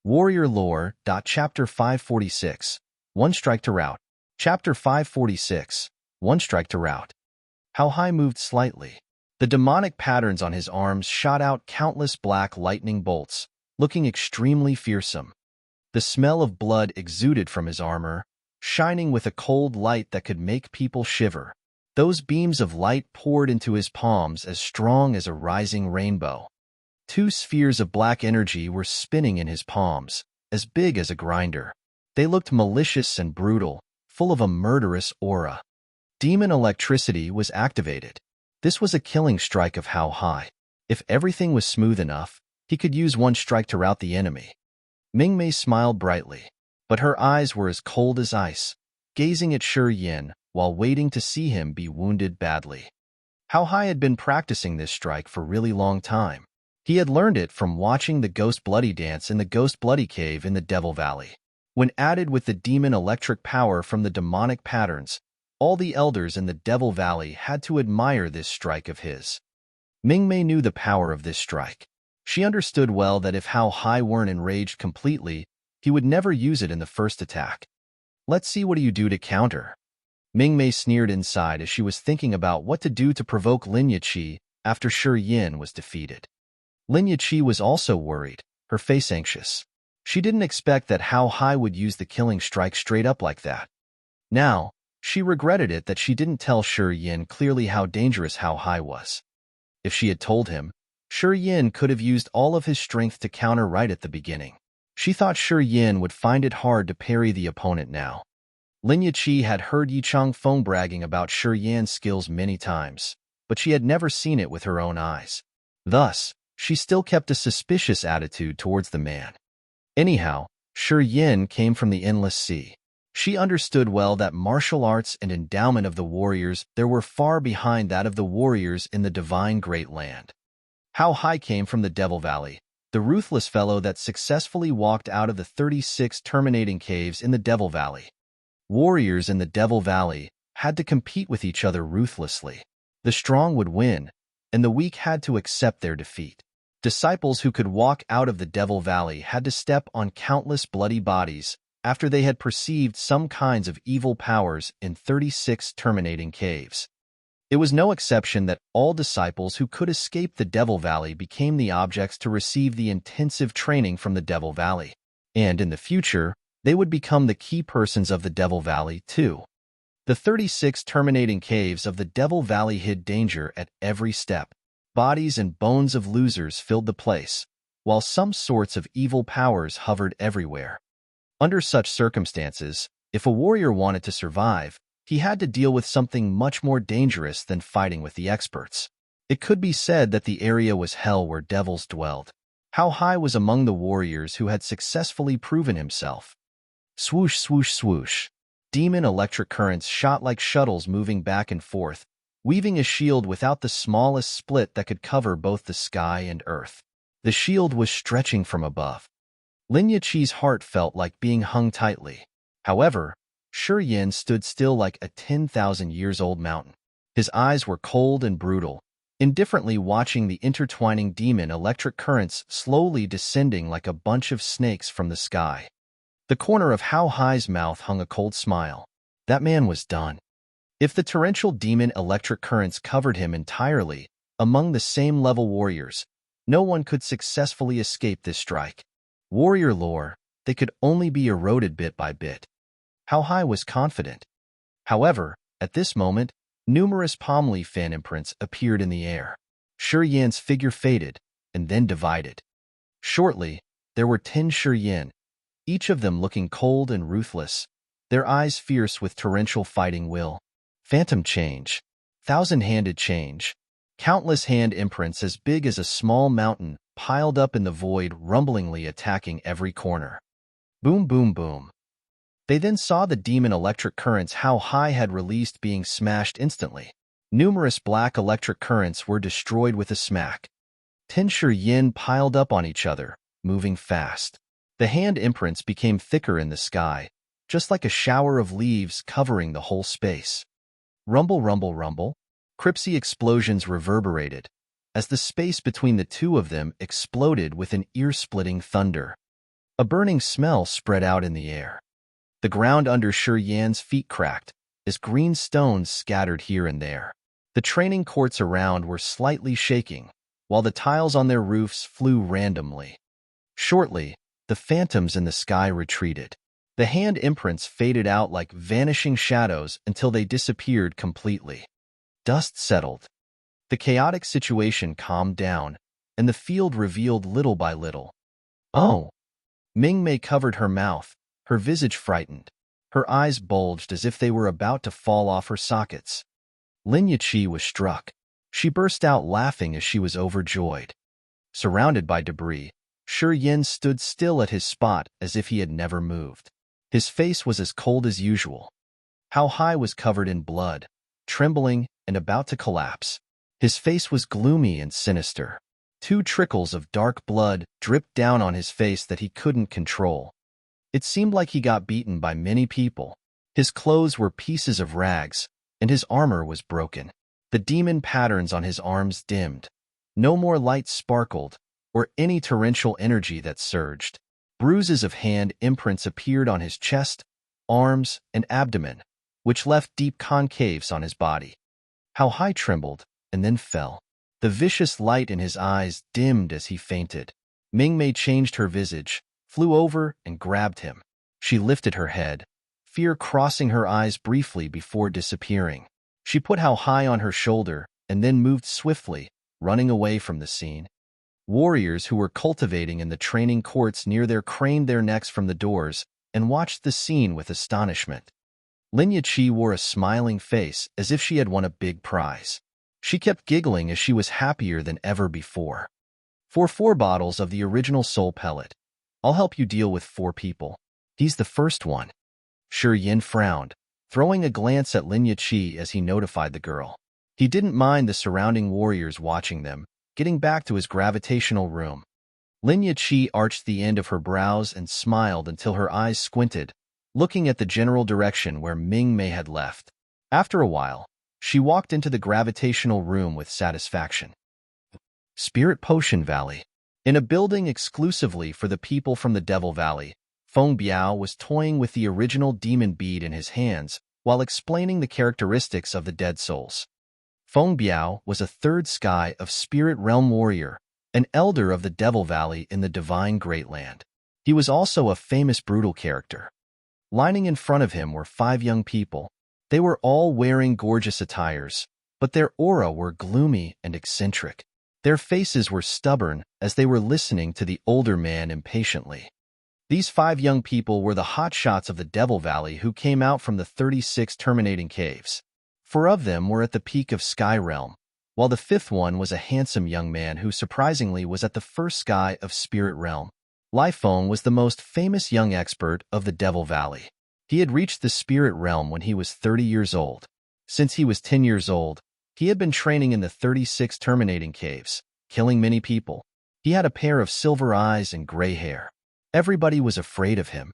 Warrior Lore. Chapter 546. One Strike to Rout. Chapter 546. One Strike to Rout. How High moved slightly. The demonic patterns on his arms shot out countless black lightning bolts, looking extremely fearsome. The smell of blood exuded from his armor, shining with a cold light that could make people shiver. Those beams of light poured into his palms as strong as a rising rainbow. Two spheres of black energy were spinning in his palms, as big as a grinder. They looked malicious and brutal, full of a murderous aura. Demon electricity was activated. This was a killing strike of How High. If everything was smooth enough, he could use one strike to rout the enemy. Mingmei smiled brightly, but her eyes were as cold as ice, gazing at Shi Yin while waiting to see him be wounded badly. How High had been practicing this strike for a really long time. He had learned it from watching the Ghost Bloody dance in the Ghost Bloody cave in the Devil Valley. When added with the demon electric power from the demonic patterns, all the elders in the Devil Valley had to admire this strike of his. Mingmei knew the power of this strike. She understood well that if How High weren't enraged completely, he would never use it in the first attack. Let's see what you do to counter. Mingmei sneered inside as she was thinking about what to do to provoke Lin Yiqi after Shi Yin was defeated. Lin Yiqi was also worried, her face anxious. She didn't expect that How High would use the killing strike straight up like that. Now, she regretted it that she didn't tell Shi Yin clearly how dangerous How High was. If she had told him, Shi Yin could have used all of his strength to counter right at the beginning. She thought Shi Yin would find it hard to parry the opponent now. Lin Yiqi had heard Yichang Feng bragging about Shi Yan's skills many times, but she had never seen it with her own eyes. Thus, she still kept a suspicious attitude towards the man. Anyhow, Shi Yin came from the Endless Sea. She understood well that martial arts and endowment of the warriors there were far behind that of the warriors in the divine Great Land. How High came from the Devil Valley, the ruthless fellow that successfully walked out of the 36 terminating caves in the Devil Valley. Warriors in the Devil Valley had to compete with each other ruthlessly. The strong would win, and the weak had to accept their defeat. Disciples who could walk out of the Devil Valley had to step on countless bloody bodies after they had perceived some kinds of evil powers in 36 terminating caves. It was no exception that all disciples who could escape the Devil Valley became the objects to receive the intensive training from the Devil Valley. And in the future, they would become the key persons of the Devil Valley too. The 36 terminating caves of the Devil Valley hid danger at every step. Bodies and bones of losers filled the place, while some sorts of evil powers hovered everywhere. Under such circumstances, if a warrior wanted to survive, he had to deal with something much more dangerous than fighting with the experts. It could be said that the area was hell where devils dwelled. How High was among the warriors who had successfully proven himself. Swoosh, swoosh, swoosh. Demon electric currents shot like shuttles moving back and forth, weaving a shield without the smallest split that could cover both the sky and earth. The shield was stretching from above. Lin Yiqi's heart felt like being hung tightly. However, Shi Yin stood still like a 10,000-years-old mountain. His eyes were cold and brutal, indifferently watching the intertwining demon electric currents slowly descending like a bunch of snakes from the sky. The corner of How High's mouth hung a cold smile. That man was done. If the torrential demon electric currents covered him entirely, among the same level warriors, no one could successfully escape this strike. Warrior lore, they could only be eroded bit by bit. How High was confident. However, at this moment, numerous palm leaf fan imprints appeared in the air. Shi Yan's figure faded, and then divided. Shortly, there were 10 Shi Yin, each of them looking cold and ruthless, their eyes fierce with torrential fighting will. Phantom change. Thousand-handed change. Countless hand imprints as big as a small mountain piled up in the void, rumblingly attacking every corner. Boom, boom, boom. They then saw the demon electric currents How High had released being smashed instantly. Numerous black electric currents were destroyed with a smack. 10 Shi Yin piled up on each other, moving fast. The hand imprints became thicker in the sky, just like a shower of leaves covering the whole space. Rumble, rumble, rumble. Cripsy explosions reverberated, as the space between the two of them exploded with an ear-splitting thunder. A burning smell spread out in the air. The ground under Shi Yan's feet cracked, as green stones scattered here and there. The training courts around were slightly shaking, while the tiles on their roofs flew randomly. Shortly, the phantoms in the sky retreated. The hand imprints faded out like vanishing shadows until they disappeared completely. Dust settled. The chaotic situation calmed down, and the field revealed little by little. Oh! Ming-Mei covered her mouth, her visage frightened. Her eyes bulged as if they were about to fall off her sockets. Lin Yiqi was struck. She burst out laughing as she was overjoyed. Surrounded by debris, Shi Yan stood still at his spot as if he had never moved. His face was as cold as usual. How Hai was covered in blood, trembling and about to collapse. His face was gloomy and sinister. 2 trickles of dark blood dripped down on his face that he couldn't control. It seemed like he got beaten by many people. His clothes were pieces of rags, and his armor was broken. The demon patterns on his arms dimmed. No more light sparkled, or any torrential energy that surged. Bruises of hand imprints appeared on his chest, arms, and abdomen, which left deep concaves on his body. How Hai trembled, and then fell. The vicious light in his eyes dimmed as he fainted. Ming-Mei changed her visage, flew over, and grabbed him. She lifted her head, fear crossing her eyes briefly before disappearing. She put How Hai on her shoulder and then moved swiftly, running away from the scene. Warriors who were cultivating in the training courts near there craned their necks from the doors and watched the scene with astonishment. Lin Yiqi wore a smiling face as if she had won a big prize. She kept giggling as she was happier than ever before. For 4 bottles of the original soul pellet, I'll help you deal with 4 people. He's the first one. Shi Yan frowned, throwing a glance at Lin Yiqi as he notified the girl. He didn't mind the surrounding warriors watching them, getting back to his gravitational room. Lin Yiqi arched the end of her brows and smiled until her eyes squinted, looking at the general direction where Ming-Mei had left. After a while, she walked into the gravitational room with satisfaction. Spirit Potion Valley. In a building exclusively for the people from the Devil Valley, Feng Biao was toying with the original demon bead in his hands while explaining the characteristics of the dead souls. Feng Biao was a 3rd sky of Spirit Realm warrior, an elder of the Devil Valley in the Divine Great Land. He was also a famous brutal character. Lining in front of him were 5 young people. They were all wearing gorgeous attires, but their aura were gloomy and eccentric. Their faces were stubborn as they were listening to the older man impatiently. These 5 young people were the hotshots of the Devil Valley who came out from the 36 terminating caves. 4 of them were at the peak of Sky Realm, while the 5th one was a handsome young man who surprisingly was at the 1st sky of Spirit Realm. Lai Feng was the most famous young expert of the Devil Valley. He had reached the Spirit Realm when he was 30 years old. Since he was 10 years old, he had been training in the 36 terminating caves, killing many people. He had a pair of silver eyes and gray hair. Everybody was afraid of him.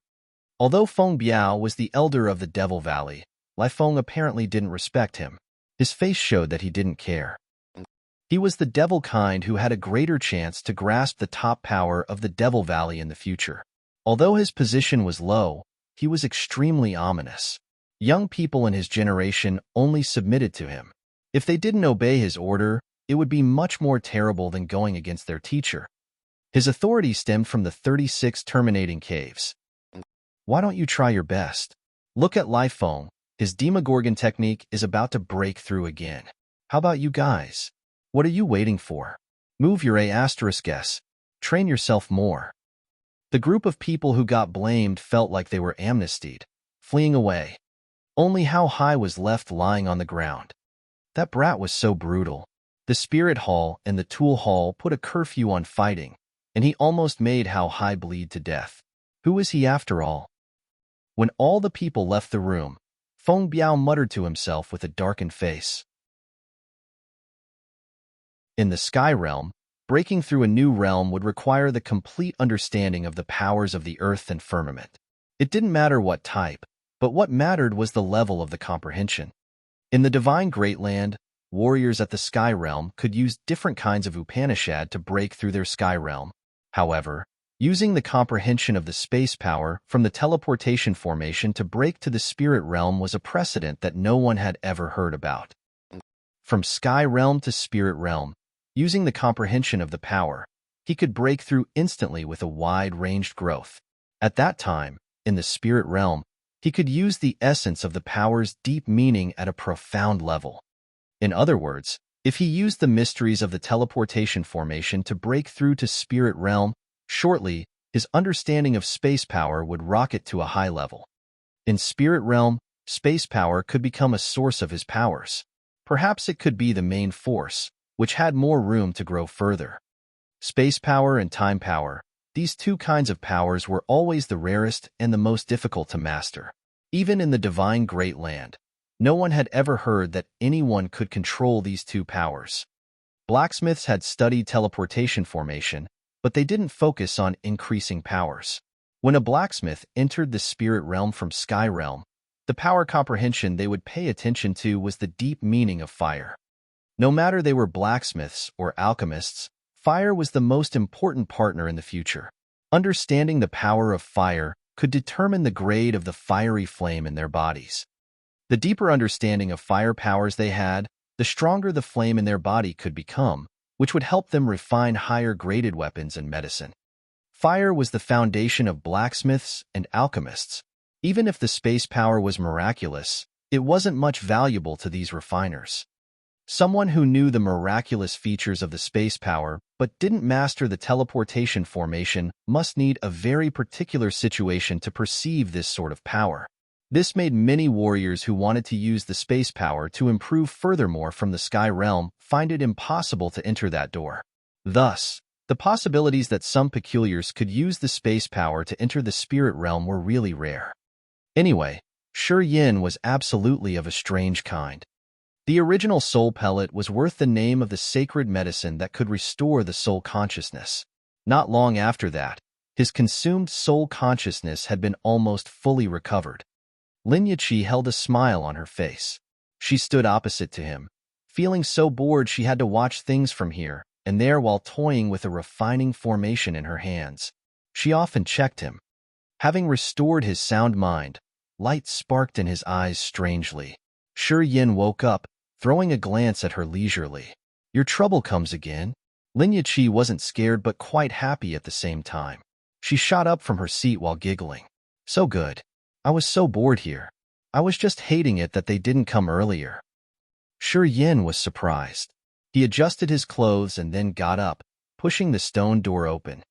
Although Feng Biao was the elder of the Devil Valley, Lai Feng apparently didn't respect him. His face showed that he didn't care. He was the devil kind who had a greater chance to grasp the top power of the Devil Valley in the future. Although his position was low, he was extremely ominous. Young people in his generation only submitted to him. If they didn't obey his order, it would be much more terrible than going against their teacher. His authority stemmed from the 36 terminating caves. Why don't you try your best? Look at Lai Feng. His Demogorgon technique is about to break through again. How about you guys? What are you waiting for? Move your A**s. Train yourself more. The group of people who got blamed felt like they were amnestied, fleeing away. Only How Hai was left lying on the ground. That brat was so brutal. The Spirit Hall and the Tool Hall put a curfew on fighting, and he almost made How Hai bleed to death. Who is he after all? When all the people left the room, Feng Biao muttered to himself with a darkened face. In the Sky Realm, breaking through a new realm would require the complete understanding of the powers of the earth and firmament. It didn't matter what type, but what mattered was the level of the comprehension. In the Divine Great Land, warriors at the Sky Realm could use different kinds of Upanishad to break through their Sky Realm. However, Using the comprehension of the space power from the teleportation formation to break to the spirit realm was a precedent that no one had ever heard about. From sky realm to spirit realm, using the comprehension of the power, he could break through instantly with a wide-ranged growth. At that time, in the spirit realm, he could use the essence of the power's deep meaning at a profound level. In other words, if he used the mysteries of the teleportation formation to break through to spirit realm, shortly, his understanding of space power would rocket to a high level. In spirit realm, space power could become a source of his powers. Perhaps it could be the main force, which had more room to grow further. Space power and time power, these two kinds of powers were always the rarest and the most difficult to master. Even in the divine Great Land, no one had ever heard that anyone could control these two powers. Blacksmiths had studied teleportation formation, but they didn't focus on increasing powers. When a blacksmith entered the spirit realm from sky realm, the power comprehension they would pay attention to was the deep meaning of fire. No matter they were blacksmiths or alchemists, fire was the most important partner in the future. Understanding the power of fire could determine the grade of the fiery flame in their bodies. The deeper understanding of fire powers they had, the stronger the flame in their body could become, which would help them refine higher-graded weapons and medicine. Fire was the foundation of blacksmiths and alchemists. Even if the space power was miraculous, it wasn't much valuable to these refiners. Someone who knew the miraculous features of the space power but didn't master the teleportation formation must need a very particular situation to perceive this sort of power. This made many warriors who wanted to use the space power to improve furthermore from the sky realm find it impossible to enter that door. Thus, the possibilities that some peculiars could use the space power to enter the spirit realm were really rare. Anyway, Shi Yin was absolutely of a strange kind. The original soul pellet was worth the name of the sacred medicine that could restore the soul consciousness. Not long after that, his consumed soul consciousness had been almost fully recovered. Lin Yiqi held a smile on her face. She stood opposite to him, feeling so bored she had to watch things from here and there while toying with a refining formation in her hands. She often checked him. Having restored his sound mind, light sparked in his eyes strangely. Shi Yin woke up, throwing a glance at her leisurely. "Your trouble comes again?" Lin Yiqi wasn't scared but quite happy at the same time. She shot up from her seat while giggling. "So good. I was so bored here. I was just hating it that they didn't come earlier." Shi Yin was surprised. He adjusted his clothes and then got up, pushing the stone door open.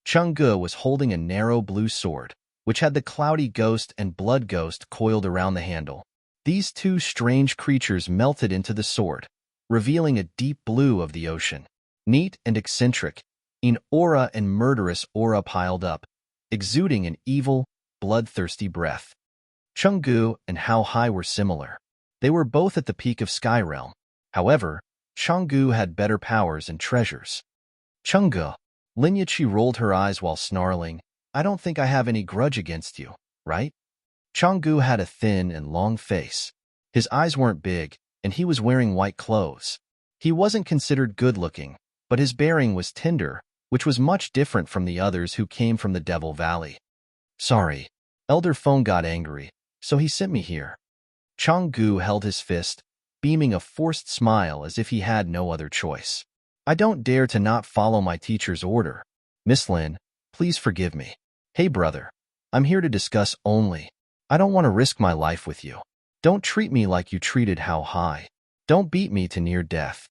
Chang'e was holding a narrow blue sword, which had the cloudy ghost and blood ghost coiled around the handle. These two strange creatures melted into the sword, revealing a deep blue of the ocean. Neat and eccentric, an aura and murderous aura piled up, exuding an evil, bloodthirsty breath. Chang'e and How Hai were similar. They were both at the peak of Sky Realm. However, Chang'e had better powers and treasures. "Chang'e," Lin Yiqi rolled her eyes while snarling, "I don't think I have any grudge against you, right?" Chang'e had a thin and long face. His eyes weren't big, and he was wearing white clothes. He wasn't considered good-looking, but his bearing was tender, which was much different from the others who came from the Devil Valley. "Sorry. Elder Feng got angry, so he sent me here." Chang'e held his fist, beaming a forced smile as if he had no other choice. "I don't dare to not follow my teacher's order. Miss Lin, please forgive me." "Hey brother, I'm here to discuss only. I don't want to risk my life with you. Don't treat me like you treated How Hai. Don't beat me to near death."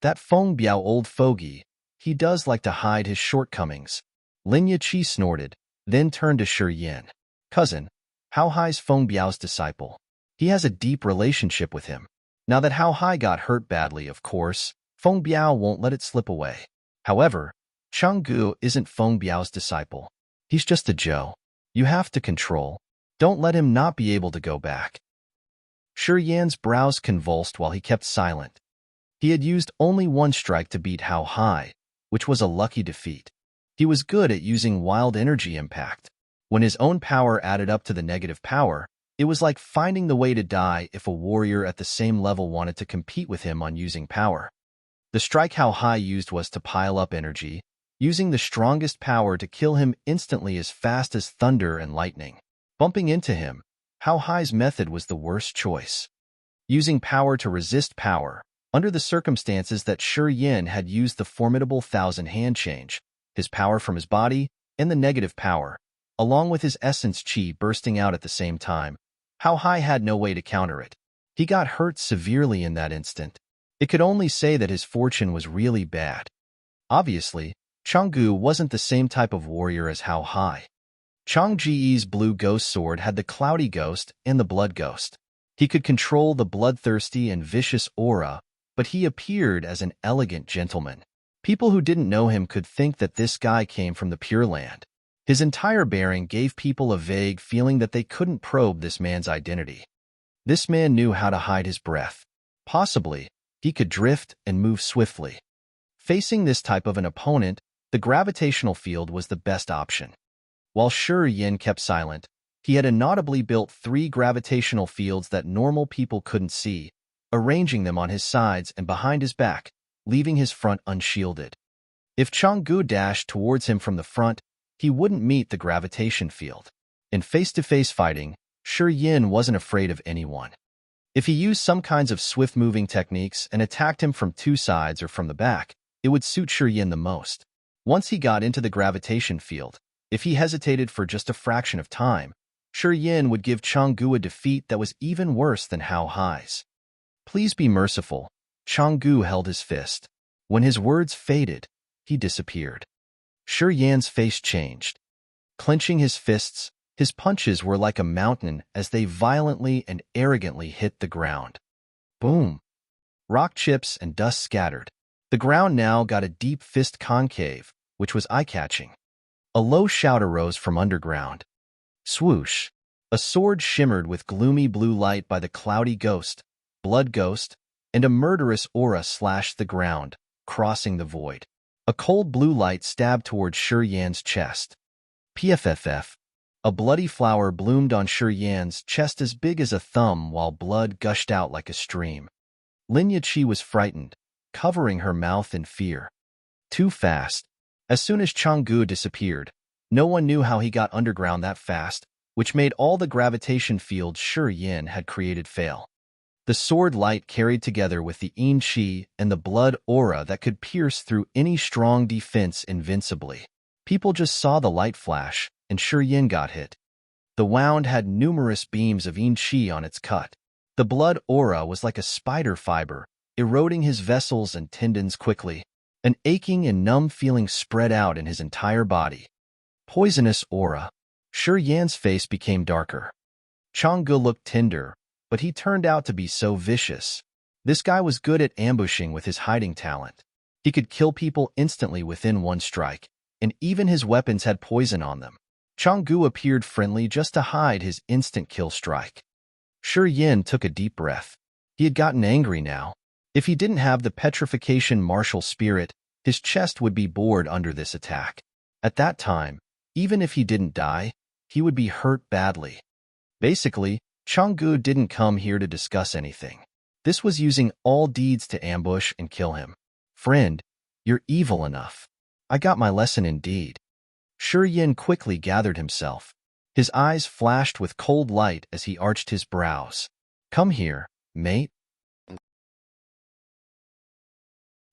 That Feng Biao old fogey, he does like to hide his shortcomings. Lin Yiqi snorted, then turned to Shi Yin. "Cousin, How Hai's Feng Biao's disciple. He has a deep relationship with him. Now that How Hai got hurt badly, of course, Feng Biao won't let it slip away. However, Chang'e isn't Feng Biao's disciple. He's just a Zhou. You have to control. Don't let him not be able to go back." Shi Yan's brows convulsed while he kept silent. He had used only one strike to beat How Hai, which was a lucky defeat. He was good at using wild energy impact. When his own power added up to the negative power, it was like finding the way to die if a warrior at the same level wanted to compete with him on using power. The strike How Hai used was to pile up energy, using the strongest power to kill him instantly as fast as thunder and lightning. Bumping into him, How Hai's method was the worst choice. Using power to resist power, under the circumstances that Shi Yin had used the formidable thousand hand change, his power from his body, and the negative power, along with his essence chi bursting out at the same time, How Hai had no way to counter it. He got hurt severely in that instant. It could only say that his fortune was really bad. Obviously, Changgu wasn't the same type of warrior as How Hai. Chang Ji's blue ghost sword had the cloudy ghost and the blood ghost. He could control the bloodthirsty and vicious aura, but he appeared as an elegant gentleman. People who didn't know him could think that this guy came from the Pure Land. His entire bearing gave people a vague feeling that they couldn't probe this man's identity. This man knew how to hide his breath. Possibly, he could drift and move swiftly. Facing this type of an opponent, the gravitational field was the best option. While Shi Yin kept silent, he had inaudibly built 3 gravitational fields that normal people couldn't see, arranging them on his sides and behind his back, leaving his front unshielded. If Changgu dashed towards him from the front, he wouldn't meet the gravitation field. In face-to-face fighting, Shi Yin wasn't afraid of anyone. If he used some kinds of swift-moving techniques and attacked him from 2 sides or from the back, it would suit Shi Yin the most. Once he got into the gravitation field, if he hesitated for just a fraction of time, Shi Yin would give Changgu a defeat that was even worse than How Hai's. Please be merciful. Changgu held his fist. When his words faded, he disappeared. Shi Yan's face changed. Clenching his fists, his punches were like a mountain as they violently and arrogantly hit the ground. Boom! Rock chips and dust scattered. The ground now got a deep fist concave, which was eye-catching. A low shout arose from underground. Swoosh! A sword shimmered with gloomy blue light by the cloudy ghost, blood ghost, and a murderous aura slashed the ground, crossing the void. A cold blue light stabbed toward Shi Yan's chest. PFFF. A bloody flower bloomed on Shi Yan's chest as big as a thumb while blood gushed out like a stream. Lin Yiqi was frightened, covering her mouth in fear. Too fast. As soon as Changgu disappeared, no one knew how he got underground that fast, which made all the gravitation fields Shi Yin had created fail. The sword light carried together with the yin qi and the blood aura that could pierce through any strong defense invincibly. People just saw the light flash, and Shi Yin got hit. The wound had numerous beams of yin qi on its cut. The blood aura was like a spider fiber, eroding his vessels and tendons quickly. An aching and numb feeling spread out in his entire body. Poisonous aura. Shi Yan's face became darker. Changgu looked tender, but he turned out to be so vicious. This guy was good at ambushing with his hiding talent. He could kill people instantly within one strike, and even his weapons had poison on them. Changgu appeared friendly just to hide his instant kill strike. Shi Yin took a deep breath. He had gotten angry now. If he didn't have the petrification martial spirit, his chest would be bored under this attack. At that time, even if he didn't die, he would be hurt badly. Basically, Changgu didn't come here to discuss anything. This was using all deeds to ambush and kill him. Friend, you're evil enough. I got my lesson indeed. Shi Yin quickly gathered himself. His eyes flashed with cold light as he arched his brows. Come here, mate.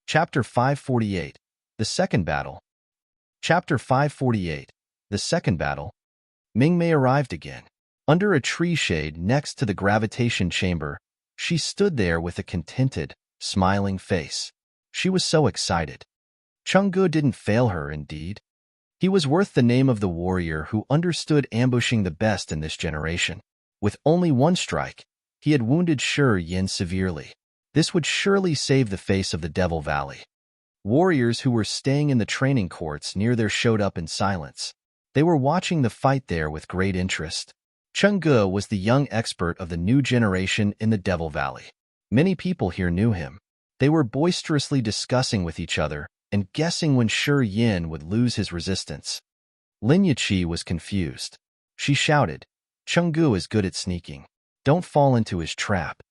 Chapter 548. The Second Battle. Chapter 548. The Second Battle. Mingmei arrived again. Under a tree shade next to the gravitation chamber, she stood there with a contented, smiling face. She was so excited. Changgu didn't fail her, indeed. He was worth the name of the warrior who understood ambushing the best in this generation. With only one strike, he had wounded Shi Yin severely. This would surely save the face of the Devil Valley. Warriors who were staying in the training courts near there showed up in silence. They were watching the fight there with great interest. Changgu was the young expert of the new generation in the Devil Valley. Many people here knew him. They were boisterously discussing with each other and guessing when Shi Yin would lose his resistance. Lin Yiqi was confused. She shouted, Changgu is good at sneaking. Don't fall into his trap.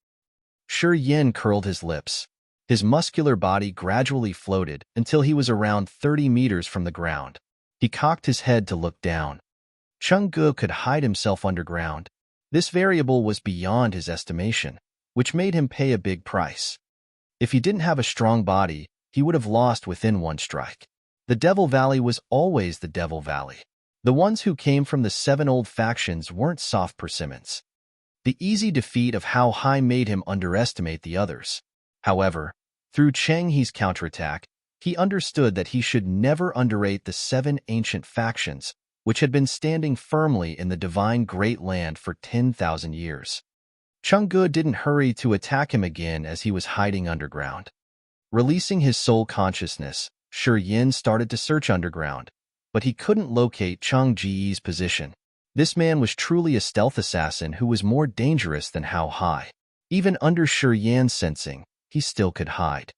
Shi Yin curled his lips. His muscular body gradually floated until he was around 30 meters from the ground. He cocked his head to look down. Chang'e could hide himself underground. This variable was beyond his estimation, which made him pay a big price. If he didn't have a strong body, he would have lost within one strike. The Devil Valley was always the Devil Valley. The ones who came from the 7 old factions weren't soft persimmons. The easy defeat of How High made him underestimate the others. However, through Cheng He's counterattack, he understood that he should never underrate the 7 ancient factions, which had been standing firmly in the divine Great Land for 10,000 years. Chang'e didn't hurry to attack him again as he was hiding underground. Releasing his soul consciousness, Shi Yin started to search underground, but he couldn't locate Chang Ji's position. This man was truly a stealth assassin who was more dangerous than How High. Even under Shi Yan's sensing, he still could hide.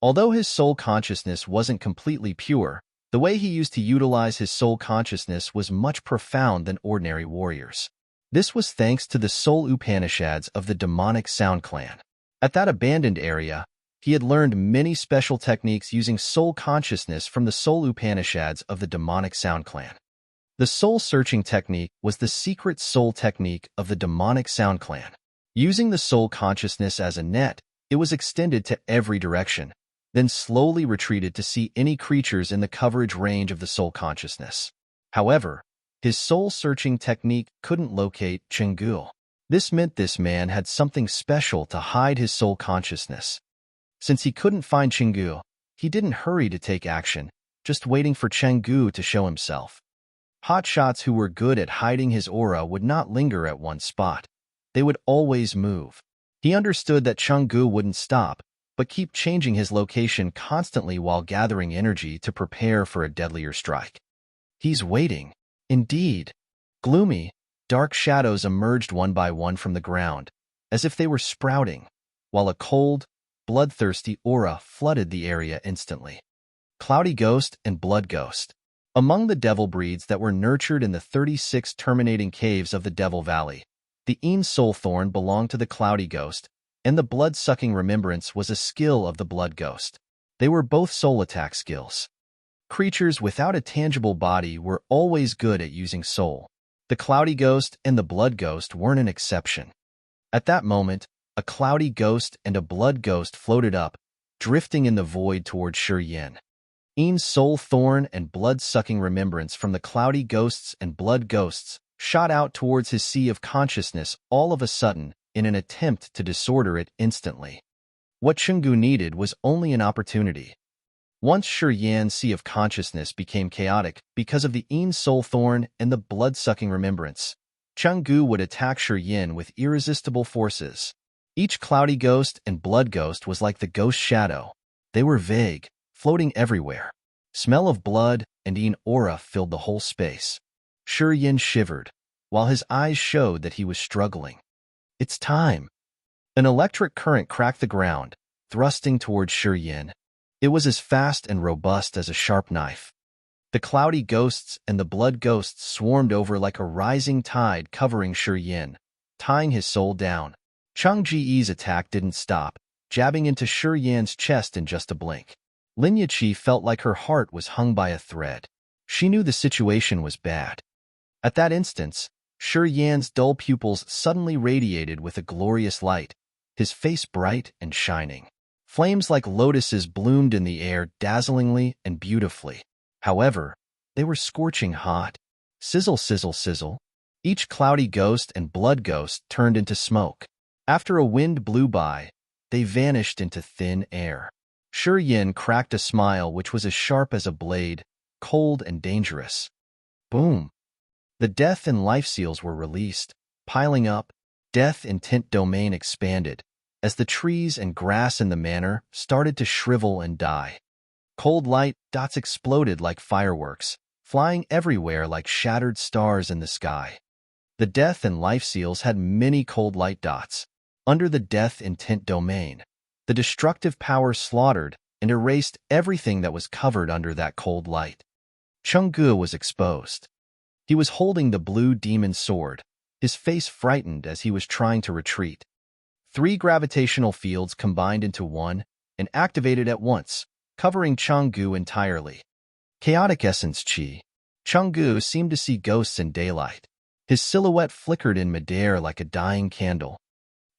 Although his soul consciousness wasn't completely pure, the way he used to utilize his soul consciousness was much profound than ordinary warriors. This was thanks to the soul Upanishads of the demonic Sound Clan. At that abandoned area, he had learned many special techniques using soul consciousness from the soul Upanishads of the demonic Sound Clan. The soul-searching technique was the secret soul technique of the demonic Sound Clan. Using the soul consciousness as a net, it was extended to every direction, then slowly retreated to see any creatures in the coverage range of the soul consciousness. However, his soul-searching technique couldn't locate Chang'e. This meant this man had something special to hide his soul consciousness. Since he couldn't find Chang'e, he didn't hurry to take action, just waiting for Chang'e to show himself. Hotshots who were good at hiding his aura would not linger at one spot. They would always move. He understood that Chang'e wouldn't stop, but keep changing his location constantly while gathering energy to prepare for a deadlier strike. He's waiting. Indeed. Gloomy, dark shadows emerged one by one from the ground, as if they were sprouting, while a cold, bloodthirsty aura flooded the area instantly. Cloudy Ghost and Blood Ghost. Among the devil breeds that were nurtured in the 36 terminating caves of the Devil Valley, the Een Soul Thorn belonged to the Cloudy Ghost, and the blood-sucking remembrance was a skill of the Blood Ghost. They were both soul attack skills. Creatures without a tangible body were always good at using soul. The Cloudy Ghost and the Blood Ghost weren't an exception. At that moment, a Cloudy Ghost and a Blood Ghost floated up, drifting in the void toward Shi Yin. Een Soul Thorn and blood-sucking remembrance from the Cloudy Ghosts and Blood Ghosts shot out towards his sea of consciousness all of a sudden in an attempt to disorder it instantly. What Chang'e needed was only an opportunity. Once Shi Yan's sea of consciousness became chaotic because of the Een Soul Thorn and the blood-sucking remembrance, Chang'e would attack Shi Yin with irresistible forces. Each Cloudy Ghost and Blood Ghost was like the ghost shadow. They were vague, floating everywhere. Smell of blood and Een aura filled the whole space. Shi Yin shivered, while his eyes showed that he was struggling. It's time. An electric current cracked the ground, thrusting towards Shi Yin. It was as fast and robust as a sharp knife. The Cloudy Ghosts and the Blood Ghosts swarmed over like a rising tide covering Shi Yin, tying his soul down. Chang Ji's attack didn't stop, jabbing into Shi Yan's chest in just a blink. Lin Yiqi felt like her heart was hung by a thread. She knew the situation was bad. At that instant, Shi Yan's dull pupils suddenly radiated with a glorious light, his face bright and shining. Flames like lotuses bloomed in the air dazzlingly and beautifully. However, they were scorching hot. Sizzle, sizzle, sizzle. Each Cloudy Ghost and Blood Ghost turned into smoke. After a wind blew by, they vanished into thin air. Shi Yin cracked a smile which was as sharp as a blade, cold and dangerous. Boom! The death and life seals were released, piling up. Death intent domain expanded, as the trees and grass in the manor started to shrivel and die. Cold light dots exploded like fireworks, flying everywhere like shattered stars in the sky. The death and life seals had many cold light dots. Under the death intent domain, the destructive power slaughtered and erased everything that was covered under that cold light. Chang'e was exposed. He was holding the blue demon sword, his face frightened as he was trying to retreat. 3 gravitational fields combined into one, and activated at once, covering Changgu entirely. Chaotic essence chi. Changgu seemed to see ghosts in daylight. His silhouette flickered in midair like a dying candle.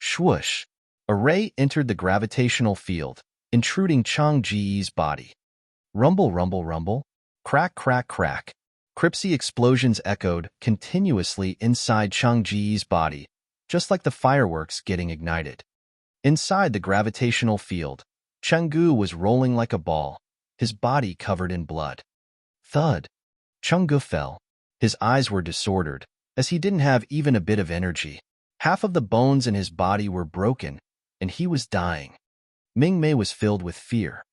Swoosh! A ray entered the gravitational field, intruding Chang Ji's body. Rumble, rumble, rumble. Crack, crack, crack. Cripsy explosions echoed continuously inside Chang Ji's body, just like the fireworks getting ignited. Inside the gravitational field, Changgu was rolling like a ball, his body covered in blood. Thud. Changgu fell. His eyes were disordered, as he didn't have even a bit of energy. Half of the bones in his body were broken, and he was dying. Mingmei was filled with fear.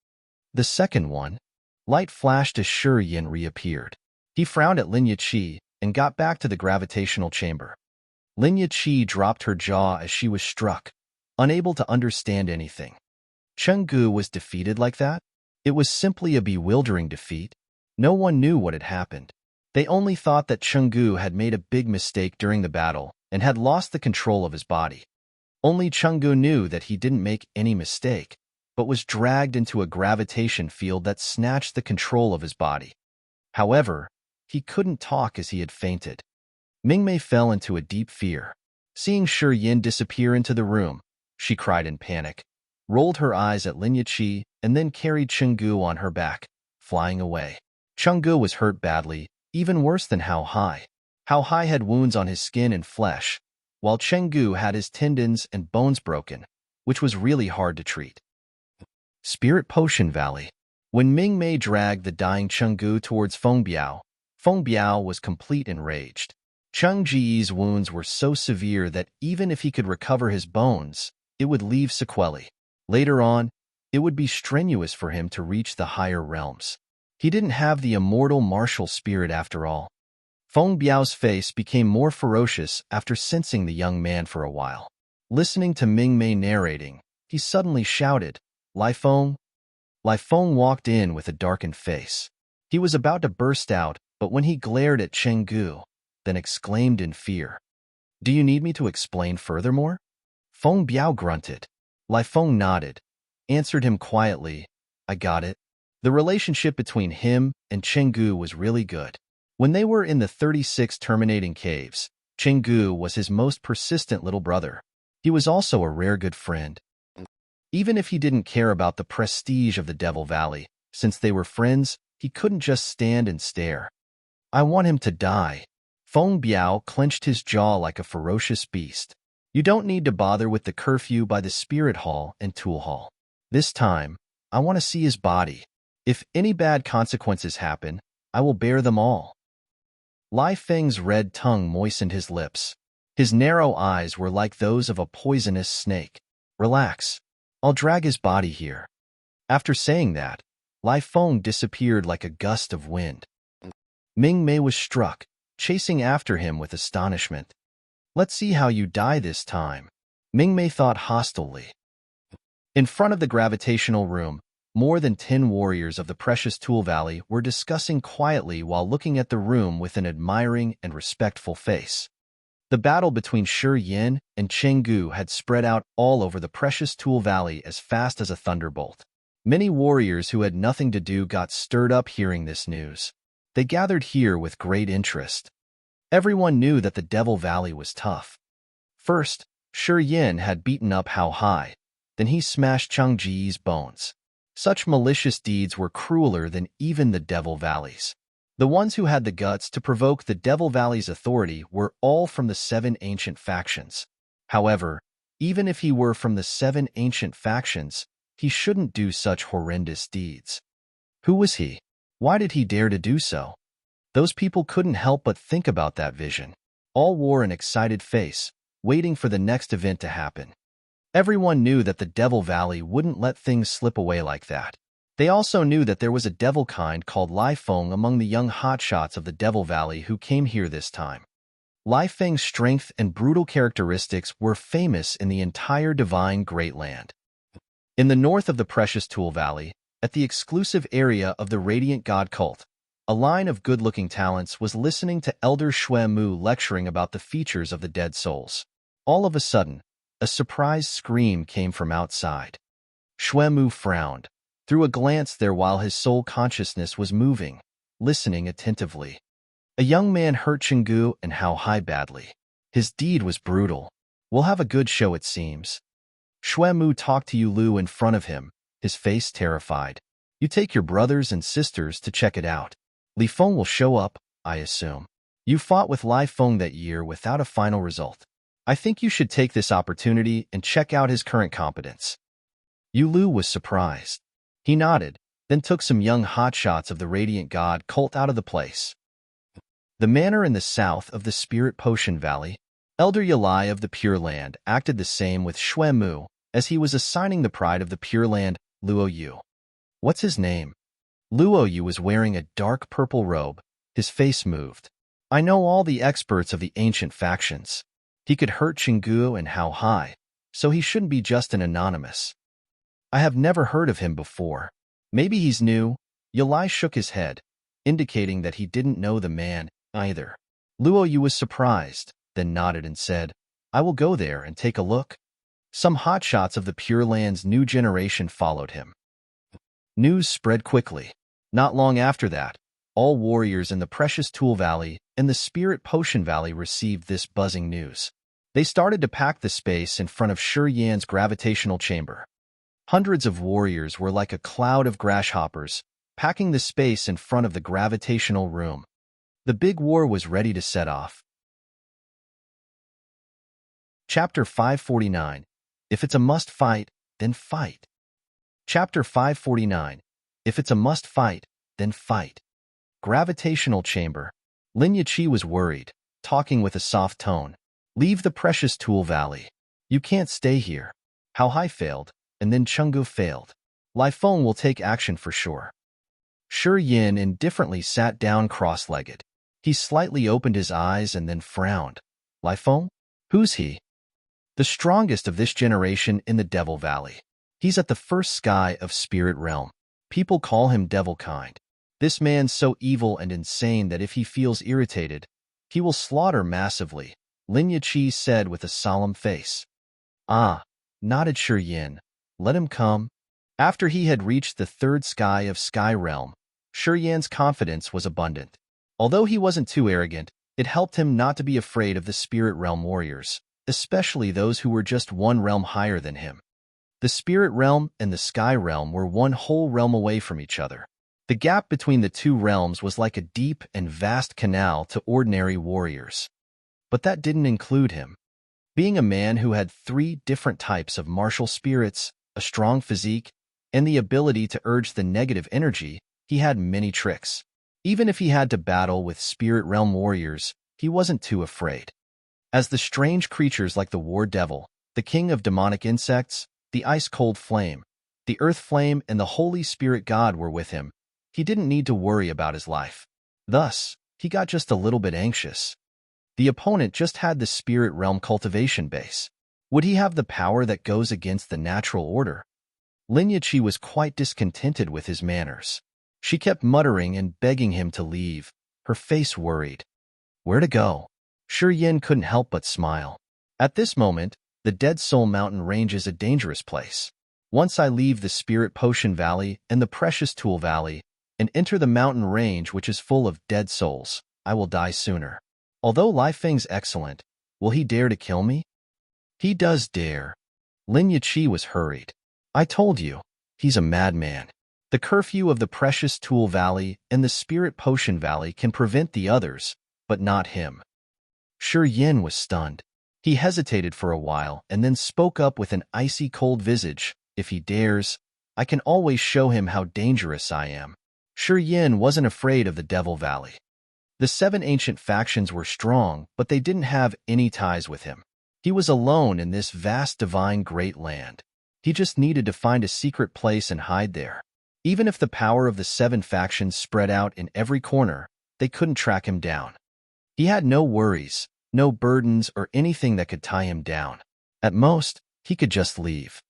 The second one. Light flashed as Shi Yin reappeared. He frowned at Lin Yiqi and got back to the gravitational chamber. Lin Yiqi dropped her jaw as she was struck, unable to understand anything. Chenggu was defeated like that? It was simply a bewildering defeat. No one knew what had happened. They only thought that Chenggu had made a big mistake during the battle and had lost the control of his body. Only Chenggu knew that he didn't make any mistake, but was dragged into a gravitation field that snatched the control of his body. However, he couldn't talk as he had fainted. Mingmei fell into a deep fear. Seeing Shi Yin disappear into the room, she cried in panic, rolled her eyes at Lin Yiqi, and then carried Chenggu on her back, flying away. Chenggu was hurt badly, even worse than Hao Hai. Hao Hai had wounds on his skin and flesh, while Chenggu had his tendons and bones broken, which was really hard to treat. Spirit Potion Valley. When Mingmei dragged the dying Chenggu towards Feng Biao was complete enraged. Cheng Ji's wounds were so severe that even if he could recover his bones, it would leave sequelae. Later on, it would be strenuous for him to reach the higher realms. He didn't have the immortal martial spirit after all. Feng Biao's face became more ferocious after sensing the young man for a while. Listening to Mingmei narrating, he suddenly shouted, "Lai Feng?" Lai Feng walked in with a darkened face. He was about to burst out, but when he glared at Chenggu, then exclaimed in fear, "Do you need me to explain furthermore?" Feng Biao grunted. Lai Feng nodded, answered him quietly, "I got it." The relationship between him and Chenggu was really good. When they were in the 36 terminating caves, Chenggu was his most persistent little brother. He was also a rare good friend. Even if he didn't care about the prestige of the Devil Valley, since they were friends, he couldn't just stand and stare. "I want him to die." Feng Biao clenched his jaw like a ferocious beast. "You don't need to bother with the curfew by the Spirit Hall and Tool Hall. This time, I want to see his body. If any bad consequences happen, I will bear them all." Lai Feng's red tongue moistened his lips. His narrow eyes were like those of a poisonous snake. "Relax. I'll drag his body here." After saying that, Lai Feng disappeared like a gust of wind. Mingmei was struck, chasing after him with astonishment. "Let's see how you die this time," Mingmei thought hostilely. In front of the gravitational room, more than 10 warriors of the Precious Tool Valley were discussing quietly while looking at the room with an admiring and respectful face. The battle between Shi Yin and Chenggu had spread out all over the Precious Tool Valley as fast as a thunderbolt. Many warriors who had nothing to do got stirred up hearing this news. They gathered here with great interest. Everyone knew that the Devil Valley was tough. First, Shi Yin had beaten up Hao Hai, then he smashed Chang Ji's bones. Such malicious deeds were crueler than even the Devil Valleys. The ones who had the guts to provoke the Devil Valley's authority were all from the 7 ancient factions. However, even if he were from the 7 ancient factions, he shouldn't do such horrendous deeds. Who was he? Why did he dare to do so? Those people couldn't help but think about that vision. All wore an excited face, waiting for the next event to happen. Everyone knew that the Devil Valley wouldn't let things slip away like that. They also knew that there was a devil kind called Lai Feng among the young hotshots of the Devil Valley who came here this time. Lai Feng's strength and brutal characteristics were famous in the entire Divine Great Land. In the north of the Precious Tool Valley, at the exclusive area of the Radiant God Cult, a line of good-looking talents was listening to Elder Xue Mu lecturing about the features of the dead souls. All of a sudden, a surprised scream came from outside. Mu frowned, threw a glance there while his soul consciousness was moving, listening attentively. A young man hurt Chingu and Hao Hai badly. His deed was brutal. We'll have a good show, it seems. Mu talked to Lu in front of him, his face terrified. You take your brothers and sisters to check it out. Li Feng will show up, I assume. You fought with Li Feng that year without a final result. I think you should take this opportunity and check out his current competence. Lu was surprised. He nodded, then took some young hotshots of the Radiant God cult out of the place. The manor in the south of the Spirit Potion Valley, Elder Yalai of the Pure Land acted the same with Mu, as he was assigning the pride of the Pure Land, Luo Yu. What's his name? Luo Yu was wearing a dark purple robe. His face moved. I know all the experts of the ancient factions. He could hurt Chingu and Hao Hai, so he shouldn't be just an anonymous. I have never heard of him before. Maybe he's new. Yalai shook his head, indicating that he didn't know the man either. Luo Yu was surprised, then nodded and said, I will go there and take a look. Some hotshots of the Pure Land's new generation followed him. News spread quickly. Not long after that, all warriors in the Precious Tool Valley and the Spirit Potion Valley received this buzzing news. They started to pack the space in front of Shi Yan's gravitational chamber. Hundreds of warriors were like a cloud of grasshoppers, packing the space in front of the gravitational room. The big war was ready to set off. Chapter 549. If it's a must fight, then fight. Chapter 549. If it's a must fight, then fight. Gravitational chamber. Lin Yiqi was worried, talking with a soft tone. Leave the Precious Tool Valley. You can't stay here. Hao Hai failed, and then Chingu failed. Li Feng will take action for sure. Shi Yan indifferently sat down cross-legged. He slightly opened his eyes and then frowned. Li Feng? Who's he? The strongest of this generation in the Devil Valley. He's at the first sky of Spirit Realm. People call him Devilkind. This man's so evil and insane that if he feels irritated, he will slaughter massively, Lin Yiqi said with a solemn face. Ah, nodded Shi Yan. Let him come. After he had reached the third sky of Sky Realm, Shi Yan's confidence was abundant. Although he wasn't too arrogant, it helped him not to be afraid of the Spirit Realm warriors, especially those who were just one realm higher than him. The Spirit Realm and the Sky Realm were one whole realm away from each other. The gap between the two realms was like a deep and vast canal to ordinary warriors. But that didn't include him. Being a man who had 3 different types of martial spirits, a strong physique, and the ability to urge the negative energy, he had many tricks. Even if he had to battle with Spirit Realm warriors, he wasn't too afraid. As the strange creatures like the War Devil, the King of Demonic Insects, the Ice-Cold Flame, the Earth Flame, and the Holy Spirit God were with him, he didn't need to worry about his life. Thus, he got just a little bit anxious. The opponent just had the Spirit Realm cultivation base. Would he have the power that goes against the natural order? Lin Yiqi was quite discontented with his manners. She kept muttering and begging him to leave, her face worried. Where to go? Shi Yan couldn't help but smile. At this moment, the Dead Soul Mountain Range is a dangerous place. Once I leave the Spirit Potion Valley and the Precious Tool Valley, and enter the mountain range which is full of dead souls, I will die sooner. Although Li Feng's excellent, will he dare to kill me? He does dare. Lin Yiqi was hurried. I told you, he's a madman. The curfew of the Precious Tool Valley and the Spirit Potion Valley can prevent the others, but not him. Shi Yan was stunned. He hesitated for a while and then spoke up with an icy cold visage. If he dares, I can always show him how dangerous I am. Shi Yan wasn't afraid of the Devil Valley. The 7 ancient factions were strong, but they didn't have any ties with him. He was alone in this vast divine great land. He just needed to find a secret place and hide there. Even if the power of the 7 factions spread out in every corner, they couldn't track him down. He had no worries, no burdens, or anything that could tie him down. At most, he could just leave.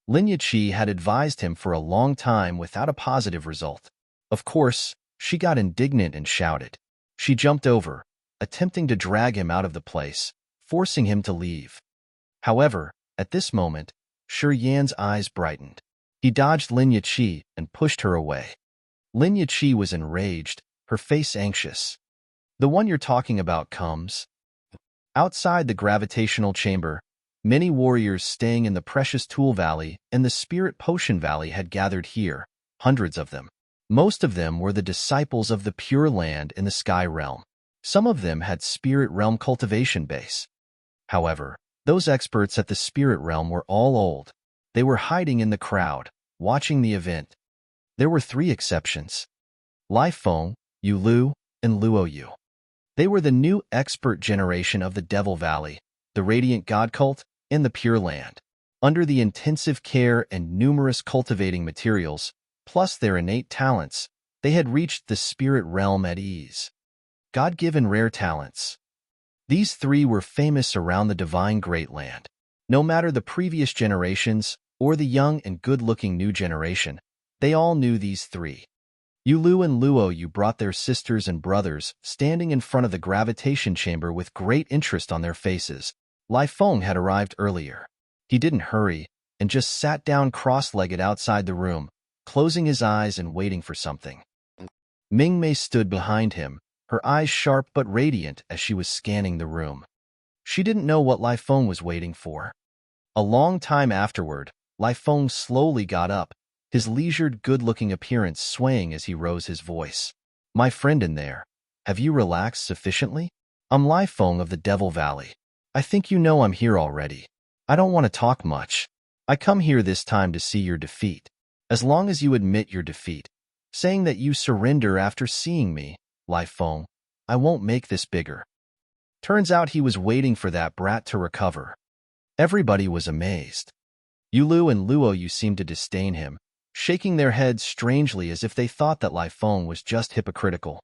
Lin Yiqi had advised him for a long time without a positive result. Of course, she got indignant and shouted. She jumped over, attempting to drag him out of the place, forcing him to leave. However, at this moment, Shi Yan's eyes brightened. He dodged Lin Yiqi and pushed her away. Lin Yiqi was enraged, her face anxious. The one you're talking about comes. Outside the gravitational chamber, many warriors staying in the Precious Tool Valley and the Spirit Potion Valley had gathered here, hundreds of them. Most of them were the disciples of the Pure Land in the Sky Realm. Some of them had Spirit Realm cultivation base. However, those experts at the Spirit Realm were all old. They were hiding in the crowd, watching the event. There were 3 exceptions: Lai Feng, Yu Lu, and Luo Yu. They were the new expert generation of the Devil Valley, the Radiant God Cult, and the Pure Land. Under the intensive care and numerous cultivating materials, plus their innate talents, they had reached the Spirit Realm at ease. God-given rare talents. These 3 were famous around the Divine Great Land. No matter the previous generations or the young and good-looking new generation, they all knew these 3. Yulu and Luo Yu brought their sisters and brothers, standing in front of the gravitation chamber with great interest on their faces. Lai Feng had arrived earlier. He didn't hurry and just sat down cross-legged outside the room, closing his eyes and waiting for something. Ming Mei stood behind him, her eyes sharp but radiant as she was scanning the room. She didn't know what Lai Feng was waiting for. A long time afterward, Lai Feng slowly got up, his leisured, good-looking appearance swaying as he rose his voice. "My friend in there, have you relaxed sufficiently? I'm Lai Feng of the Devil Valley. I think you know I'm here already. I don't want to talk much. I come here this time to see your defeat. As long as you admit your defeat, saying that you surrender after seeing me, Lai Feng, I won't make this bigger." Turns out he was waiting for that brat to recover. Everybody was amazed. Yulu and Luo Yu seemed to disdain him, shaking their heads strangely as if they thought that Lai Feng was just hypocritical.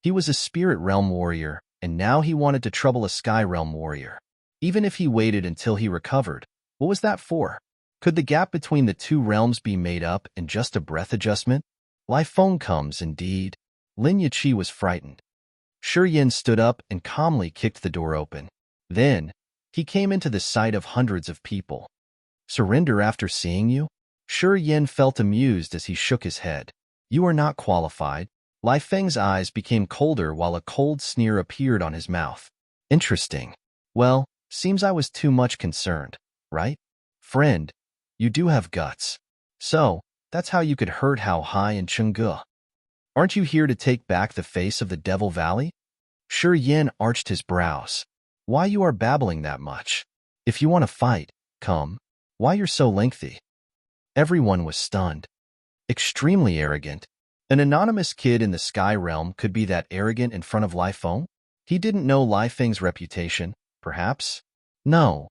He was a Spirit Realm warrior, and now he wanted to trouble a Sky Realm warrior. Even if he waited until he recovered, what was that for? Could the gap between the 2 realms be made up in just a breath adjustment? Lai Feng comes, indeed. Lin Yiqi was frightened. Shi Yin stood up and calmly kicked the door open. Then, he came into the sight of hundreds of people. "Surrender after seeing you?" Shi Yin felt amused as he shook his head. "You are not qualified." Lai Feng's eyes became colder while a cold sneer appeared on his mouth. "Interesting. Well, seems I was too much concerned, right? Friend, you do have guts. So, that's how you could hurt Hao Hai and Chengge. Aren't you here to take back the face of the Devil Valley?" Shi Yin arched his brows. "Why you are babbling that much? If you want to fight, come. Why you're so lengthy?" Everyone was stunned. Extremely arrogant. An anonymous kid in the Sky Realm could be that arrogant in front of Lai Feng? He didn't know Lai Feng's reputation, perhaps? No.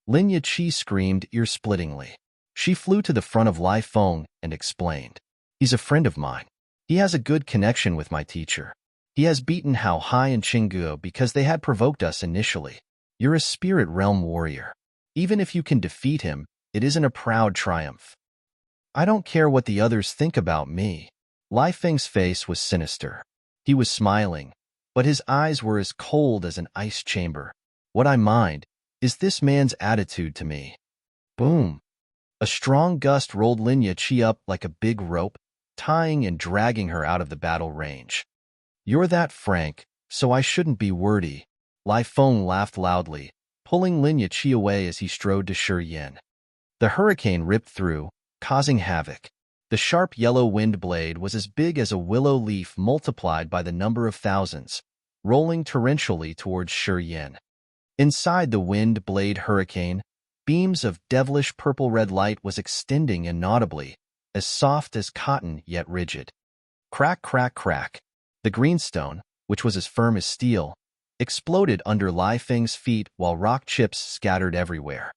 Lin Yiqi screamed ear-splittingly. She flew to the front of Lai Feng and explained. "He's a friend of mine. He has a good connection with my teacher. He has beaten Hao Hai and Chengge because they had provoked us initially. You're a Spirit Realm warrior. Even if you can defeat him, it isn't a proud triumph." "I don't care what the others think about me." Lai Feng's face was sinister. He was smiling, but his eyes were as cold as an ice chamber. "What I mind is this man's attitude to me." Boom! A strong gust rolled Lin Yiqi up like a big rope, tying and dragging her out of the battle range. "You're that frank, so I shouldn't be wordy." Lai Feng laughed loudly, pulling Lin Yiqi away as he strode to Shi Yin. The hurricane ripped through, causing havoc. The sharp yellow wind blade was as big as a willow leaf multiplied by the number of thousands, rolling torrentially towards Shi Yin. Inside the wind blade hurricane, beams of devilish purple-red light was extending inaudibly, as soft as cotton yet rigid. Crack, crack, crack. The greenstone, which was as firm as steel, exploded under Lai Feng's feet while rock chips scattered everywhere.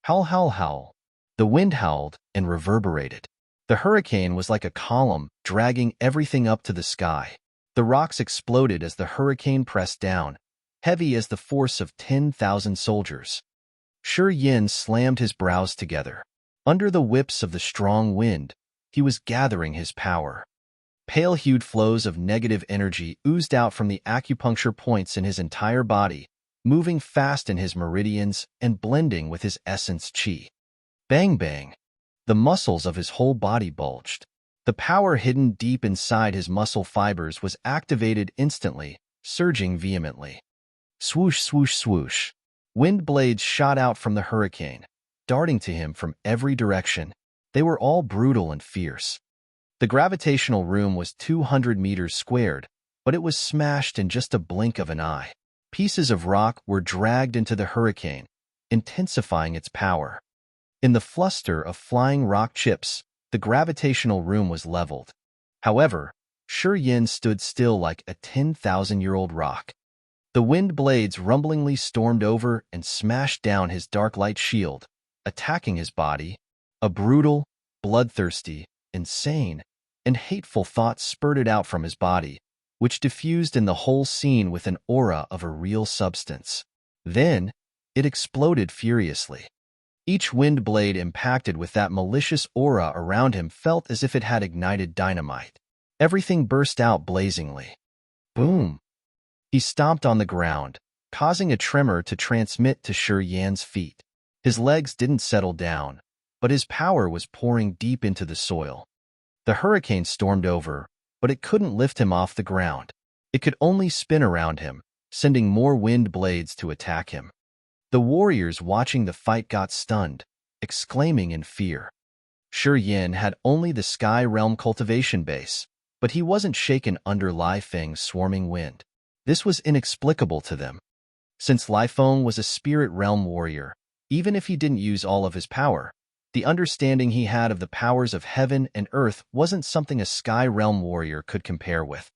Howl, howl, howl. The wind howled and reverberated. The hurricane was like a column, dragging everything up to the sky. The rocks exploded as the hurricane pressed down, heavy as the force of 10,000 soldiers. Shi Yin slammed his brows together. Under the whips of the strong wind, he was gathering his power. Pale-hued flows of negative energy oozed out from the acupuncture points in his entire body, moving fast in his meridians and blending with his essence qi. Bang bang! The muscles of his whole body bulged. The power hidden deep inside his muscle fibers was activated instantly, surging vehemently. Swoosh, swoosh, swoosh. Wind blades shot out from the hurricane, darting to him from every direction. They were all brutal and fierce. The gravitational room was 200 meters squared, but it was smashed in just a blink of an eye. Pieces of rock were dragged into the hurricane, intensifying its power. In the fluster of flying rock chips, the gravitational room was leveled. However, Yin stood still like a 10,000-year-old rock. The wind blades rumblingly stormed over and smashed down his dark light shield, attacking his body. A brutal, bloodthirsty, insane, and hateful thought spurted out from his body, which diffused in the whole scene with an aura of a real substance. Then, it exploded furiously. Each wind blade impacted with that malicious aura around him felt as if it had ignited dynamite. Everything burst out blazingly. Boom! He stomped on the ground, causing a tremor to transmit to Yan's feet. His legs didn't settle down, but his power was pouring deep into the soil. The hurricane stormed over, but it couldn't lift him off the ground. It could only spin around him, sending more wind blades to attack him. The warriors watching the fight got stunned, exclaiming in fear. Yin had only the Sky Realm cultivation base, but he wasn't shaken under Lai Feng's swarming wind. This was inexplicable to them. Since Lai Feng was a spirit realm warrior, even if he didn't use all of his power, the understanding he had of the powers of heaven and earth wasn't something a Sky Realm warrior could compare with.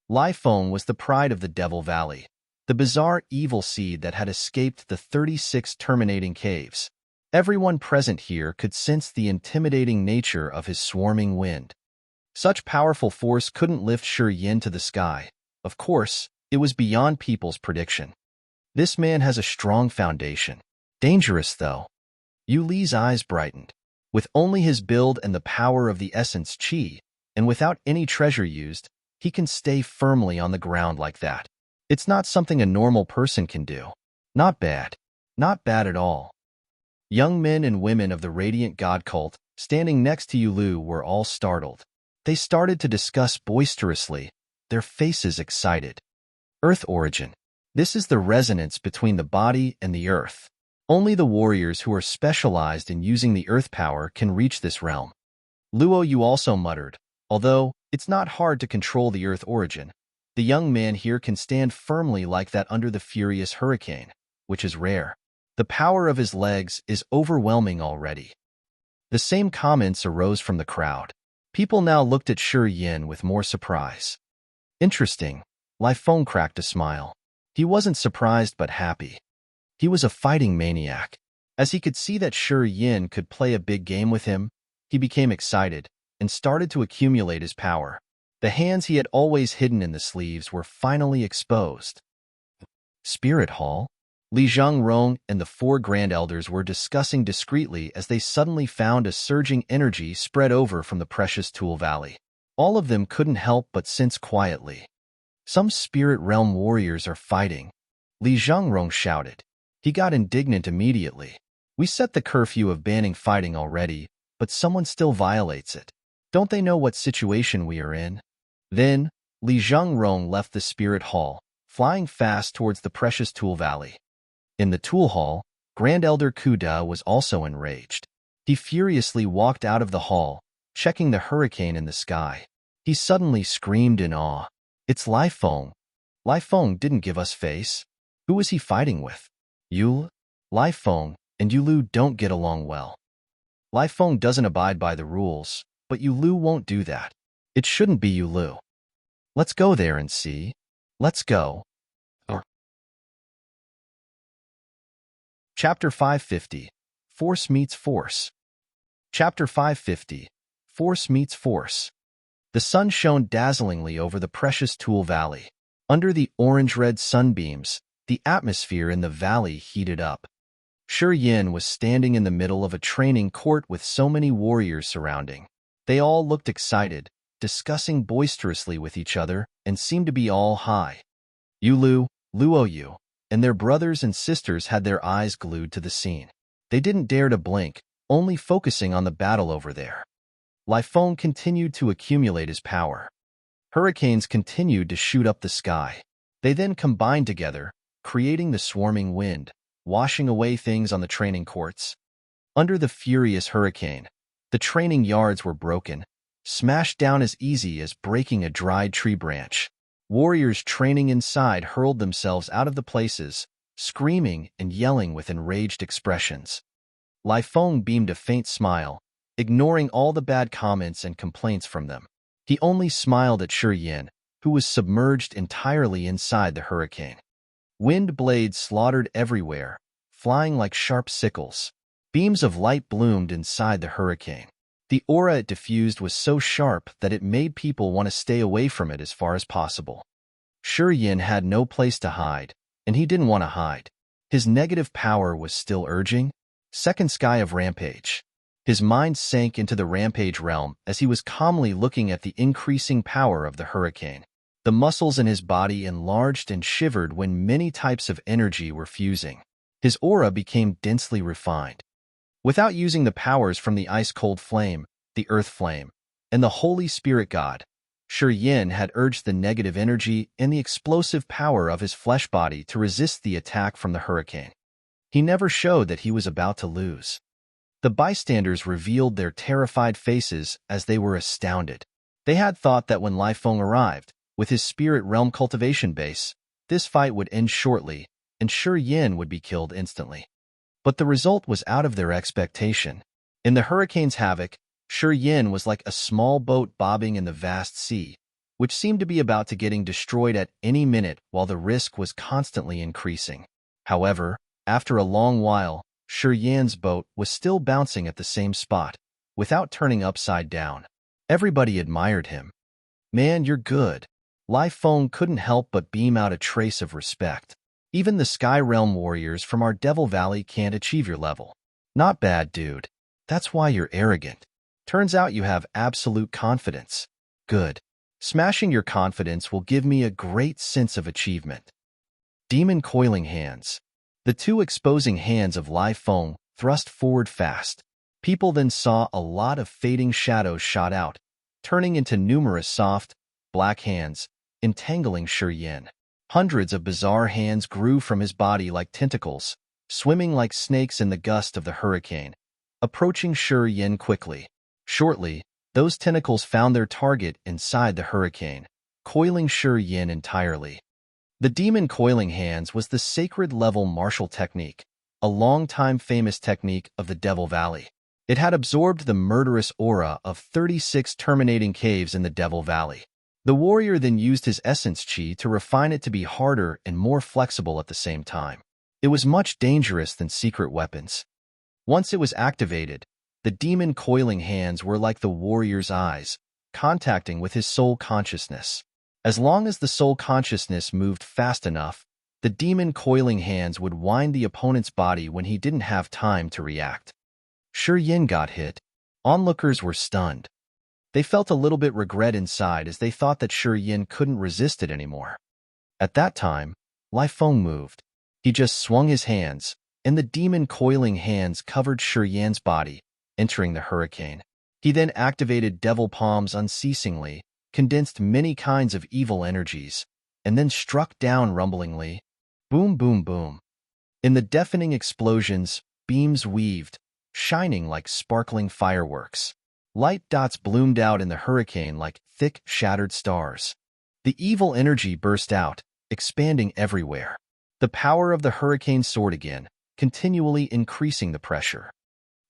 Lai Feng was the pride of the Devil Valley, the bizarre evil seed that had escaped the 36 terminating caves. Everyone present here could sense the intimidating nature of his swarming wind. Such powerful force couldn't lift Yin to the sky. Of course, it was beyond people's prediction. This man has a strong foundation. Dangerous, though. Yu Li's eyes brightened. With only his build and the power of the essence Qi, and without any treasure used, he can stay firmly on the ground like that. It's not something a normal person can do. Not bad. Not bad at all. Young men and women of the Radiant God cult, standing next to Yu Lu, were all startled. They started to discuss boisterously, their faces excited. Earth origin. This is the resonance between the body and the earth. Only the warriors who are specialized in using the earth power can reach this realm. Luo Yu also muttered, although it's not hard to control the earth origin, the young man here can stand firmly like that under the furious hurricane, which is rare. The power of his legs is overwhelming already. The same comments arose from the crowd. People now looked at Yin with more surprise. Interesting. Lai Feng cracked a smile. He wasn't surprised but happy. He was a fighting maniac. As he could see that Yin could play a big game with him, he became excited and started to accumulate his power. The hands he had always hidden in the sleeves were finally exposed. Spirit Hall? Li Zhongrong and the 4 Grand Elders were discussing discreetly as they suddenly found a surging energy spread over from the precious Tool Valley. All of them couldn't help but sense quietly. Some spirit realm warriors are fighting. Li Zhongrong shouted. He got indignant immediately. We set the curfew of banning fighting already, but someone still violates it. Don't they know what situation we are in? Then, Li Zhongrong left the Spirit Hall, flying fast towards the precious Tool Valley. In the Tool Hall, Grand Elder Kuda was also enraged. He furiously walked out of the hall, checking the hurricane in the sky. He suddenly screamed in awe. It's Lai Feng. Lai Feng didn't give us face. Who was he fighting with? Yu? Lai Feng and Yu Lu don't get along well. Lai Feng doesn't abide by the rules, but Yu Lu won't do that. It shouldn't be Yu Lu. Let's go there and see. Let's go. Chapter 550. Force meets force. Chapter 550. Force meets force. The sun shone dazzlingly over the precious Tool Valley. Under the orange-red sunbeams, the atmosphere in the valley heated up. Yin was standing in the middle of a training court with so many warriors surrounding. They all looked excited, discussing boisterously with each other, and seemed to be all high. Yu Lu, Luo Yu, and their brothers and sisters had their eyes glued to the scene. They didn't dare to blink, only focusing on the battle over there. Lai Feng continued to accumulate his power. Hurricanes continued to shoot up the sky. They then combined together, creating the swarming wind, washing away things on the training courts. Under the furious hurricane, the training yards were broken, smashed down as easy as breaking a dried tree branch. Warriors training inside hurled themselves out of the places, screaming and yelling with enraged expressions. Lai Feng beamed a faint smile, ignoring all the bad comments and complaints from them. He only smiled at Shi Yin, who was submerged entirely inside the hurricane. Wind blades slaughtered everywhere, flying like sharp sickles. Beams of light bloomed inside the hurricane. The aura it diffused was so sharp that it made people want to stay away from it as far as possible. Shi Yin had no place to hide, and he didn't want to hide. His negative power was still urging. Second sky of rampage. His mind sank into the rampage realm as he was calmly looking at the increasing power of the hurricane. The muscles in his body enlarged and shivered when many types of energy were fusing. His aura became densely refined. Without using the powers from the ice-cold flame, the earth flame, and the Holy Spirit God, Shi Yin had urged the negative energy and the explosive power of his flesh body to resist the attack from the hurricane. He never showed that he was about to lose. The bystanders revealed their terrified faces as they were astounded. They had thought that when Lai Feng arrived, with his spirit realm cultivation base, this fight would end shortly, and Shi Yin would be killed instantly. But the result was out of their expectation. In the hurricane's havoc, Shi Yin was like a small boat bobbing in the vast sea, which seemed to be about to getting destroyed at any minute while the risk was constantly increasing. However, after a long while, Shi Yin's boat was still bouncing at the same spot, without turning upside down. Everybody admired him. "Man, you're good." Lai Feng couldn't help but beam out a trace of respect. "Even the Sky Realm warriors from our Devil Valley can't achieve your level." "Not bad, dude. That's why you're arrogant. Turns out you have absolute confidence." "Good. Smashing your confidence will give me a great sense of achievement." Demon coiling hands. The two exposing hands of Lai Feng thrust forward fast. People then saw a lot of fading shadows shot out, turning into numerous soft, black hands, entangling Shi Yin. Hundreds of bizarre hands grew from his body like tentacles, swimming like snakes in the gust of the hurricane, approaching Shi Yin quickly. Shortly, those tentacles found their target inside the hurricane, coiling Shi Yin entirely. The demon coiling hands was the sacred level martial technique, a long-time famous technique of the Devil Valley. It had absorbed the murderous aura of 36 terminating caves in the Devil Valley. The warrior then used his essence chi to refine it to be harder and more flexible at the same time. It was much dangerous than secret weapons. Once it was activated, the demon coiling hands were like the warrior's eyes, contacting with his soul consciousness. As long as the soul consciousness moved fast enough, the demon coiling hands would wind the opponent's body when he didn't have time to react. Shi Yin got hit. Onlookers were stunned. They felt a little bit regret inside as they thought that Shi Yin couldn't resist it anymore. At that time, Lai Feng moved. He just swung his hands, and the demon coiling hands covered Shi Yin's body, entering the hurricane. He then activated devil palms unceasingly, condensed many kinds of evil energies, and then struck down rumblingly. Boom, boom, boom. In the deafening explosions, beams weaved, shining like sparkling fireworks. Light dots bloomed out in the hurricane like thick, shattered stars. The evil energy burst out, expanding everywhere. The power of the hurricane soared again, continually increasing the pressure.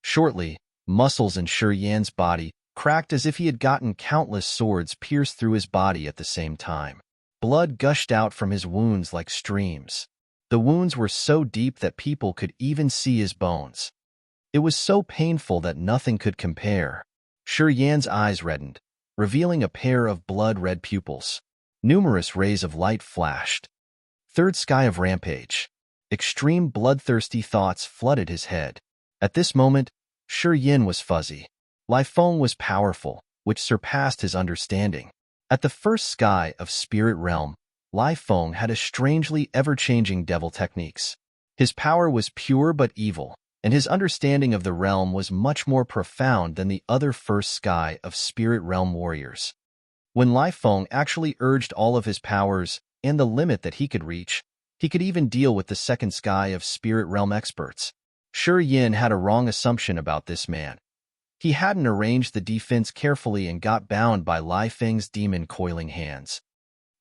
Shortly, muscles in Shi Yin's body cracked as if he had gotten countless swords pierced through his body at the same time. Blood gushed out from his wounds like streams. The wounds were so deep that people could even see his bones. It was so painful that nothing could compare. Shi Yin's eyes reddened, revealing a pair of blood-red pupils. Numerous rays of light flashed. Third sky of rampage. Extreme bloodthirsty thoughts flooded his head. At this moment, Shi Yin was fuzzy. Lai Feng was powerful, which surpassed his understanding. At the first sky of Spirit Realm, Lai Feng had a strangely ever-changing devil techniques. His power was pure but evil, and his understanding of the realm was much more profound than the other first sky of spirit realm warriors. When Lai Feng actually urged all of his powers and the limit that he could reach, he could even deal with the second sky of spirit realm experts. Shi Yin had a wrong assumption about this man. He hadn't arranged the defense carefully and got bound by Lai Feng's demon coiling hands.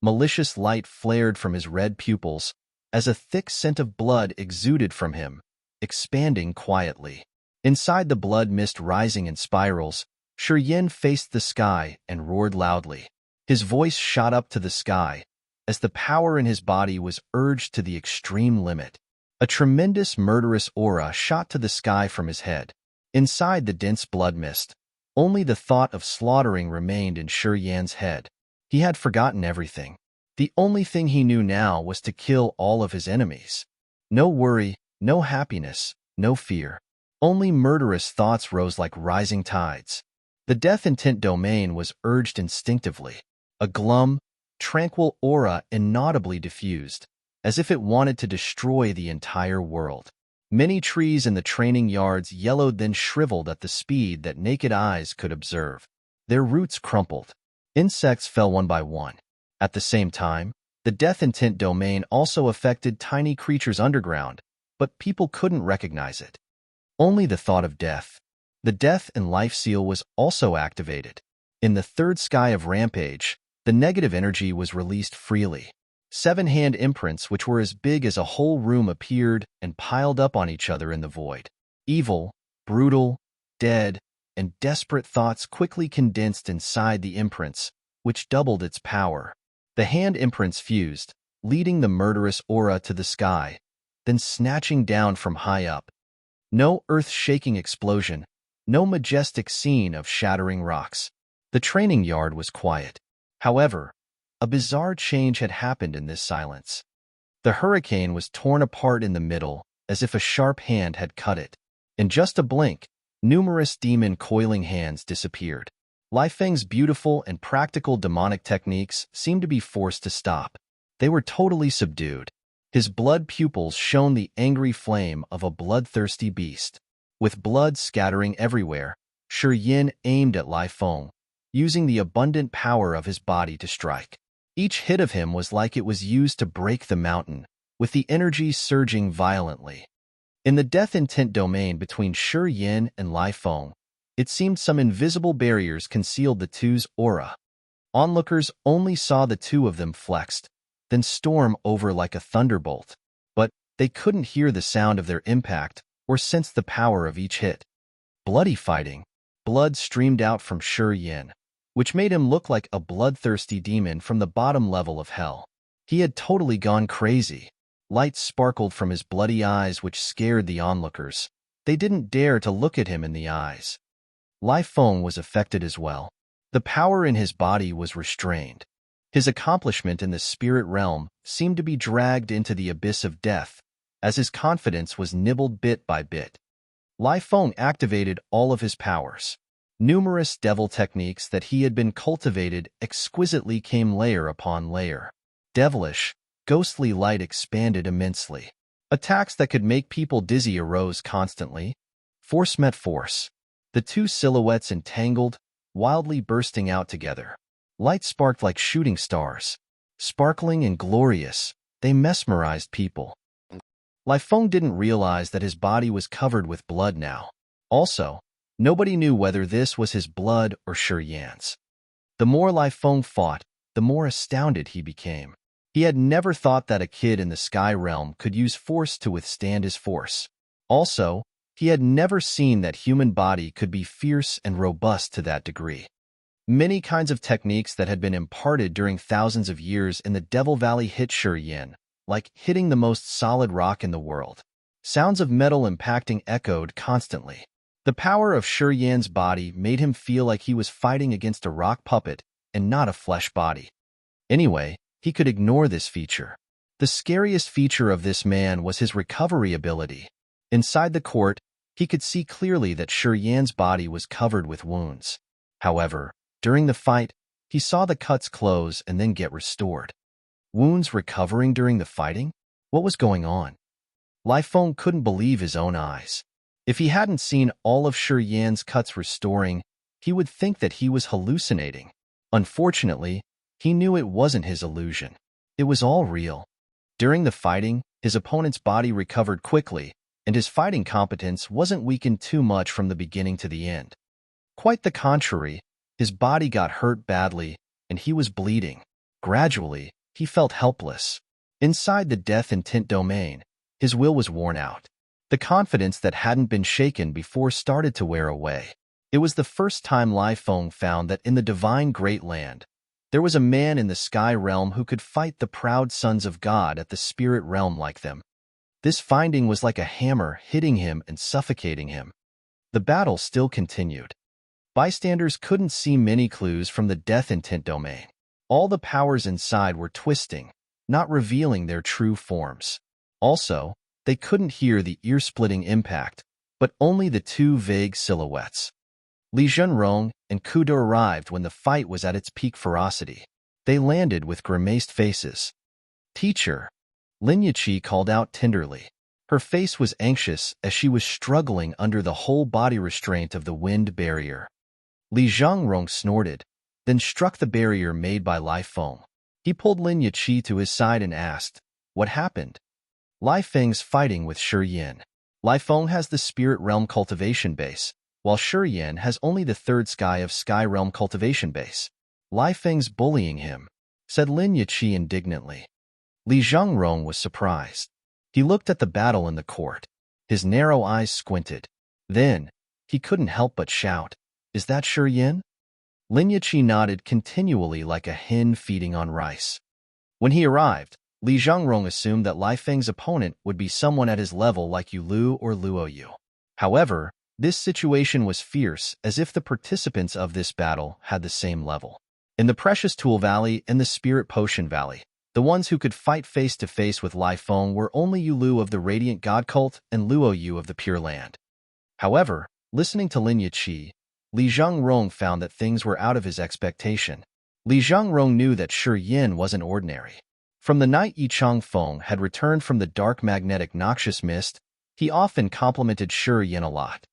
Malicious light flared from his red pupils as a thick scent of blood exuded from him, expanding quietly. Inside the blood mist rising in spirals, Shi Yin faced the sky and roared loudly. His voice shot up to the sky as the power in his body was urged to the extreme limit. A tremendous murderous aura shot to the sky from his head. Inside the dense blood mist, only the thought of slaughtering remained in Shi Yan's head. He had forgotten everything. The only thing he knew now was to kill all of his enemies. No worry, no happiness, no fear. Only murderous thoughts rose like rising tides. The death intent domain was urged instinctively. A glum, tranquil aura inaudibly diffused, as if it wanted to destroy the entire world. Many trees in the training yards yellowed then shriveled at the speed that naked eyes could observe. Their roots crumpled. Insects fell one by one. At the same time, the death intent domain also affected tiny creatures underground, but people couldn't recognize it. Only the thought of death. The death and life seal was also activated. In the third sky of rampage, the negative energy was released freely. 7 hand imprints which were as big as a whole room appeared and piled up on each other in the void. Evil, brutal, dead, and desperate thoughts quickly condensed inside the imprints, which doubled its power. The hand imprints fused, leading the murderous aura to the sky, then snatching down from high up. No earth-shaking explosion, no majestic scene of shattering rocks. The training yard was quiet. However, a bizarre change had happened in this silence. The hurricane was torn apart in the middle, as if a sharp hand had cut it. In just a blink, numerous demon coiling hands disappeared. Lai Feng's beautiful and practical demonic techniques seemed to be forced to stop. They were totally subdued. His blood pupils shone the angry flame of a bloodthirsty beast. With blood scattering everywhere, Shi Yin aimed at Lai Feng, using the abundant power of his body to strike. Each hit of him was like it was used to break the mountain, with the energy surging violently. In the death intent domain between Shi Yin and Lai Feng, it seemed some invisible barriers concealed the two's aura. Onlookers only saw the two of them flexed, then storm over like a thunderbolt. But they couldn't hear the sound of their impact or sense the power of each hit. Bloody fighting. Blood streamed out from Shi Yin, which made him look like a bloodthirsty demon from the bottom level of hell. He had totally gone crazy. Light sparkled from his bloody eyes which scared the onlookers. They didn't dare to look at him in the eyes. Lai Feng was affected as well. The power in his body was restrained. His accomplishment in the spirit realm seemed to be dragged into the abyss of death, as his confidence was nibbled bit by bit. Lai Feng activated all of his powers. Numerous devil techniques that he had been cultivated exquisitely came layer upon layer. Devilish, ghostly light expanded immensely. Attacks that could make people dizzy arose constantly. Force met force. The two silhouettes entangled, wildly bursting out together. Light sparked like shooting stars. Sparkling and glorious, they mesmerized people. Lai Feng didn't realize that his body was covered with blood now. Also, nobody knew whether this was his blood or Shi Yan's. The more Lai Feng fought, the more astounded he became. He had never thought that a kid in the sky realm could use force to withstand his force. Also, he had never seen that human body could be fierce and robust to that degree. Many kinds of techniques that had been imparted during thousands of years in the Devil Valley hit Shi Yin, like hitting the most solid rock in the world. Sounds of metal impacting echoed constantly. The power of Shi Yan's body made him feel like he was fighting against a rock puppet and not a flesh body. Anyway, he could ignore this feature. The scariest feature of this man was his recovery ability. Inside the court, he could see clearly that Shi Yan's body was covered with wounds. However, during the fight, he saw the cuts close and then get restored. Wounds recovering during the fighting? What was going on? Lai Feng couldn't believe his own eyes. If he hadn't seen all of Shi Yan's cuts restoring, he would think that he was hallucinating. Unfortunately, he knew it wasn't his illusion. It was all real. During the fighting, his opponent's body recovered quickly, and his fighting competence wasn't weakened too much from the beginning to the end. Quite the contrary, his body got hurt badly, and he was bleeding. Gradually, he felt helpless. Inside the death intent domain, his will was worn out. The confidence that hadn't been shaken before started to wear away. It was the first time Lai Feng found that in the divine Great Land, there was a man in the sky realm who could fight the proud sons of God at the spirit realm like them. This finding was like a hammer hitting him and suffocating him. The battle still continued. Bystanders couldn't see many clues from the death intent domain. All the powers inside were twisting, not revealing their true forms. Also, they couldn't hear the ear-splitting impact, but only the two vague silhouettes. Li Zhenrong and Kuda arrived when the fight was at its peak ferocity. They landed with grimaced faces. "Teacher," Lin Yiqi called out tenderly. Her face was anxious as she was struggling under the whole-body restraint of the wind barrier. Li Zhenrong snorted, then struck the barrier made by Lai Feng. He pulled Lin Yiqi to his side and asked, "What happened?" "Lai Feng's fighting with Shi Yan. Lai Feng has the spirit realm cultivation base, while Shi Yan has only the third sky of sky realm cultivation base. Lai Feng's bullying him," said Lin Yiqi indignantly. Li Zhengrong was surprised. He looked at the battle in the court. His narrow eyes squinted. Then, he couldn't help but shout, "Is that Shi Yan?" Lin Yiqi nodded continually like a hen feeding on rice. When he arrived, Li Zhengrong assumed that Lai Feng's opponent would be someone at his level like Yu Lu or Luo Yu. However, this situation was fierce, as if the participants of this battle had the same level. In the Precious Tool Valley and the Spirit Potion Valley, the ones who could fight face-to-face with Lai Feng were only Yu Lu of the Radiant God Cult and Luo Yu of the Pure Land. However, listening to Lin Yiqi, Li Zhengrong found that things were out of his expectation. Li Zhengrong knew that Shi Yan wasn't ordinary. From the night Yi Changfeng had returned from the dark magnetic noxious mist, he often complimented Shi Yan a lot.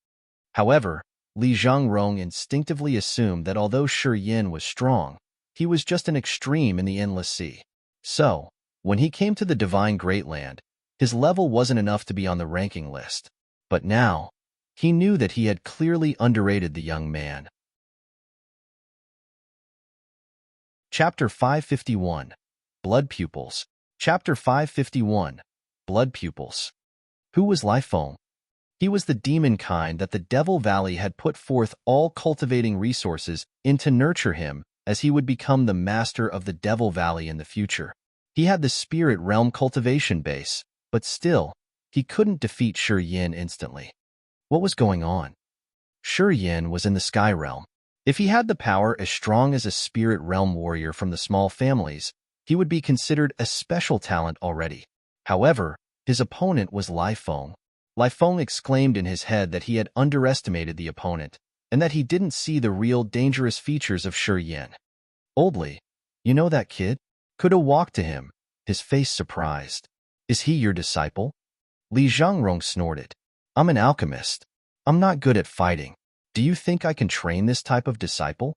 However, Li Zhengrong instinctively assumed that although Shi Yan was strong, he was just an extreme in the endless sea. So, when he came to the divine Great Land, his level wasn't enough to be on the ranking list. But now, he knew that he had clearly underrated the young man. Chapter 551. Blood Pupils. Chapter 551. Blood Pupils. Who was Lai Feng? He was the demon kind that the Devil Valley had put forth all cultivating resources in to nurture him, as he would become the master of the Devil Valley in the future. He had the spirit realm cultivation base, but still, he couldn't defeat Shi Yan instantly. What was going on? Shi Yan was in the sky realm. If he had the power as strong as a spirit realm warrior from the small families, he would be considered a special talent already. However, his opponent was Lai Feng. Lai Feng exclaimed in his head that he had underestimated the opponent, and that he didn't see the real dangerous features of Shi Yan. "Oldly, you know that kid?" Kuda walked to him, his face surprised. "Is he your disciple?" Li Zhengrong snorted. "I'm an alchemist. I'm not good at fighting. Do you think I can train this type of disciple?"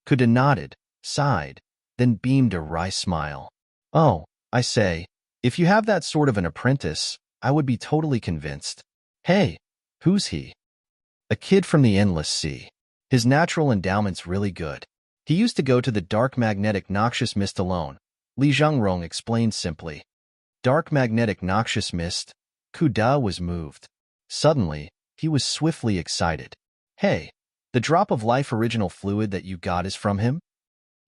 Kuda nodded, sighed, then beamed a wry smile. "Oh, I say, if you have that sort of an apprentice, I would be totally convinced." "Hey, who's he?" "A kid from the endless sea. His natural endowment's really good. He used to go to the dark magnetic noxious mist alone," Li Zhengrong explained simply. Dark magnetic noxious mist? Kuda was moved. Suddenly, he was swiftly excited. "Hey, the drop of life original fluid that you got is from him?"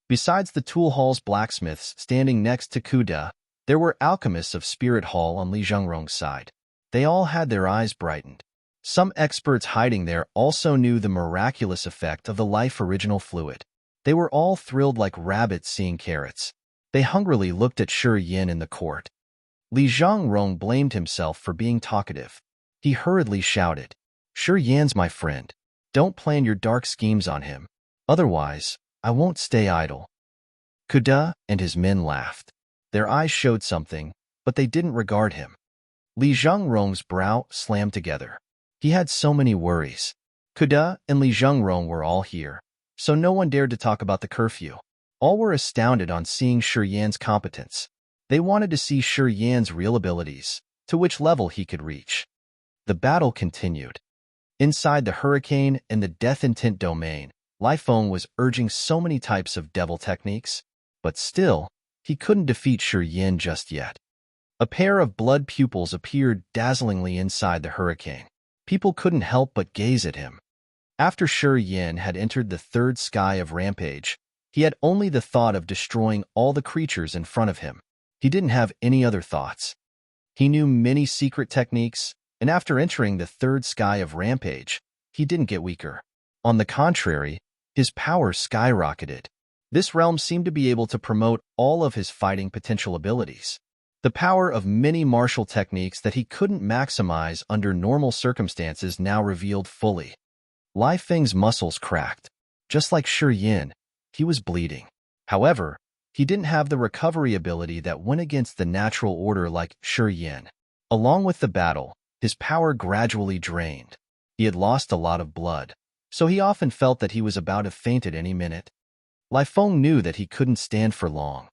Besides the Tool Hall's blacksmiths standing next to Kuda, there were alchemists of Spirit Hall on Li Zhengrong's side. They all had their eyes brightened. Some experts hiding there also knew the miraculous effect of the life original fluid. They were all thrilled like rabbits seeing carrots. They hungrily looked at Shi Yan in the court. Li Zhengrong blamed himself for being talkative. He hurriedly shouted, "Shi Yan's my friend. Don't plan your dark schemes on him. Otherwise, I won't stay idle." Kuda and his men laughed. Their eyes showed something, but they didn't regard him. Li Zhengrong's brow slammed together. He had so many worries. Kuda and Li Zhengrong were all here, so no one dared to talk about the curfew. All were astounded on seeing Shi Yan's competence. They wanted to see Shi Yan's real abilities, to which level he could reach. The battle continued. Inside the hurricane and the death intent domain, Lai Feng was urging so many types of devil techniques, but still, he couldn't defeat Shi Yan just yet. A pair of blood pupils appeared dazzlingly inside the hurricane. People couldn't help but gaze at him. After Shi Yan had entered the third sky of rampage, he had only the thought of destroying all the creatures in front of him. He didn't have any other thoughts. He knew many secret techniques, and after entering the third sky of rampage, he didn't get weaker. On the contrary, his power skyrocketed. This realm seemed to be able to promote all of his fighting potential abilities. The power of many martial techniques that he couldn't maximize under normal circumstances now revealed fully. Lai Feng's muscles cracked. Just like Shi Yan, he was bleeding. However, he didn't have the recovery ability that went against the natural order like Shi Yan. Along with the battle, his power gradually drained. He had lost a lot of blood, so he often felt that he was about to faint at any minute. Lai Feng knew that he couldn't stand for long.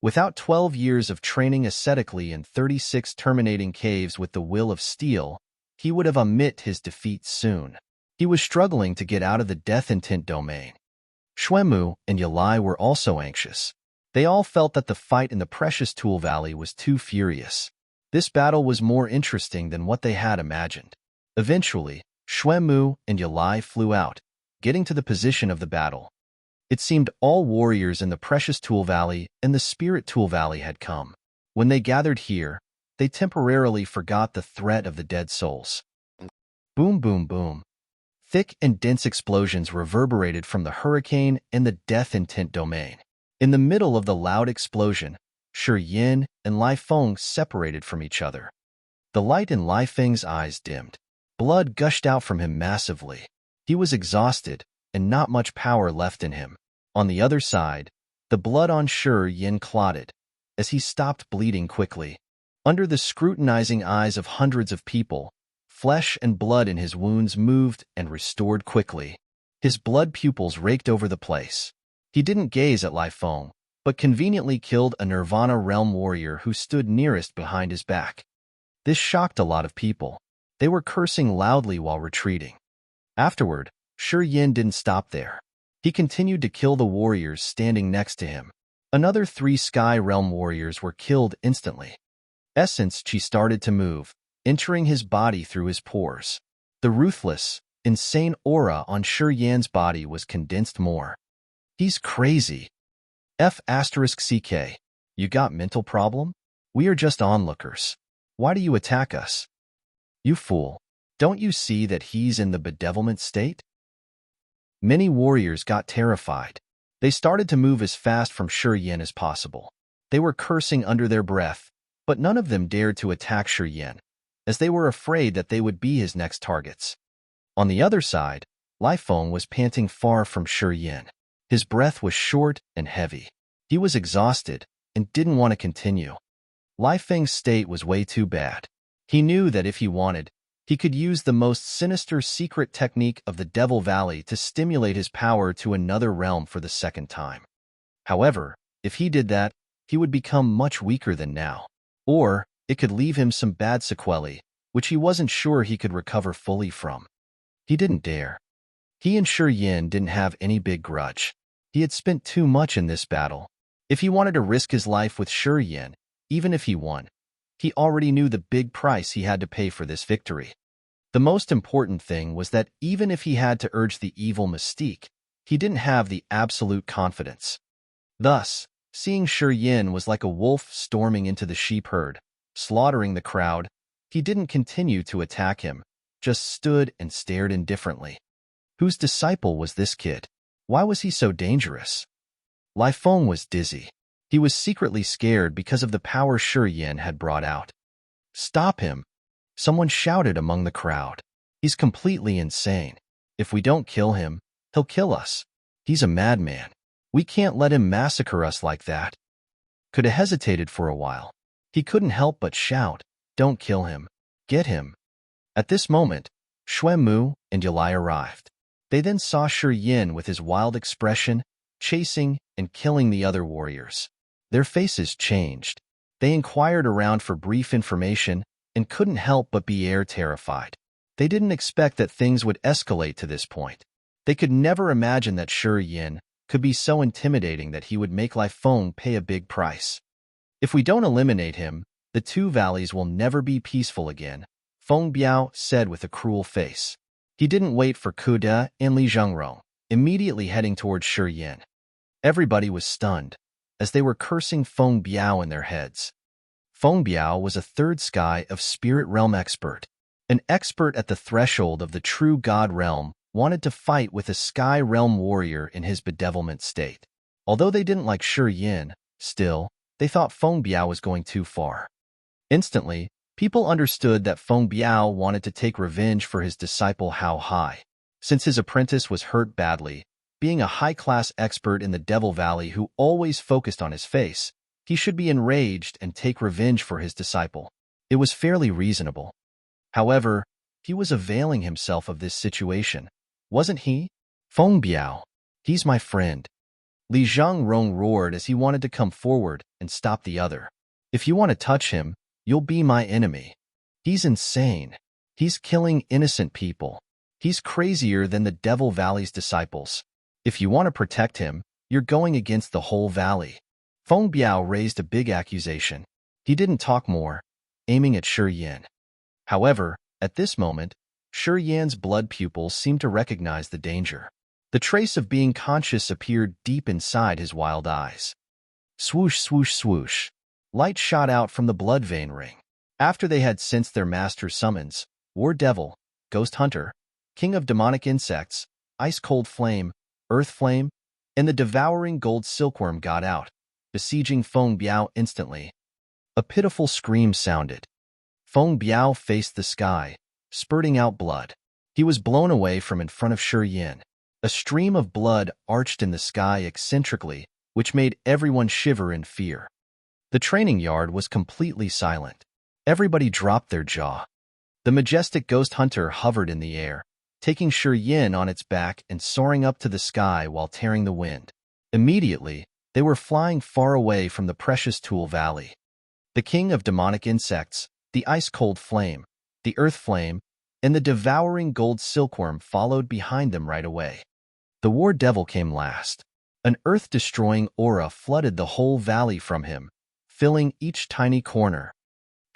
Without 12 years of training ascetically in 36 terminating caves with the will of steel, he would have admit his defeat soon. He was struggling to get out of the death intent domain. Xuemu and Yalai were also anxious. They all felt that the fight in the Precious Tool Valley was too furious. This battle was more interesting than what they had imagined. Eventually, Xuemu and Yalai flew out, getting to the position of the battle. It seemed all warriors in the Precious Tool Valley and the Spirit Tool Valley had come. When they gathered here, they temporarily forgot the threat of the dead souls. Boom, boom, boom. Thick and dense explosions reverberated from the hurricane and the death intent domain. In the middle of the loud explosion, Shi Yan and Lai Feng separated from each other. The light in Lai Feng's eyes dimmed. Blood gushed out from him massively. He was exhausted, and not much power left in him. On the other side, the blood on Shi Yan clotted, as he stopped bleeding quickly. Under the scrutinizing eyes of hundreds of people, flesh and blood in his wounds moved and restored quickly. His blood pupils raked over the place. He didn't gaze at Lai Feng, but conveniently killed a Nirvana realm warrior who stood nearest behind his back. This shocked a lot of people. They were cursing loudly while retreating. Afterward, Shi Yan didn't stop there. He continued to kill the warriors standing next to him. Another 3 Sky Realm warriors were killed instantly. Essence Chi started to move, entering his body through his pores. The ruthless, insane aura on Shi Yan's body was condensed more. He's crazy. F***CK. You got mental problem? We are just onlookers. Why do you attack us? You fool. Don't you see that he's in the bedevilment state? Many warriors got terrified. They started to move as fast from Shi Yan as possible. They were cursing under their breath, but none of them dared to attack Shi Yan, as they were afraid that they would be his next targets. On the other side, Lai Feng was panting far from Shi Yan. His breath was short and heavy. He was exhausted and didn't want to continue. Lai Feng's state was way too bad. He knew that if he wanted, he could use the most sinister secret technique of the Devil Valley to stimulate his power to another realm for the second time. However, if he did that, he would become much weaker than now. Or, it could leave him some bad sequelae, which he wasn't sure he could recover fully from. He didn't dare. He and Shi Yan didn't have any big grudge. He had spent too much in this battle. If he wanted to risk his life with Shi Yan, even if he won, he already knew the big price he had to pay for this victory. The most important thing was that even if he had to urge the evil mystique, he didn't have the absolute confidence. Thus, seeing Shi Yan was like a wolf storming into the sheep herd, slaughtering the crowd, he didn't continue to attack him, just stood and stared indifferently. Whose disciple was this kid? Why was he so dangerous? Lai Feng was dizzy. He was secretly scared because of the power Shi Yan had brought out. Stop him! Someone shouted among the crowd. He's completely insane. If we don't kill him, he'll kill us. He's a madman. We can't let him massacre us like that. Kuda hesitated for a while. He couldn't help but shout, don't kill him. Get him. At this moment, Xue Mu and Yulai arrived. They then saw Shi Yin with his wild expression, chasing and killing the other warriors. Their faces changed. They inquired around for brief information and couldn't help but be terrified. They didn't expect that things would escalate to this point. They could never imagine that Shi Yin could be so intimidating that he would make Lai Feng pay a big price. If we don't eliminate him, the two valleys will never be peaceful again, Feng Biao said with a cruel face. He didn't wait for Ku De and Li Zhengrong, immediately heading towards Shi Yin. Everybody was stunned, as they were cursing Feng Biao in their heads. Feng Biao was a third sky of spirit realm expert. An expert at the threshold of the true god realm wanted to fight with a sky realm warrior in his bedevilment state. Although they didn't like Shi Yin, still, they thought Feng Biao was going too far. Instantly, people understood that Feng Biao wanted to take revenge for his disciple Hao Hai. Since his apprentice was hurt badly, being a high-class expert in the Devil Valley who always focused on his face, he should be enraged and take revenge for his disciple. It was fairly reasonable. However, he was availing himself of this situation, wasn't he? Feng Biao, he's my friend. Li Zhengrong roared as he wanted to come forward and stop the other. If you want to touch him, you'll be my enemy. He's insane. He's killing innocent people. He's crazier than the Devil Valley's disciples. If you want to protect him, you're going against the whole valley. Feng Biao raised a big accusation. He didn't talk more, aiming at Shi Yin. However, at this moment, Shi Yin's blood pupils seemed to recognize the danger. The trace of being conscious appeared deep inside his wild eyes. Swoosh, swoosh, swoosh. Light shot out from the blood vein ring. After they had sensed their master's summons, War Devil, Ghost Hunter, King of Demonic Insects, Ice Cold Flame, Earth Flame, and the devouring gold silkworm got out, besieging Feng Biao instantly. A pitiful scream sounded. Feng Biao faced the sky, spurting out blood. He was blown away from in front of Shi Yin. A stream of blood arched in the sky eccentrically, which made everyone shiver in fear. The training yard was completely silent. Everybody dropped their jaw. The majestic ghost hunter hovered in the air, taking Shi Yin on its back and soaring up to the sky while tearing the wind. Immediately, they were flying far away from the precious Tool Valley. The king of demonic insects, the ice-cold flame, the earth flame, and the devouring gold silkworm followed behind them right away. The war devil came last. An earth-destroying aura flooded the whole valley from him, filling each tiny corner.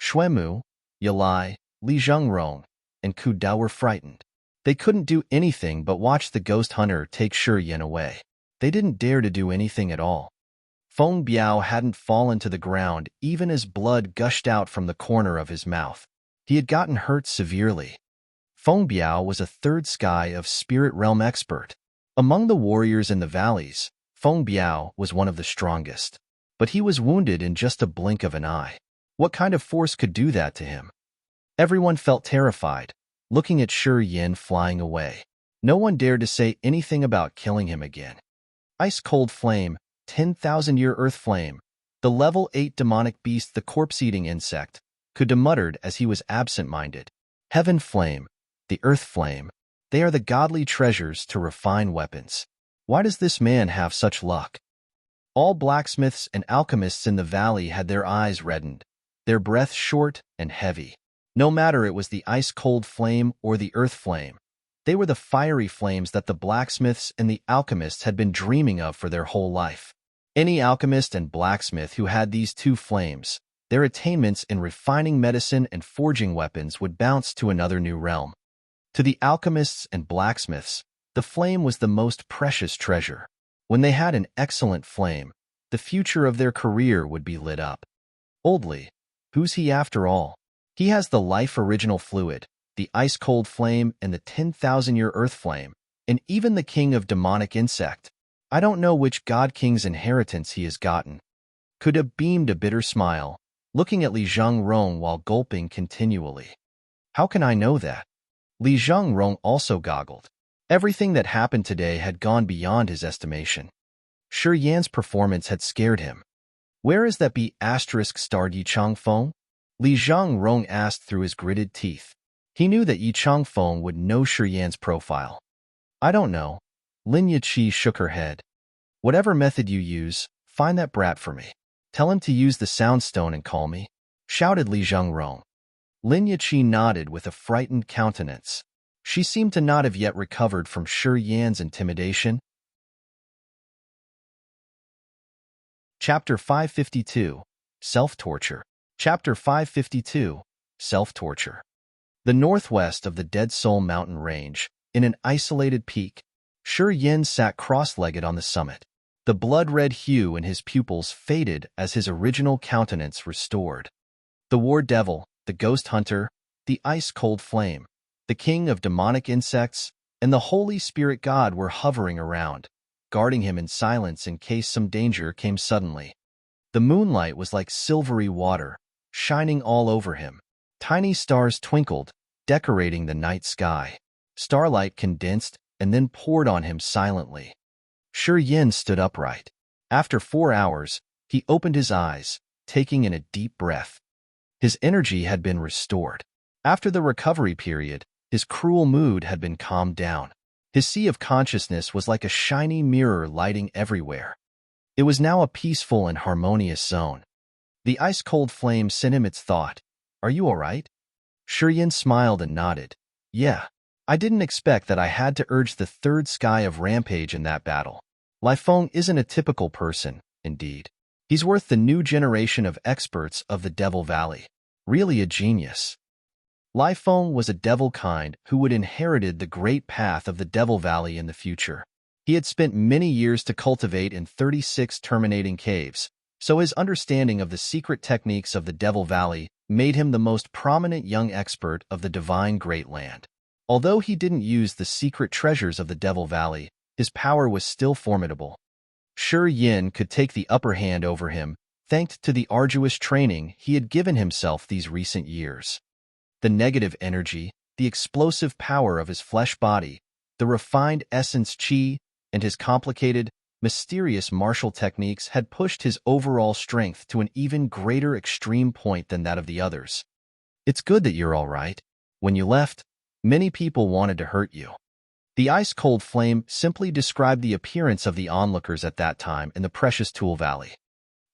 Xue Mu, Yulai, Li Zhengrong, and Ku Dao were frightened. They couldn't do anything but watch the ghost hunter take Shi Yin away. They didn't dare to do anything at all. Feng Biao hadn't fallen to the ground even as blood gushed out from the corner of his mouth. He had gotten hurt severely. Feng Biao was a third sky of spirit realm expert. Among the warriors in the valleys, Feng Biao was one of the strongest. But he was wounded in just a blink of an eye. What kind of force could do that to him? Everyone felt terrified, looking at Shi Yin flying away. No one dared to say anything about killing him again. Ice-cold flame, 10,000-year earth flame, the level 8 demonic beast, the corpse-eating insect, Kuda muttered as he was absent-minded. Heaven flame, the earth flame, they are the godly treasures to refine weapons. Why does this man have such luck? All blacksmiths and alchemists in the valley had their eyes reddened, their breath short and heavy. No matter it was the ice-cold flame or the earth flame, they were the fiery flames that the blacksmiths and the alchemists had been dreaming of for their whole life. Any alchemist and blacksmith who had these two flames, their attainments in refining medicine and forging weapons would bounce to another new realm. To the alchemists and blacksmiths, the flame was the most precious treasure. When they had an excellent flame, the future of their career would be lit up. Oldly, who's he after all? He has the life original fluid, the ice-cold flame and the 10,000-year earth flame, and even the king of demonic insect. I don't know which god king's inheritance he has gotten. Kuda beamed a bitter smile, looking at Li Zhengrong while gulping continually. How can I know that? Li Zhengrong also goggled. Everything that happened today had gone beyond his estimation. Shi Yan's performance had scared him. Where is that B*************************************? Li Zhengrong asked through his gritted teeth. He knew that Yi Changfeng would know Shi Yan's profile. I don't know. Lin Yiqi shook her head. Whatever method you use, find that brat for me. Tell him to use the soundstone and call me, shouted Li Zhengrong. Lin Yiqi nodded with a frightened countenance. She seemed to not have yet recovered from Shi Yan's intimidation. Chapter 552. Self-Torture. Chapter 552. Self-Torture. The northwest of the Dead Soul Mountain Range, in an isolated peak, Shi Yan sat cross-legged on the summit. The blood-red hue in his pupils faded as his original countenance restored. The war devil, the ghost hunter, the ice-cold flame, the king of demonic insects, and the Holy Spirit God were hovering around, guarding him in silence in case some danger came suddenly. The moonlight was like silvery water, shining all over him. Tiny stars twinkled, decorating the night sky. Starlight condensed and then poured on him silently. Shi Yan stood upright. After 4 hours, he opened his eyes, taking in a deep breath. His energy had been restored. After the recovery period, his cruel mood had been calmed down. His sea of consciousness was like a shiny mirror lighting everywhere. It was now a peaceful and harmonious zone. The ice-cold flame sent him its thought. Are you all right? Shi Yan smiled and nodded. Yeah. I didn't expect that I had to urge the third sky of rampage in that battle. Lai Feng isn't a typical person, indeed. He's worth the new generation of experts of the Devil Valley. Really a genius. Lai Feng was a devil kind who would inherited the great path of the Devil Valley in the future. He had spent many years to cultivate in 36 terminating caves, so his understanding of the secret techniques of the Devil Valley made him the most prominent young expert of the divine Great Land. Although he didn't use the secret treasures of the Devil Valley, his power was still formidable. Shi Yan could take the upper hand over him, thanks to the arduous training he had given himself these recent years. The negative energy, the explosive power of his flesh body, the refined essence qi, and his complicated, mysterious martial techniques had pushed his overall strength to an even greater extreme point than that of the others. It's good that you're all right. When you left, many people wanted to hurt you. The ice-cold flame simply described the appearance of the onlookers at that time in the Precious Tool Valley.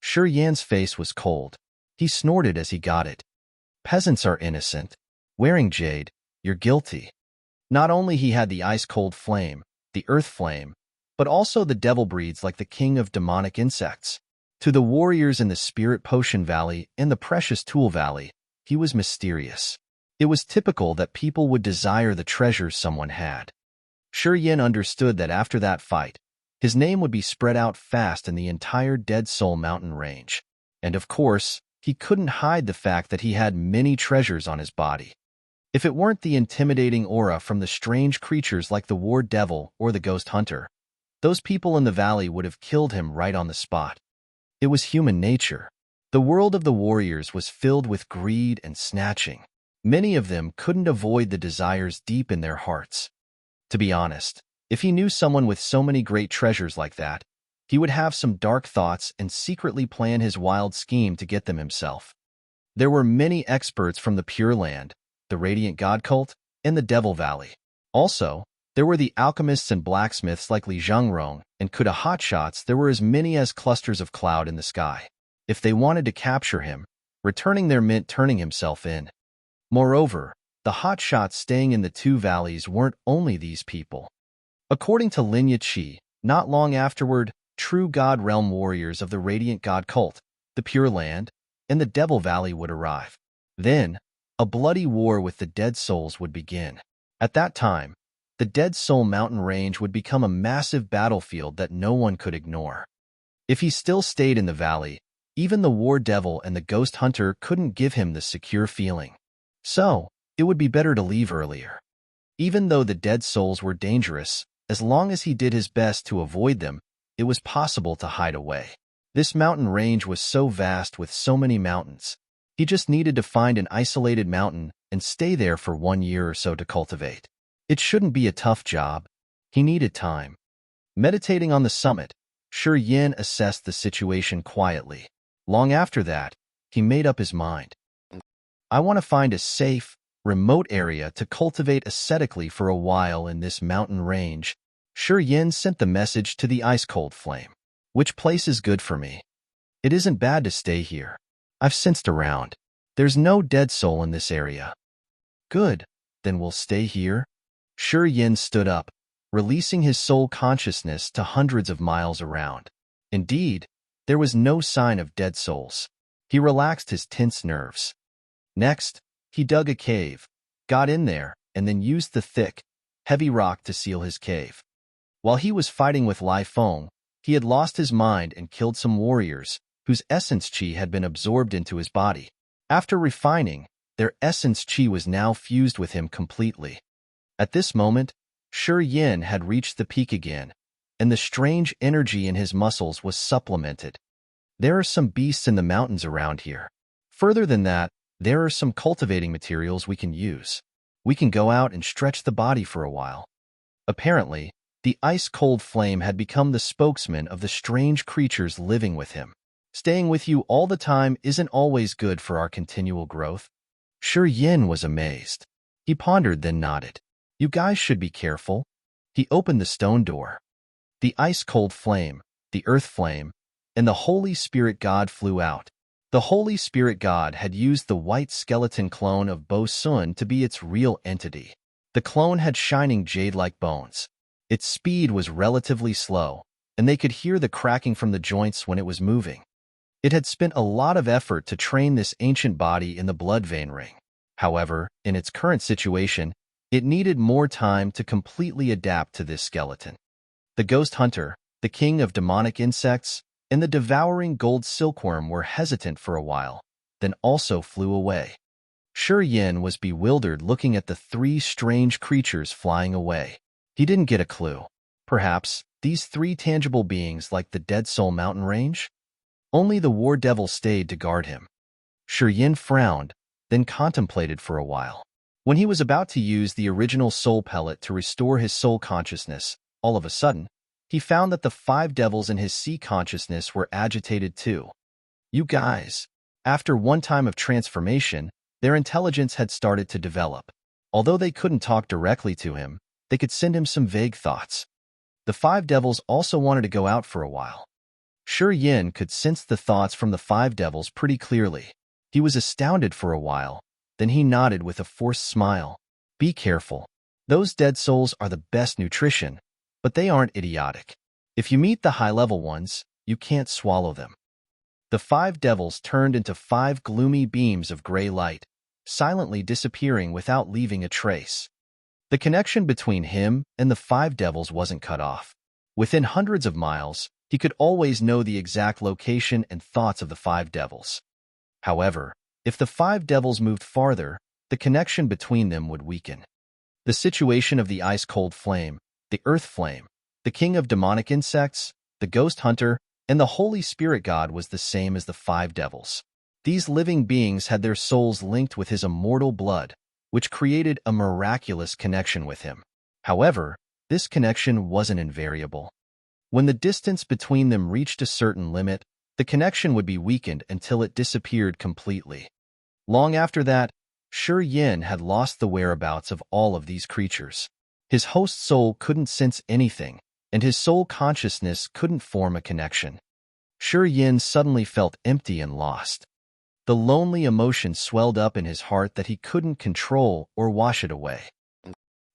Shi Yan's face was cold. He snorted as he got it. Peasants are innocent. Wearing jade, you're guilty. Not only he had the ice-cold flame, the earth flame, but also the devil breeds like the king of demonic insects. To the warriors in the Spirit Potion Valley and the Precious Tool Valley, he was mysterious. It was typical that people would desire the treasures someone had. Shi Yan understood that after that fight, his name would be spread out fast in the entire Dead Soul Mountain range. And of course, he couldn't hide the fact that he had many treasures on his body. If it weren't the intimidating aura from the strange creatures like the War Devil or the Ghost Hunter, those people in the valley would have killed him right on the spot. It was human nature. The world of the warriors was filled with greed and snatching. Many of them couldn't avoid the desires deep in their hearts. To be honest, if he knew someone with so many great treasures like that, he would have some dark thoughts and secretly plan his wild scheme to get them himself. There were many experts from the Pure Land, the Radiant God Cult, and the Devil Valley. Also, there were the alchemists and blacksmiths like Li Zhengrong, and Kuda hotshots. There were as many as clusters of cloud in the sky. If they wanted to capture him, returning there meant turning himself in. Moreover, the hotshots staying in the two valleys weren't only these people. According to Lin Yiqi, not long afterward, true God Realm warriors of the Radiant God Cult, the Pure Land, and the Devil Valley would arrive. Then, a bloody war with the Dead Souls would begin. At that time, the Dead Soul Mountain Range would become a massive battlefield that no one could ignore. If he still stayed in the valley, even the War Devil and the Ghost Hunter couldn't give him the secure feeling. So, it would be better to leave earlier. Even though the Dead Souls were dangerous, as long as he did his best to avoid them, it was possible to hide away. This mountain range was so vast with so many mountains. He just needed to find an isolated mountain and stay there for 1 year or so to cultivate. It shouldn't be a tough job. He needed time. Meditating on the summit, Shi Yan assessed the situation quietly. Long after that, he made up his mind. I want to find a safe, remote area to cultivate ascetically for a while in this mountain range, Yin sent the message to the ice-cold flame. Which place is good for me? It isn't bad to stay here. I've sensed around. There's no dead soul in this area. Good, then we'll stay here. Yin stood up, releasing his soul consciousness to hundreds of miles around. Indeed, there was no sign of dead souls. He relaxed his tense nerves. Next, he dug a cave, got in there, and then used the thick, heavy rock to seal his cave. While he was fighting with Lai Feng, he had lost his mind and killed some warriors whose essence qi had been absorbed into his body. After refining, their essence qi was now fused with him completely. At this moment, Yin had reached the peak again, and the strange energy in his muscles was supplemented. There are some beasts in the mountains around here. Further than that, there are some cultivating materials we can use. We can go out and stretch the body for a while. Apparently, the ice-cold flame had become the spokesman of the strange creatures living with him. Staying with you all the time isn't always good for our continual growth. Yin was amazed. He pondered, then nodded. You guys should be careful. He opened the stone door. The ice-cold flame, the earth flame, and the Holy Spirit God flew out. The Holy Spirit God had used the white skeleton clone of Bo Sun to be its real entity. The clone had shining jade-like bones. Its speed was relatively slow, and they could hear the cracking from the joints when it was moving. It had spent a lot of effort to train this ancient body in the blood vein ring. However, in its current situation, it needed more time to completely adapt to this skeleton. The ghost hunter, the king of demonic insects, and the devouring gold silkworm were hesitant for a while, then also flew away. Yin was bewildered looking at the three strange creatures flying away. He didn't get a clue. Perhaps these three tangible beings like the Dead Soul Mountain Range? Only the War Devil stayed to guard him. Yin frowned, then contemplated for a while. When he was about to use the original soul pellet to restore his soul consciousness, all of a sudden, he found that the 5 devils in his sea consciousness were agitated too. You guys. After one time of transformation, their intelligence had started to develop. Although they couldn't talk directly to him, they could send him some vague thoughts. The 5 devils also wanted to go out for a while. Yin could sense the thoughts from the 5 devils pretty clearly. He was astounded for a while, then he nodded with a forced smile. Be careful. Those dead souls are the best nutrition, but they aren't idiotic. If you meet the high-level ones, you can't swallow them. The 5 devils turned into 5 gloomy beams of gray light, silently disappearing without leaving a trace. The connection between him and the 5 devils wasn't cut off. Within hundreds of miles, he could always know the exact location and thoughts of the 5 devils. However, if the 5 devils moved farther, the connection between them would weaken. The situation of the ice-cold flame, the earth flame, the king of demonic insects, the ghost hunter, and the Holy Spirit God was the same as the 5 devils. These living beings had their souls linked with his immortal blood, which created a miraculous connection with him. However, this connection wasn't invariable. When the distance between them reached a certain limit, the connection would be weakened until it disappeared completely. Long after that, Yin had lost the whereabouts of all of these creatures. His host soul couldn't sense anything, and his soul consciousness couldn't form a connection. Yin suddenly felt empty and lost. The lonely emotion swelled up in his heart that he couldn't control or wash it away.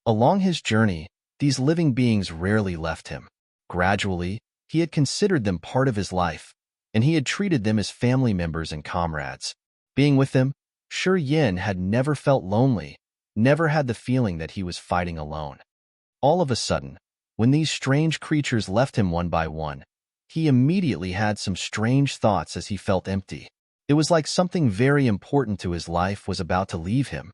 Along his journey, these living beings rarely left him. Gradually, he had considered them part of his life, and he had treated them as family members and comrades. Being with them, Yin had never felt lonely, never had the feeling that he was fighting alone. All of a sudden, when these strange creatures left him one by one, he immediately had some strange thoughts as he felt empty. It was like something very important to his life was about to leave him.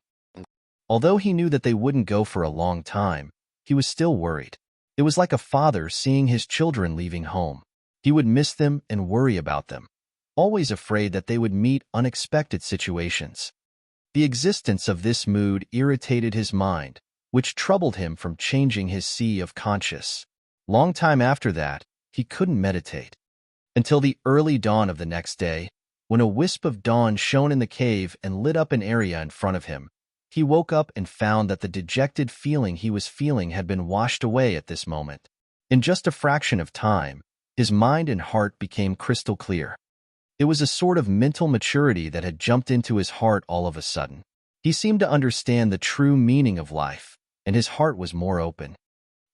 Although he knew that they wouldn't go for a long time, he was still worried. It was like a father seeing his children leaving home. He would miss them and worry about them, always afraid that they would meet unexpected situations. The existence of this mood irritated his mind, which troubled him from changing his sea of conscious. Long time after that, he couldn't meditate. Until the early dawn of the next day, when a wisp of dawn shone in the cave and lit up an area in front of him, He woke up and found that the dejected feeling he was feeling had been washed away at this moment. In just a fraction of time, his mind and heart became crystal clear. It was a sort of mental maturity that had jumped into his heart all of a sudden. He seemed to understand the true meaning of life, and his heart was more open.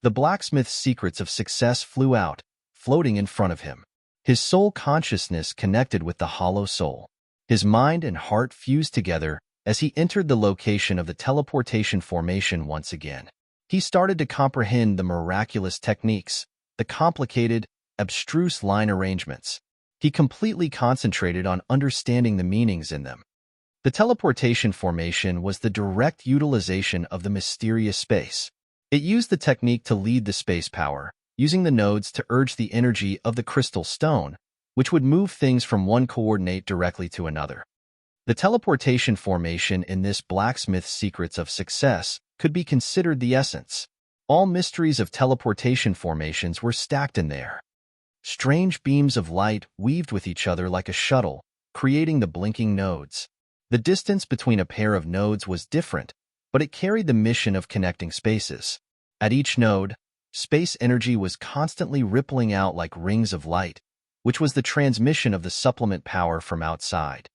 The blacksmith's secrets of success flew out, floating in front of him. His soul consciousness connected with the hollow soul. His mind and heart fused together as he entered the location of the teleportation formation once again. He started to comprehend the miraculous techniques, the complicated, abstruse line arrangements. He completely concentrated on understanding the meanings in them. The teleportation formation was the direct utilization of the mysterious space. It used the technique to lead the space power, using the nodes to urge the energy of the crystal stone, which would move things from one coordinate directly to another. The teleportation formation in this blacksmith's secrets of success could be considered the essence. All mysteries of teleportation formations were stacked in there. Strange beams of light weaved with each other like a shuttle, creating the blinking nodes. The distance between a pair of nodes was different, but it carried the mission of connecting spaces. At each node, space energy was constantly rippling out like rings of light, which was the transmission of the supplement power from outside.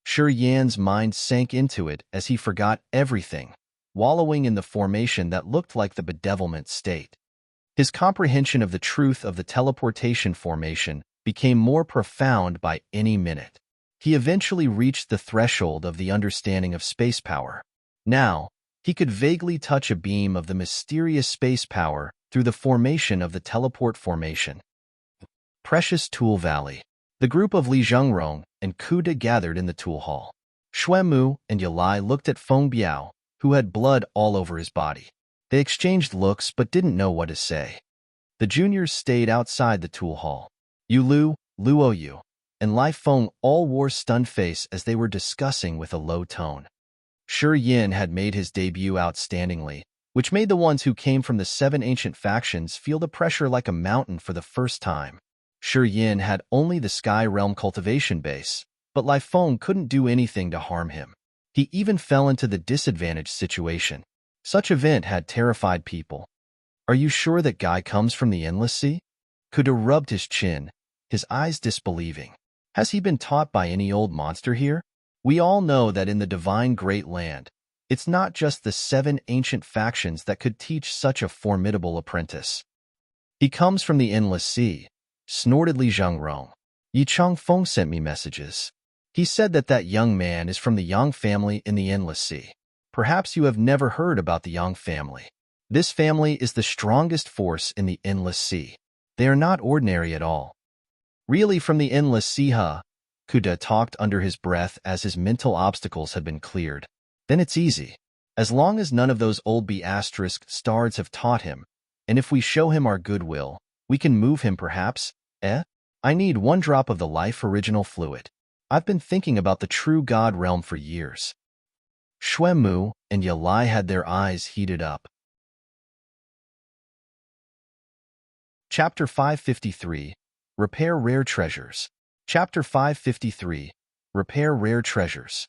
Shi Yan's mind sank into it as he forgot everything, wallowing in the formation that looked like the bedevilment state. His comprehension of the truth of the teleportation formation became more profound by any minute. He eventually reached the threshold of the understanding of space power. Now, he could vaguely touch a beam of the mysterious space power through the formation of the teleport formation. Precious Tool Valley. The group of Li Zhengrong and Kuda gathered in the tool hall. Xuemu and Yalai looked at Feng Biao, who had blood all over his body. They exchanged looks but didn't know what to say. The juniors stayed outside the tool hall. Yu Lu, Luo Yu, and Lai Feng all wore stunned face as they were discussing with a low tone. Shi Yin had made his debut outstandingly, which made the ones who came from the 7 ancient factions feel the pressure like a mountain for the first time. Shi Yin had only the Sky Realm cultivation base, but Lai Feng couldn't do anything to harm him. He even fell into the disadvantaged situation. Such event had terrified people. Are you sure that guy comes from the Endless Sea? Kuda rubbed his chin, his eyes disbelieving. Has he been taught by any old monster here? We all know that in the divine Great Land, it's not just the 7 ancient factions that could teach such a formidable apprentice. He comes from the Endless Sea, snorted Li Zhengrong. Yi Changfeng sent me messages. He said that that young man is from the Yang family in the Endless Sea. Perhaps you have never heard about the Yang family. This family is the strongest force in the Endless Sea. They are not ordinary at all. Really from the Endless Sea, huh? Kuda talked under his breath as his mental obstacles had been cleared. Then it's easy. As long as none of those old B****stards have taught him, and if we show him our goodwill, we can move him perhaps, I need 1 drop of the life original fluid. I've been thinking about the true God realm for years. Xuemu and Yalai had their eyes heated up. Chapter 553. Repair Rare Treasures. Chapter 553. Repair Rare Treasures.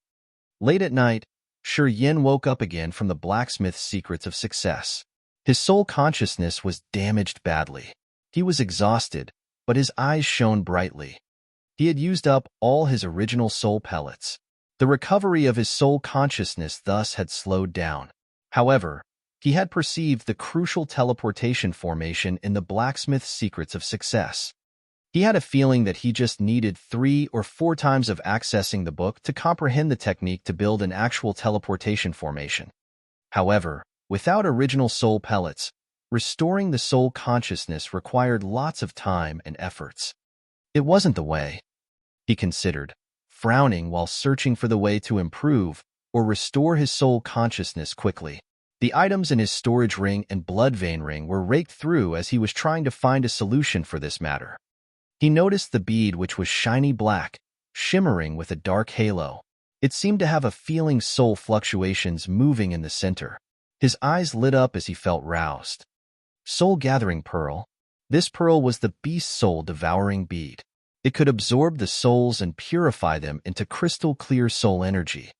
Late at night, Shi Yin woke up again from the blacksmith's secrets of success. His soul consciousness was damaged badly. He was exhausted, but his eyes shone brightly. He had used up all his original soul pellets. The recovery of his soul consciousness thus had slowed down. However, he had perceived the crucial teleportation formation in the blacksmith's secrets of success. He had a feeling that he just needed 3 or 4 times of accessing the book to comprehend the technique to build an actual teleportation formation. However, without original soul pellets, restoring the soul consciousness required lots of time and efforts. It wasn't the way, he considered, frowning while searching for the way to improve or restore his soul consciousness quickly. The items in his storage ring and blood vein ring were raked through as he was trying to find a solution for this matter. He noticed the bead, which was shiny black, shimmering with a dark halo. It seemed to have a feeling soul fluctuations moving in the center. His eyes lit up as he felt roused. Soul Gathering Pearl. This pearl was the beast soul devouring bead. It could absorb the souls and purify them into crystal clear soul energy.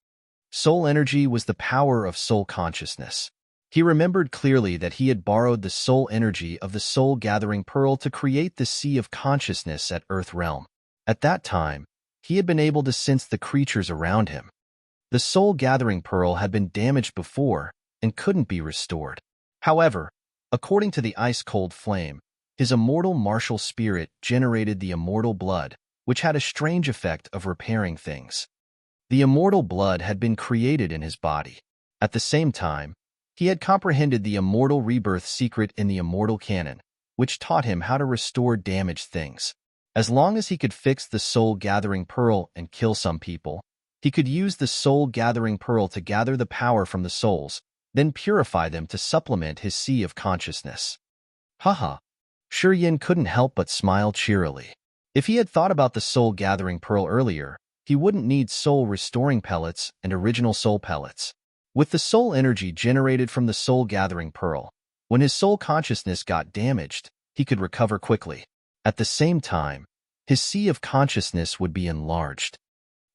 Soul energy was the power of soul consciousness. He remembered clearly that he had borrowed the soul energy of the soul-gathering pearl to create the sea of consciousness at Earth Realm. At that time, he had been able to sense the creatures around him. The soul-gathering pearl had been damaged before and couldn't be restored. However, according to the ice-cold flame, his immortal martial spirit generated the immortal blood, which had a strange effect of repairing things. The immortal blood had been created in his body. At the same time, he had comprehended the immortal rebirth secret in the immortal canon, which taught him how to restore damaged things. As long as he could fix the soul-gathering pearl and kill some people, he could use the soul-gathering pearl to gather the power from the souls, then purify them to supplement his sea of consciousness. Haha. Shi Yin couldn't help but smile cheerily. If he had thought about the soul-gathering pearl earlier, he wouldn't need soul-restoring pellets and original soul pellets. With the soul energy generated from the soul-gathering pearl, when his soul consciousness got damaged, he could recover quickly. At the same time, his sea of consciousness would be enlarged.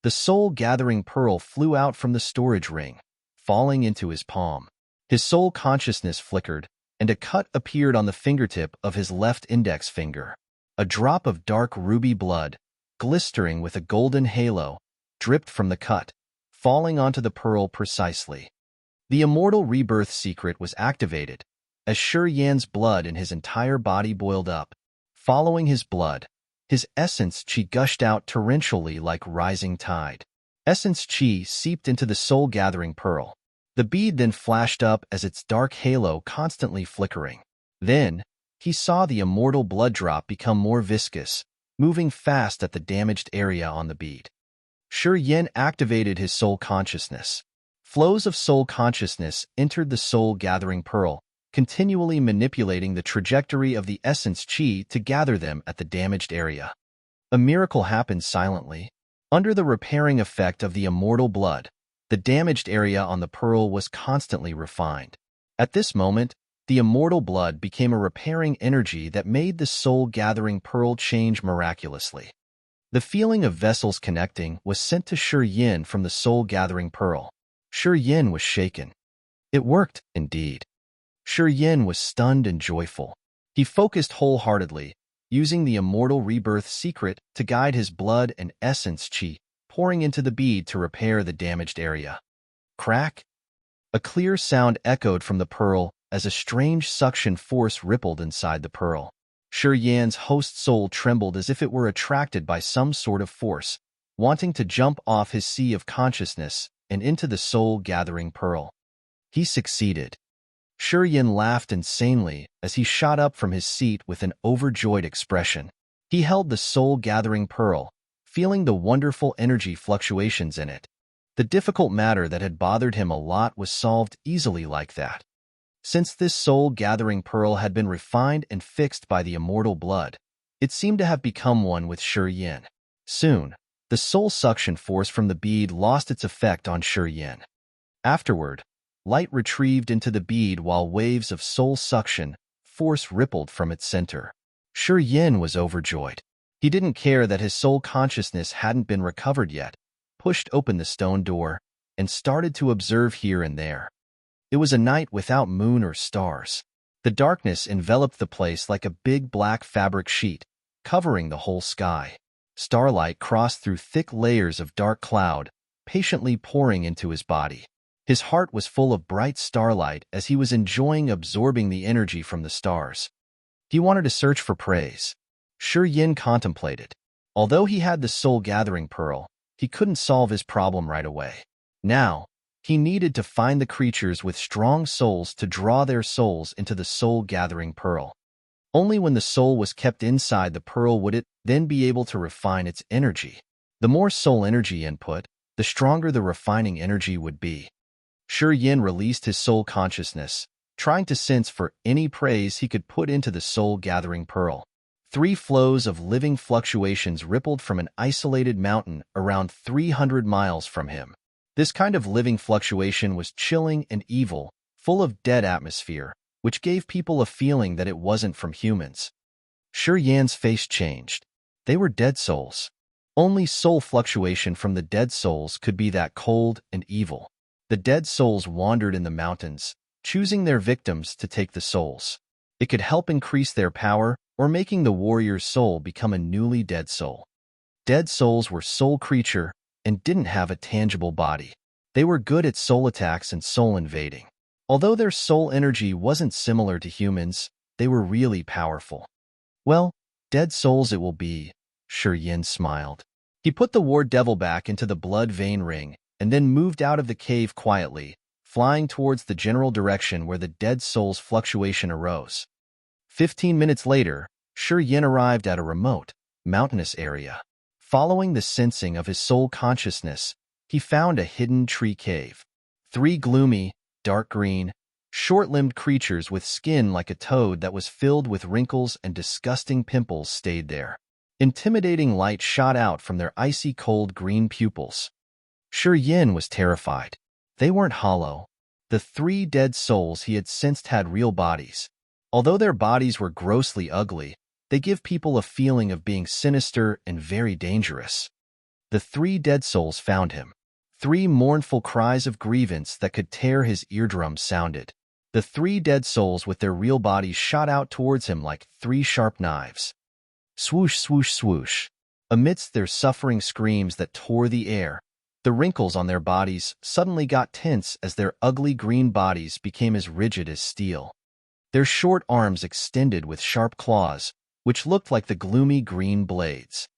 The soul-gathering pearl flew out from the storage ring, falling into his palm. His soul consciousness flickered, and a cut appeared on the fingertip of his left index finger. A drop of dark ruby blood, glistering with a golden halo, dripped from the cut, falling onto the pearl precisely. The immortal rebirth secret was activated, as Shi Yan's blood in his entire body boiled up. Following his blood, his essence qi gushed out torrentially like rising tide. Essence qi seeped into the soul-gathering pearl. The bead then flashed up as its dark halo constantly flickering. Then, he saw the immortal blood drop become more viscous, moving fast at the damaged area on the bead. Shi Yin activated his soul consciousness. Flows of soul consciousness entered the soul-gathering pearl, continually manipulating the trajectory of the essence qi to gather them at the damaged area. A miracle happened silently. Under the repairing effect of the immortal blood, the damaged area on the pearl was constantly refined. At this moment, the immortal blood became a repairing energy that made the soul-gathering pearl change miraculously. The feeling of vessels connecting was sent to Shi Yin from the soul-gathering pearl. Shi Yin was shaken. It worked, indeed. Shi Yin was stunned and joyful. He focused wholeheartedly, using the immortal rebirth secret to guide his blood and essence qi, pouring into the bead to repair the damaged area. Crack! A clear sound echoed from the pearl as a strange suction force rippled inside the pearl. Shi Yan's host soul trembled as if it were attracted by some sort of force, wanting to jump off his sea of consciousness and into the soul-gathering pearl. He succeeded. Shi Yin laughed insanely as he shot up from his seat with an overjoyed expression. He held the soul-gathering pearl, feeling the wonderful energy fluctuations in it. The difficult matter that had bothered him a lot was solved easily like that. Since this soul-gathering pearl had been refined and fixed by the immortal blood, it seemed to have become one with Shi Yin. Soon, the soul suction force from the bead lost its effect on Shi Yin. Afterward, light retrieved into the bead while waves of soul suction force rippled from its center. Shi Yin was overjoyed. He didn't care that his soul consciousness hadn't been recovered yet, pushed open the stone door, and started to observe here and there. It was a night without moon or stars. The darkness enveloped the place like a big black fabric sheet, covering the whole sky. Starlight crossed through thick layers of dark cloud, patiently pouring into his body. His heart was full of bright starlight as he was enjoying absorbing the energy from the stars. He wanted to search for praise. Shi Yin contemplated. Although he had the soul-gathering pearl, he couldn't solve his problem right away. Now, he needed to find the creatures with strong souls to draw their souls into the soul-gathering pearl. Only when the soul was kept inside the pearl would it then be able to refine its energy. The more soul energy input, the stronger the refining energy would be. Shi Yin released his soul consciousness, trying to sense for any praise he could put into the soul-gathering pearl. 3 flows of living fluctuations rippled from an isolated mountain around 300 miles from him. This kind of living fluctuation was chilling and evil, full of dead atmosphere, which gave people a feeling that it wasn't from humans. Shi Yan's face changed. They were dead souls. Only soul fluctuation from the dead souls could be that cold and evil. The dead souls wandered in the mountains, choosing their victims to take the souls. It could help increase their power or making the warrior's soul become a newly dead soul. Dead souls were soul creature and didn't have a tangible body. They were good at soul attacks and soul invading. Although their soul energy wasn't similar to humans, they were really powerful. Well, dead souls it will be, Yin smiled. He put the war devil back into the blood vein ring and then moved out of the cave quietly, flying towards the general direction where the dead soul's fluctuation arose. 15 minutes later, Yin arrived at a remote, mountainous area. Following the sensing of his soul consciousness, he found a hidden tree cave. 3 gloomy, dark green, short-limbed creatures with skin like a toad that was filled with wrinkles and disgusting pimples stayed there. Intimidating light shot out from their icy cold green pupils. Yin was terrified. They weren't hollow. The 3 dead souls he had sensed had real bodies. Although their bodies were grossly ugly, they give people a feeling of being sinister and very dangerous. The 3 dead souls found him. 3 mournful cries of grievance that could tear his eardrums sounded. The 3 dead souls with their real bodies shot out towards him like 3 sharp knives. Swoosh, swoosh, swoosh. Amidst their suffering screams that tore the air, the wrinkles on their bodies suddenly got tense as their ugly green bodies became as rigid as steel. Their short arms extended with sharp claws, which looked like the gloomy green blades.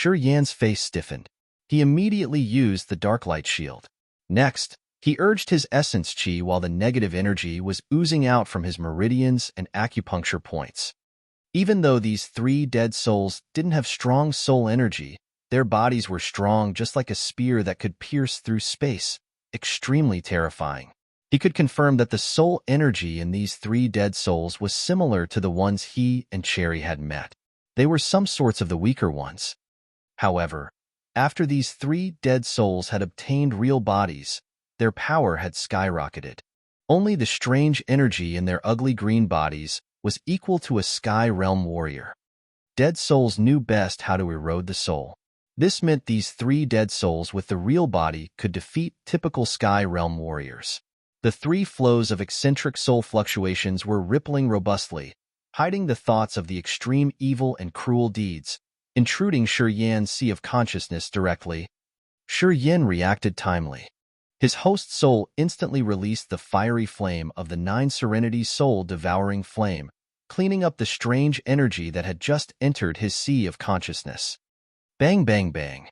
Yan's face stiffened. He immediately used the dark light shield. Next, he urged his essence chi while the negative energy was oozing out from his meridians and acupuncture points. Even though these 3 dead souls didn't have strong soul energy, their bodies were strong just like a spear that could pierce through space, extremely terrifying. He could confirm that the soul energy in these 3 dead souls was similar to the ones he and Cherry had met. They were some sorts of the weaker ones. However, after these 3 dead souls had obtained real bodies, their power had skyrocketed. Only the strange energy in their ugly green bodies was equal to a sky realm warrior. Dead souls knew best how to erode the soul. This meant these 3 dead souls with the real body could defeat typical sky realm warriors. The 3 flows of eccentric soul fluctuations were rippling robustly, hiding the thoughts of the extreme evil and cruel deeds, intruding Yan's sea of consciousness directly. Yin reacted timely. His host soul instantly released the fiery flame of the 9 Serenity's soul-devouring flame, cleaning up the strange energy that had just entered his sea of consciousness. Bang, bang, bang.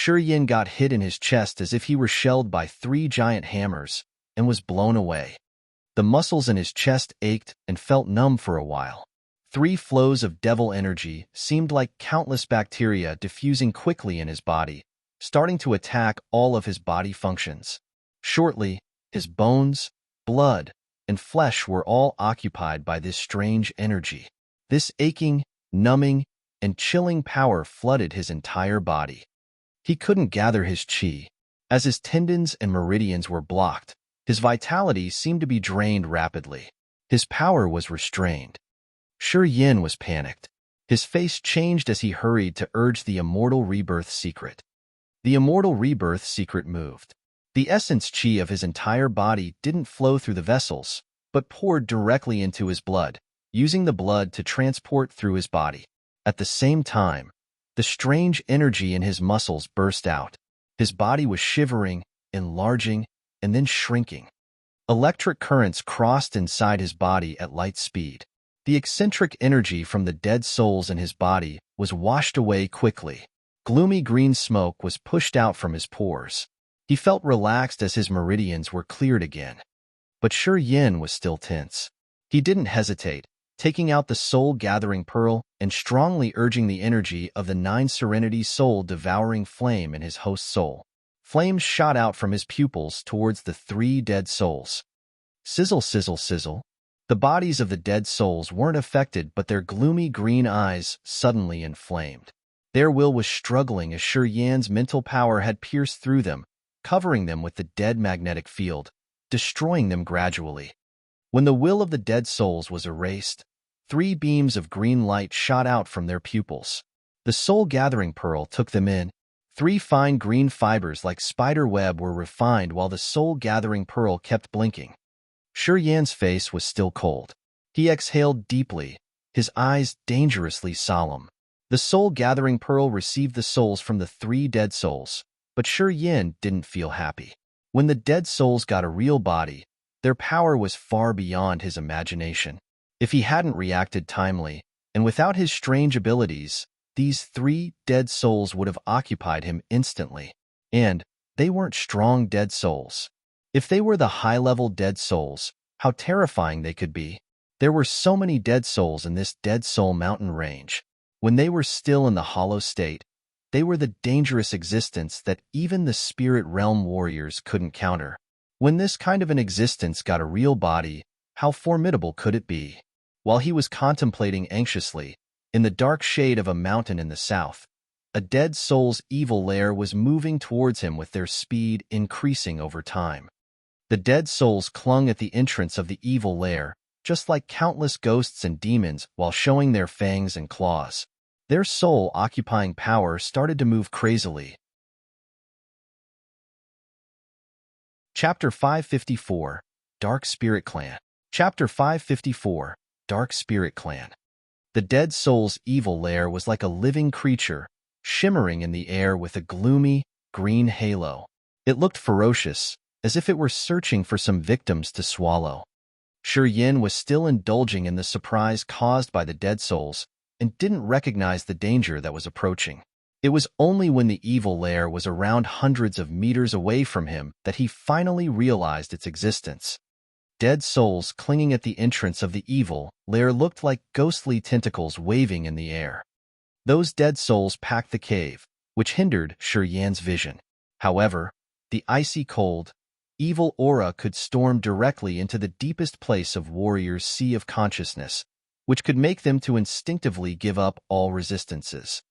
Yin got hit in his chest as if he were shelled by 3 giant hammers, and was blown away. The muscles in his chest ached and felt numb for a while. 3 flows of devil energy seemed like countless bacteria diffusing quickly in his body, starting to attack all of his body functions. Shortly, his bones, blood, and flesh were all occupied by this strange energy. This aching, numbing, and chilling power flooded his entire body. He couldn't gather his chi. As his tendons and meridians were blocked, his vitality seemed to be drained rapidly. His power was restrained. Yin was panicked. His face changed as he hurried to urge the immortal rebirth secret. The immortal rebirth secret moved. The essence chi of his entire body didn't flow through the vessels, but poured directly into his blood, using the blood to transport through his body. At the same time, the strange energy in his muscles burst out. His body was shivering, enlarging, and then shrinking. Electric currents crossed inside his body at light speed. The eccentric energy from the dead souls in his body was washed away quickly. Gloomy green smoke was pushed out from his pores. He felt relaxed as his meridians were cleared again. But Yin was still tense. He didn't hesitate, taking out the soul-gathering pearl and strongly urging the energy of the 9 Serenity soul-devouring flame in his host soul. Flames shot out from his pupils towards the 3 dead souls. Sizzle, sizzle, sizzle. The bodies of the dead souls weren't affected, but their gloomy green eyes suddenly inflamed. Their will was struggling as Yan's mental power had pierced through them, covering them with the dead magnetic field, destroying them gradually. When the will of the dead souls was erased, 3 beams of green light shot out from their pupils. The soul-gathering pearl took them in. 3 fine green fibers like spider web were refined while the soul-gathering pearl kept blinking. Shi Yan's face was still cold. He exhaled deeply, his eyes dangerously solemn. The soul-gathering pearl received the souls from the 3 dead souls, but Shi Yan didn't feel happy. When the dead souls got a real body, their power was far beyond his imagination. If he hadn't reacted timely, and without his strange abilities, these 3 dead souls would have occupied him instantly. And they weren't strong dead souls. If they were the high-level dead souls, how terrifying they could be. There were so many dead souls in this Dead Soul mountain range. When they were still in the hollow state, they were the dangerous existence that even the spirit realm warriors couldn't counter. When this kind of an existence got a real body, how formidable could it be? While he was contemplating anxiously, in the dark shade of a mountain in the south, a dead soul's evil lair was moving towards him with their speed increasing over time. The dead souls clung at the entrance of the evil lair, just like countless ghosts and demons, while showing their fangs and claws. Their soul-occupying power started to move crazily. Chapter 554, Dark Spirit Clan. Chapter 554, Dark Spirit Clan. The dead soul's evil lair was like a living creature, shimmering in the air with a gloomy, green halo. It looked ferocious, as if it were searching for some victims to swallow. Shi Yan was still indulging in the surprise caused by the dead souls, and didn't recognize the danger that was approaching. It was only when the evil lair was around hundreds of meters away from him that he finally realized its existence. Dead souls clinging at the entrance of the evil lair looked like ghostly tentacles waving in the air. Those dead souls packed the cave, which hindered Shi Yan's vision. However, the icy cold, evil aura could storm directly into the deepest place of warriors' sea of consciousness, which could make them to instinctively give up all resistances.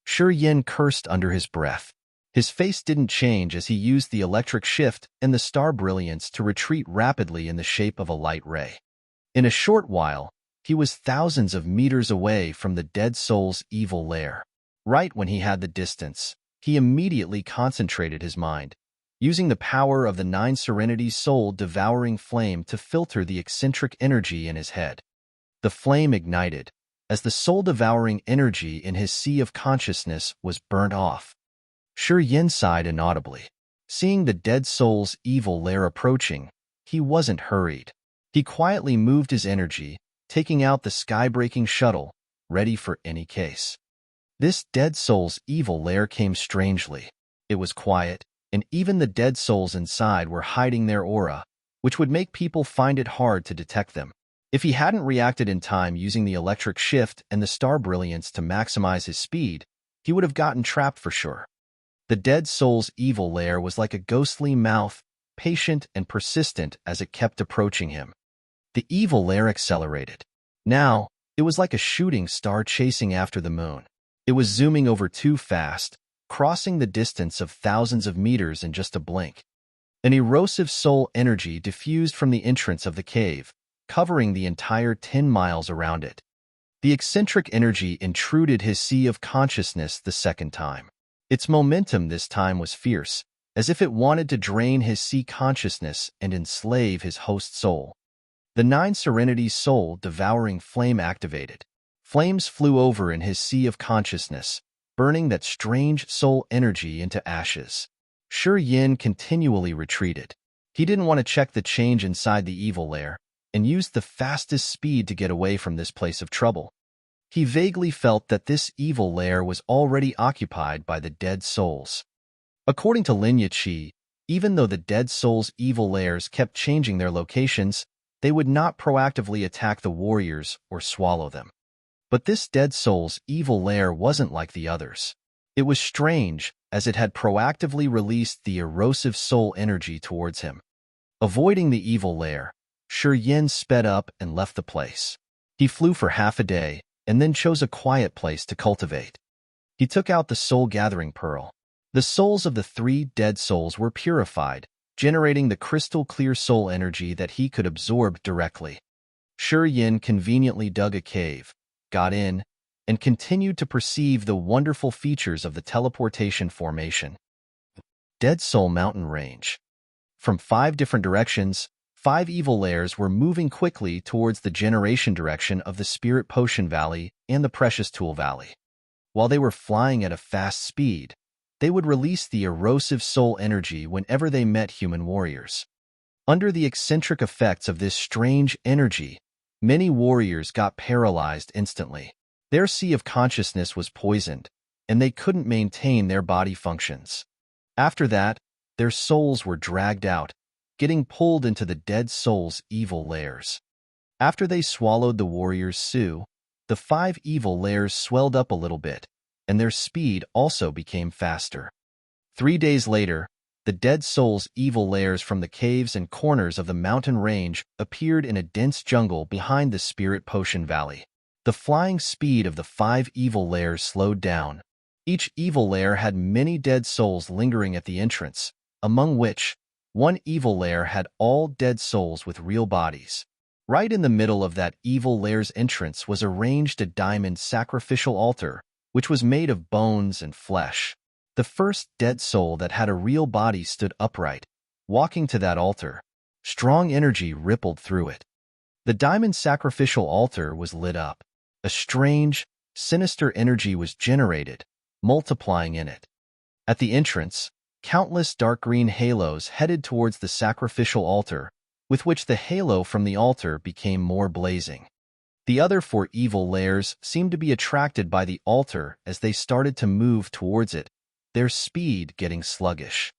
Shi Yan cursed under his breath. His face didn't change as he used the electric shift and the star brilliance to retreat rapidly in the shape of a light ray. In a short while, he was thousands of meters away from the dead soul's evil lair. Right when he had the distance, he immediately concentrated his mind, using the power of the 9 Serenity soul-devouring flame to filter the eccentric energy in his head. The flame ignited, as the soul-devouring energy in his sea of consciousness was burnt off. Shi Yan sighed inaudibly. Seeing the dead soul's evil lair approaching, he wasn't hurried. He quietly moved his energy, taking out the sky-breaking shuttle, ready for any case. This dead soul's evil lair came strangely. It was quiet, and even the dead souls inside were hiding their aura, which would make people find it hard to detect them. If he hadn't reacted in time using the electric shift and the star brilliance to maximize his speed, he would have gotten trapped for sure. The dead soul's evil lair was like a ghostly mouth, patient and persistent as it kept approaching him. The evil lair accelerated. Now, it was like a shooting star chasing after the moon. It was zooming over too fast, crossing the distance of thousands of meters in just a blink. An erosive soul energy diffused from the entrance of the cave, covering the entire 10 miles around it. The eccentric energy intruded his sea of consciousness the second time. Its momentum this time was fierce, as if it wanted to drain his sea consciousness and enslave his host soul. The 9 Serenity soul-devouring flame activated. Flames flew over in his sea of consciousness, burning that strange soul energy into ashes. Shi Yan continually retreated. He didn't want to check the change inside the evil lair, and used the fastest speed to get away from this place of trouble. He vaguely felt that this evil lair was already occupied by the dead souls. According to Lin Yiqi, even though the dead souls' evil lairs kept changing their locations, they would not proactively attack the warriors or swallow them. But this dead soul's evil lair wasn't like the others. It was strange, as it had proactively released the erosive soul energy towards him. Avoiding the evil lair, Shi Yan sped up and left the place. He flew for half a day, and then chose a quiet place to cultivate. He took out the soul-gathering pearl. The souls of the 3 dead souls were purified, generating the crystal-clear soul energy that he could absorb directly. Shi Yan conveniently dug a cave, got in, and continued to perceive the wonderful features of the teleportation formation. Dead Soul Mountain Range. From 5 different directions, 5 evil layers were moving quickly towards the generation direction of the Spirit Potion Valley and the Precious Tool Valley. While they were flying at a fast speed, they would release the erosive soul energy whenever they met human warriors. Under the eccentric effects of this strange energy, many warriors got paralyzed instantly. Their sea of consciousness was poisoned, and they couldn't maintain their body functions. After that, their souls were dragged out, getting pulled into the Dead Soul's evil layers. After they swallowed the warrior's Su, the 5 evil layers swelled up a little bit, and their speed also became faster. 3 days later, the Dead Soul's evil layers from the caves and corners of the mountain range appeared in a dense jungle behind the Spirit Potion Valley. The flying speed of the 5 evil layers slowed down. Each evil layer had many dead souls lingering at the entrance, among which, one evil layer had all dead souls with real bodies. Right in the middle of that evil layer's entrance was arranged a diamond sacrificial altar, which was made of bones and flesh. The first dead soul that had a real body stood upright, walking to that altar. Strong energy rippled through it. The diamond sacrificial altar was lit up. A strange, sinister energy was generated, multiplying in it. At the entrance, countless dark green halos headed towards the sacrificial altar, with which the halo from the altar became more blazing. The other 4 evil layers seemed to be attracted by the altar as they started to move towards it, their speed getting sluggish.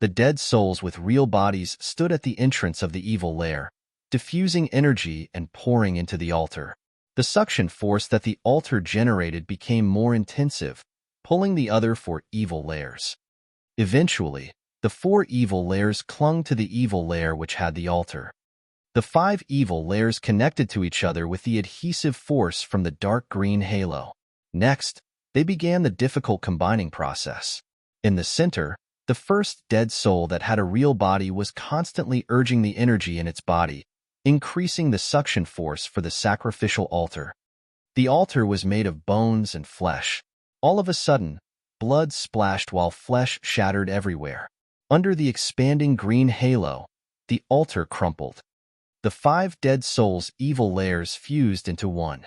The dead souls with real bodies stood at the entrance of the evil layer, diffusing energy and pouring into the altar. The suction force that the altar generated became more intensive, pulling the other 4 evil layers. Eventually, the 4 evil layers clung to the evil layer which had the altar. The 5 evil layers connected to each other with the adhesive force from the dark green halo. Next, they began the difficult combining process. In the center, the first dead soul that had a real body was constantly urging the energy in its body, increasing the suction force for the sacrificial altar. The altar was made of bones and flesh. All of a sudden, blood splashed while flesh shattered everywhere. Under the expanding green halo, the altar crumpled. The 5 dead souls' evil layers fused into one.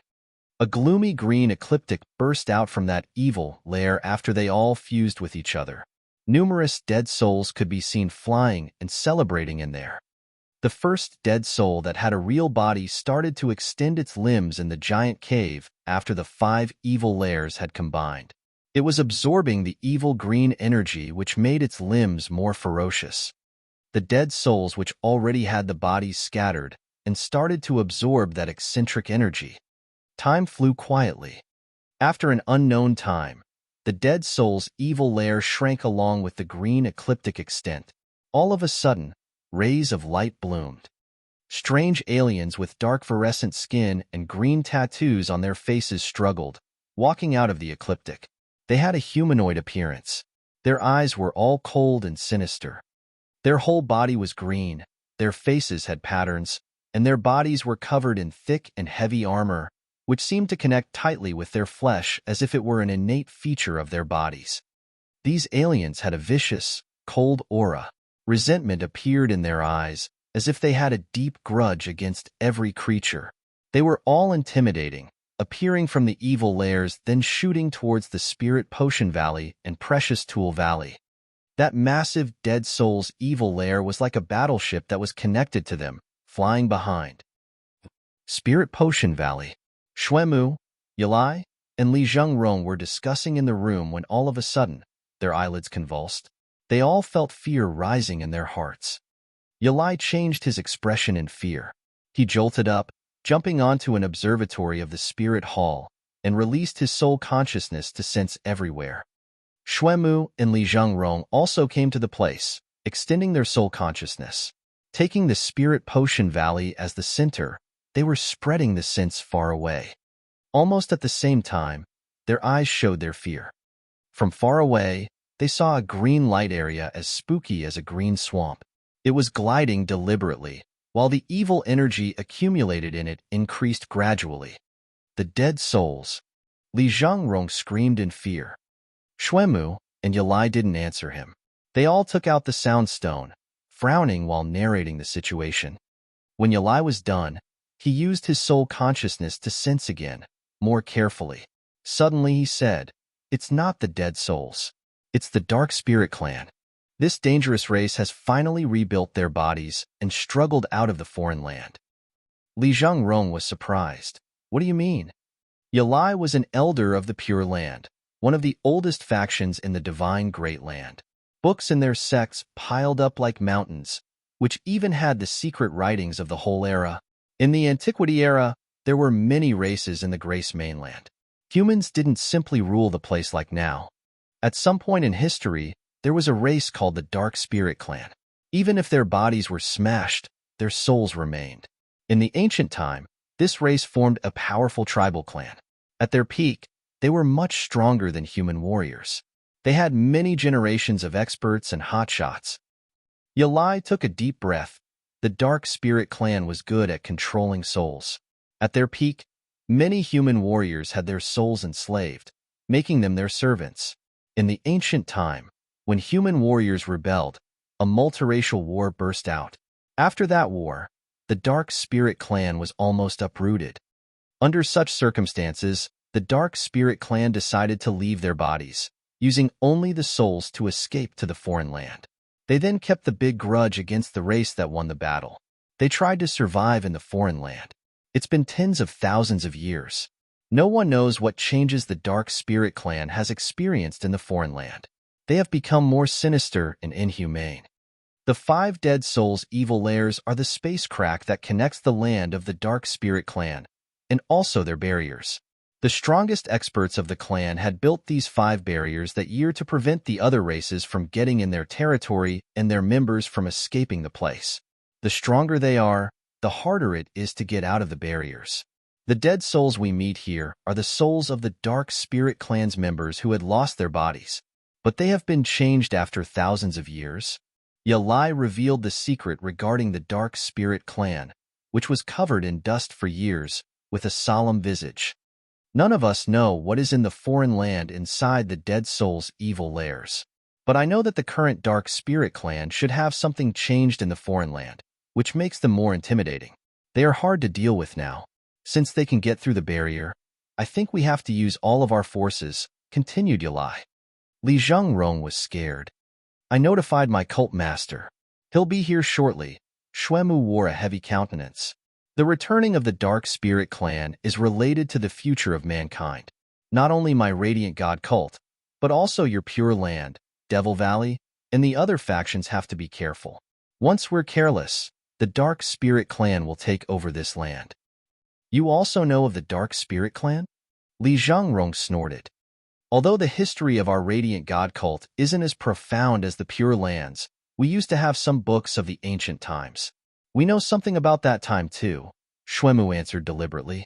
A gloomy green ecliptic burst out from that evil layer after they all fused with each other. Numerous dead souls could be seen flying and celebrating in there. The first dead soul that had a real body started to extend its limbs in the giant cave after the 5 evil layers had combined. It was absorbing the evil green energy which made its limbs more ferocious. The dead souls which already had the bodies scattered and started to absorb that eccentric energy. Time flew quietly. After an unknown time, the dead soul's evil layer shrank along with the green ecliptic extent. All of a sudden, rays of light bloomed. Strange aliens with dark virescent skin and green tattoos on their faces struggled, walking out of the ecliptic. They had a humanoid appearance. Their eyes were all cold and sinister. Their whole body was green, their faces had patterns, and their bodies were covered in thick and heavy armor, which seemed to connect tightly with their flesh as if it were an innate feature of their bodies. These aliens had a vicious, cold aura. Resentment appeared in their eyes, as if they had a deep grudge against every creature. They were all intimidating, appearing from the evil layers, then shooting towards the Spirit Potion Valley and Precious Tool Valley. That massive Dead Soul's evil layer was like a battleship that was connected to them, flying behind. Spirit Potion Valley. Xuemu, Yilai, and Li Zhengrong were discussing in the room when all of a sudden, their eyelids convulsed. They all felt fear rising in their hearts. Yilai changed his expression in fear. He jolted up, jumping onto an observatory of the Spirit Hall, and released his soul consciousness to sense everywhere. Xuemu and Li Zhengrong also came to the place, extending their soul consciousness. Taking the Spirit Potion Valley as the center, they were spreading the sense far away. Almost at the same time, their eyes showed their fear. From far away, they saw a green light area as spooky as a green swamp. It was gliding deliberately, while the evil energy accumulated in it increased gradually. The dead souls. Li Zhengrong screamed in fear. Xuemu and Yalai didn't answer him. They all took out the sound stone, frowning while narrating the situation. When Yalai was done, he used his soul consciousness to sense again, more carefully. Suddenly he said, "It's not the dead souls. It's the Dark Spirit Clan. This dangerous race has finally rebuilt their bodies and struggled out of the foreign land." Li Zhengrong was surprised. "What do you mean?" Yalai was an elder of the Pure Land, one of the oldest factions in the Divine Great Land. Books in their sects piled up like mountains, which even had the secret writings of the whole era. In the Antiquity era, there were many races in the Grace mainland. Humans didn't simply rule the place like now. At some point in history, there was a race called the Dark Spirit Clan. Even if their bodies were smashed, their souls remained. In the ancient time, this race formed a powerful tribal clan. At their peak, they were much stronger than human warriors. They had many generations of experts and hotshots. Yalai took a deep breath. The Dark Spirit Clan was good at controlling souls. At their peak, many human warriors had their souls enslaved, making them their servants. In the ancient time, when human warriors rebelled, a multiracial war burst out. After that war, the Dark Spirit Clan was almost uprooted. Under such circumstances, the Dark Spirit Clan decided to leave their bodies, using only the souls to escape to the foreign land. They then kept the big grudge against the race that won the battle. They tried to survive in the foreign land. It's been tens of thousands of years. No one knows what changes the Dark Spirit Clan has experienced in the foreign land. They have become more sinister and inhumane. The 5 dead souls' evil layers are the space crack that connects the land of the Dark Spirit Clan, and also their barriers. The strongest experts of the clan had built these 5 barriers that year to prevent the other races from getting in their territory and their members from escaping the place. The stronger they are, the harder it is to get out of the barriers. The dead souls we meet here are the souls of the Dark Spirit Clan's members who had lost their bodies, but they have been changed after thousands of years. Yalai revealed the secret regarding the Dark Spirit Clan, which was covered in dust for years, with a solemn visage. None of us know what is in the foreign land inside the dead soul's evil layers. But I know that the current Dark Spirit Clan should have something changed in the foreign land, which makes them more intimidating. They are hard to deal with now. Since they can get through the barrier, I think we have to use all of our forces, continued Yalai. Li Zhengrong was scared. I notified my cult master. He'll be here shortly. Xuemu wore a heavy countenance. The returning of the Dark Spirit Clan is related to the future of mankind. Not only my Radiant God cult, but also your Pure Land, Devil Valley, and the other factions have to be careful. Once we're careless, the Dark Spirit Clan will take over this land. You also know of the Dark Spirit Clan? Li Zhengrong snorted. Although the history of our Radiant God cult isn't as profound as the Pure Lands, we used to have some books of the ancient times. We know something about that time too, Xuemu answered deliberately.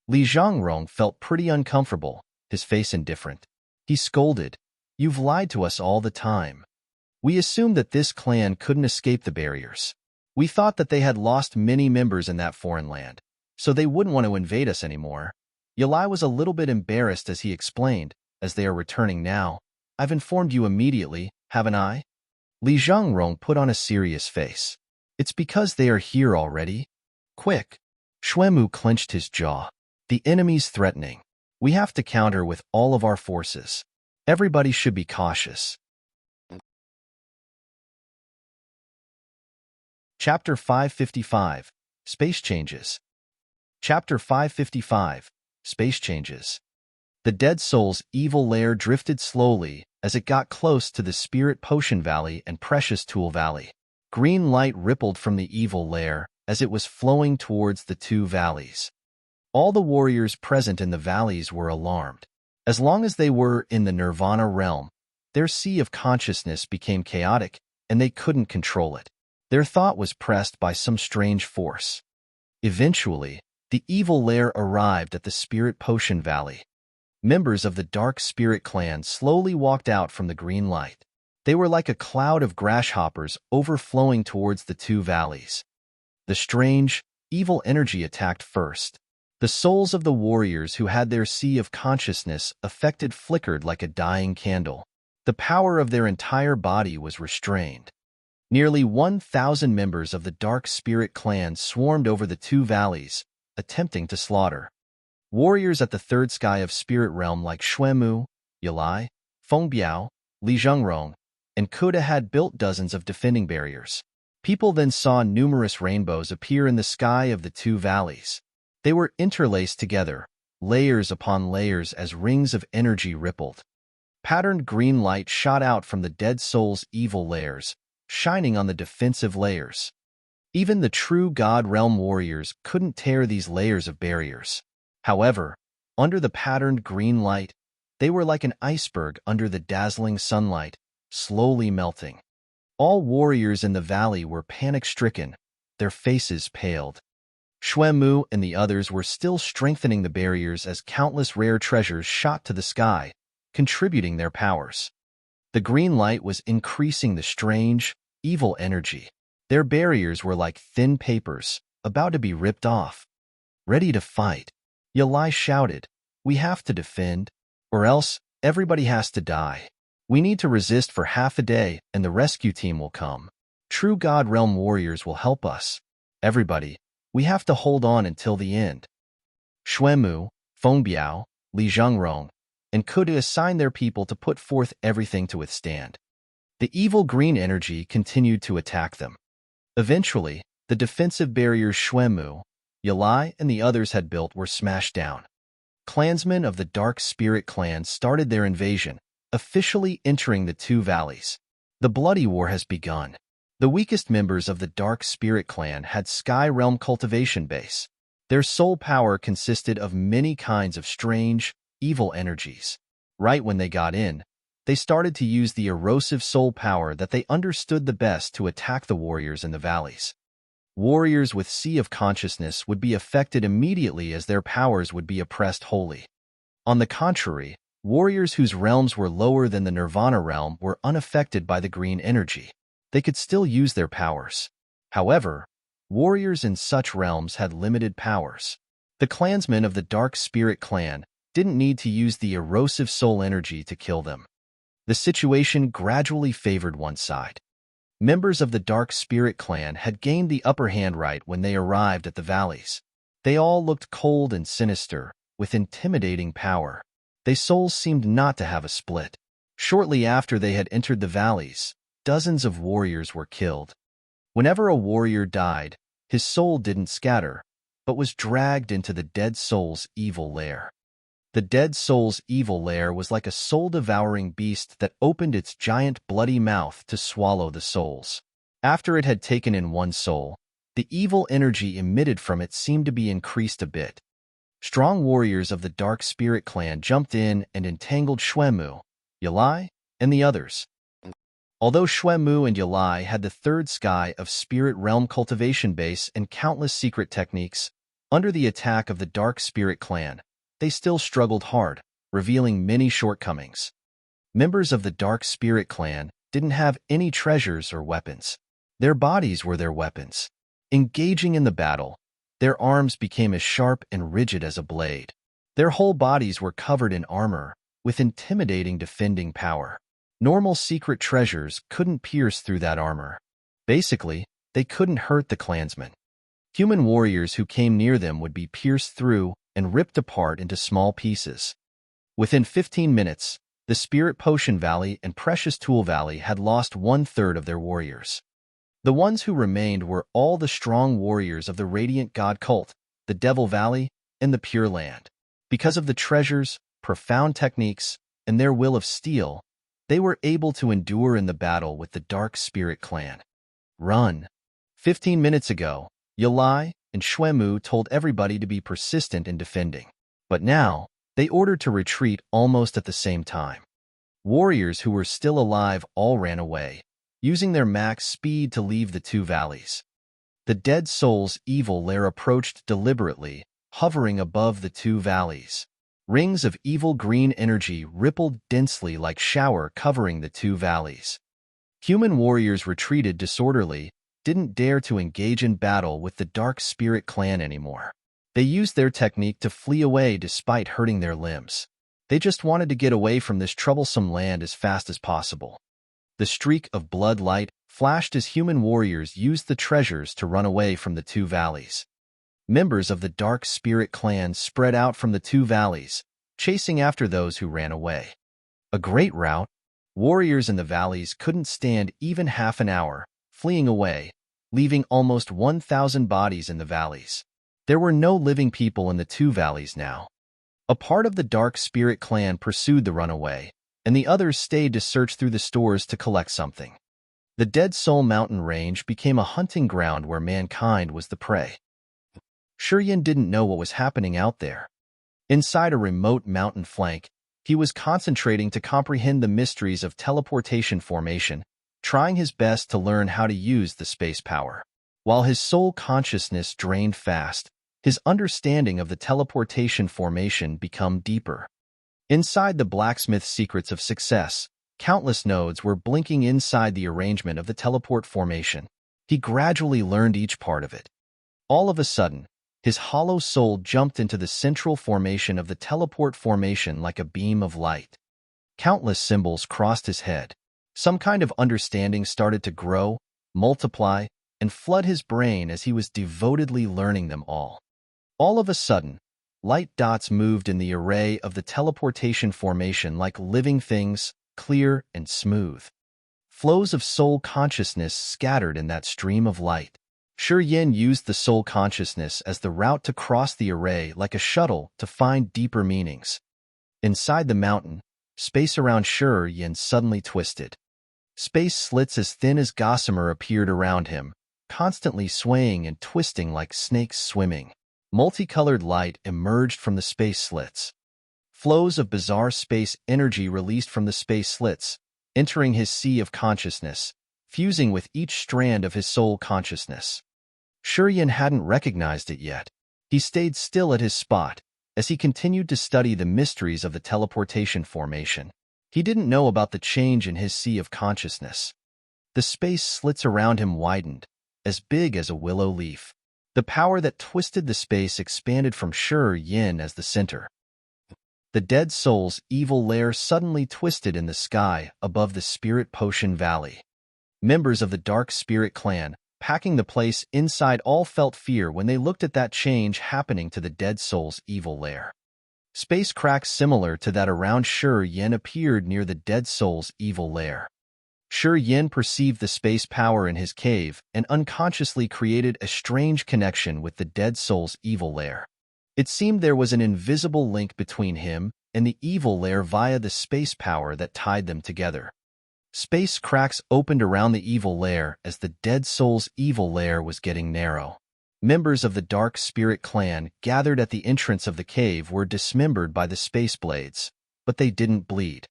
Li Zhengrong felt pretty uncomfortable, his face indifferent. He scolded, "You've lied to us all the time. We assumed that this clan couldn't escape the barriers. We thought that they had lost many members in that foreign land, so they wouldn't want to invade us anymore." Yalai was a little bit embarrassed as he explained, "As they are returning now, I've informed you immediately, haven't I?" Li Zhengrong put on a serious face. "It's because they are here already. Quick." Xuemu clenched his jaw. "The enemy's threatening. We have to counter with all of our forces. Everybody should be cautious." Chapter 555, Space Changes. Chapter 555, Space Changes. The dead soul's evil lair drifted slowly as it got close to the Spirit Potion Valley and Precious Tool Valley. Green light rippled from the evil lair as it was flowing towards the 2 valleys. All the warriors present in the valleys were alarmed. As long as they were in the Nirvana realm, their sea of consciousness became chaotic and they couldn't control it. Their thought was pressed by some strange force. Eventually, the evil lair arrived at the Spirit Potion Valley. Members of the Dark Spirit Clan slowly walked out from the green light. They were like a cloud of grasshoppers overflowing towards the 2 valleys. The strange, evil energy attacked first. The souls of the warriors who had their sea of consciousness affected flickered like a dying candle. The power of their entire body was restrained. Nearly 1,000 members of the Dark Spirit clan swarmed over the two valleys, attempting to slaughter. Warriors at the third sky of Spirit Realm like Xuemu, Yalai, Fengbiao, Li Zhengrong, and Kuda had built dozens of defending barriers. People then saw numerous rainbows appear in the sky of the two valleys. They were interlaced together, layers upon layers as rings of energy rippled. Patterned green light shot out from the dead soul's evil layers, shining on the defensive layers. Even the true God Realm warriors couldn't tear these layers of barriers. However, under the patterned green light, they were like an iceberg under the dazzling sunlight, slowly melting. All warriors in the valley were panic-stricken, their faces paled. Xuemu and the others were still strengthening the barriers as countless rare treasures shot to the sky, contributing their powers. The green light was increasing the strange, evil energy. Their barriers were like thin papers, about to be ripped off. Ready to fight. Yalai shouted, "We have to defend, or else everybody has to die. We need to resist for half a day and the rescue team will come. True God Realm warriors will help us. Everybody, we have to hold on until the end." Xuemu, Fengbiao, Li Zhengrong, and Kuda assigned their people to put forth everything to withstand. The evil green energy continued to attack them. Eventually, the defensive barriers Xuemu, Yalai, and the others had built were smashed down. Clansmen of the Dark Spirit clan started their invasion, officially entering the two valleys. The bloody war has begun. The weakest members of the Dark Spirit clan had Sky Realm cultivation base. Their soul power consisted of many kinds of strange, evil energies. Right when they got in, they started to use the erosive soul power that they understood the best to attack the warriors in the valleys. Warriors with Sea of Consciousness would be affected immediately as their powers would be oppressed wholly. On the contrary, warriors whose realms were lower than the Nirvana realm were unaffected by the green energy. They could still use their powers. However, warriors in such realms had limited powers. The clansmen of the Dark Spirit clan didn't need to use the erosive soul energy to kill them. The situation gradually favored one side. Members of the Dark Spirit clan had gained the upper hand right when they arrived at the valleys. They all looked cold and sinister, with intimidating power. Their souls seemed not to have a split. Shortly after they had entered the valleys, dozens of warriors were killed. Whenever a warrior died, his soul didn't scatter, but was dragged into the dead soul's evil lair. The dead soul's evil lair was like a soul-devouring beast that opened its giant bloody mouth to swallow the souls. After it had taken in one soul, the evil energy emitted from it seemed to be increased a bit. Strong warriors of the Dark Spirit clan jumped in and entangled Xuemu, Yalai, and the others. Although Xuemu and Yalai had the third sky of Spirit Realm cultivation base and countless secret techniques, under the attack of the Dark Spirit clan, they still struggled hard, revealing many shortcomings. Members of the Dark Spirit clan didn't have any treasures or weapons. Their bodies were their weapons. Engaging in the battle, their arms became as sharp and rigid as a blade. Their whole bodies were covered in armor, with intimidating defending power. Normal secret treasures couldn't pierce through that armor. Basically, they couldn't hurt the clansmen. Human warriors who came near them would be pierced through and ripped apart into small pieces. Within 15 minutes, the Spirit Potion Valley and Precious Tool Valley had lost 1/3 of their warriors. The ones who remained were all the strong warriors of the Radiant God cult, the Devil Valley, and the Pure Land. Because of the treasures, profound techniques, and their will of steel, they were able to endure in the battle with the Dark Spirit clan. Run. 15 minutes ago, Yalai and Xuemu told everybody to be persistent in defending. But now, they ordered to retreat almost at the same time. Warriors who were still alive all ran away, using their max speed to leave the two valleys. The dead soul's evil lair approached deliberately, hovering above the two valleys. Rings of evil green energy rippled densely like shower covering the two valleys. Human warriors retreated disorderly, didn't dare to engage in battle with the Dark Spirit clan anymore. They used their technique to flee away despite hurting their limbs. They just wanted to get away from this troublesome land as fast as possible. The streak of blood light flashed as human warriors used the treasures to run away from the two valleys. Members of the Dark Spirit clan spread out from the two valleys, chasing after those who ran away. A great rout. Warriors in the valleys couldn't stand even half an hour, fleeing away, leaving almost 1,000 bodies in the valleys. There were no living people in the two valleys now. A part of the Dark Spirit clan pursued the runaway, and the others stayed to search through the stores to collect something. The Dead Soul Mountain Range became a hunting ground where mankind was the prey. Shurien didn't know what was happening out there. Inside a remote mountain flank, he was concentrating to comprehend the mysteries of teleportation formation, trying his best to learn how to use the space power. While his soul consciousness drained fast, his understanding of the teleportation formation became deeper. Inside the blacksmith's secrets of success, countless nodes were blinking inside the arrangement of the teleport formation. He gradually learned each part of it. All of a sudden, his hollow soul jumped into the central formation of the teleport formation like a beam of light. Countless symbols crossed his head. Some kind of understanding started to grow, multiply, and flood his brain as he was devotedly learning them all. All of a sudden, light dots moved in the array of the teleportation formation like living things, clear and smooth. Flows of soul consciousness scattered in that stream of light. Shurien used the soul consciousness as the route to cross the array like a shuttle to find deeper meanings. Inside the mountain, space around Shurien suddenly twisted. Space slits as thin as gossamer appeared around him, constantly swaying and twisting like snakes swimming. Multicolored light emerged from the space slits. Flows of bizarre space energy released from the space slits, entering his sea of consciousness, fusing with each strand of his soul consciousness. Shurien hadn't recognized it yet. He stayed still at his spot as he continued to study the mysteries of the teleportation formation. He didn't know about the change in his sea of consciousness. The space slits around him widened, as big as a willow leaf. The power that twisted the space expanded from Shurien as the center. The Dead Soul's evil lair suddenly twisted in the sky above the Spirit Potion Valley. Members of the Dark Spirit clan, packing the place inside, all felt fear when they looked at that change happening to the Dead Soul's evil lair. Space cracks similar to that around Shurien appeared near the Dead Soul's evil lair. Shurien perceived the space power in his cave and unconsciously created a strange connection with the Dead Soul's evil lair. It seemed there was an invisible link between him and the evil lair via the space power that tied them together. Space cracks opened around the evil lair as the Dead Soul's evil lair was getting narrow. Members of the Dark Spirit clan gathered at the entrance of the cave were dismembered by the space blades, but they didn't bleed.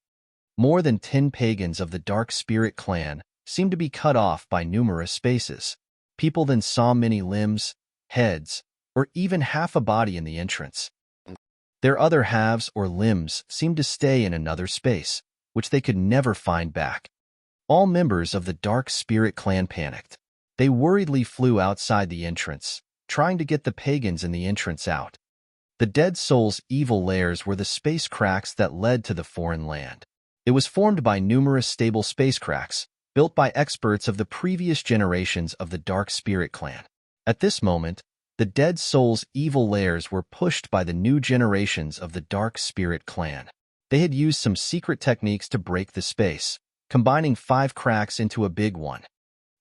More than 10 pagans of the Dark Spirit clan seemed to be cut off by numerous spaces. People then saw many limbs, heads, or even half a body in the entrance. Their other halves or limbs seemed to stay in another space, which they could never find back. All members of the Dark Spirit clan panicked. They worriedly flew outside the entrance, trying to get the pagans in the entrance out. The Dead Soul's evil lairs were the space cracks that led to the foreign land. It was formed by numerous stable space cracks, built by experts of the previous generations of the Dark Spirit clan. At this moment, the Dead Soul's evil lairs were pushed by the new generations of the Dark Spirit clan. They had used some secret techniques to break the space, combining 5 cracks into a big one.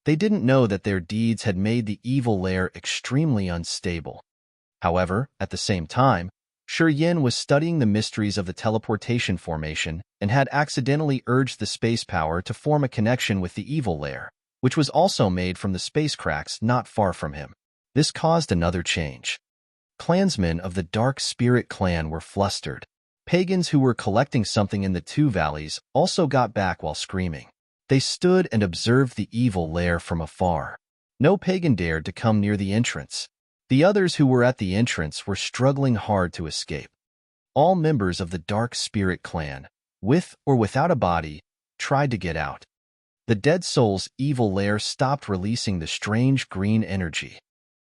They didn't know that their deeds had made the evil lair extremely unstable. However, at the same time, Shurien was studying the mysteries of the teleportation formation and had accidentally urged the space power to form a connection with the evil lair, which was also made from the space cracks not far from him. This caused another change. Clansmen of the Dark Spirit clan were flustered. Pagans who were collecting something in the two valleys also got back while screaming. They stood and observed the evil lair from afar. No pagan dared to come near the entrance. The others who were at the entrance were struggling hard to escape. All members of the Dark Spirit clan, with or without a body, tried to get out. The Dead Soul's evil lair stopped releasing the strange green energy.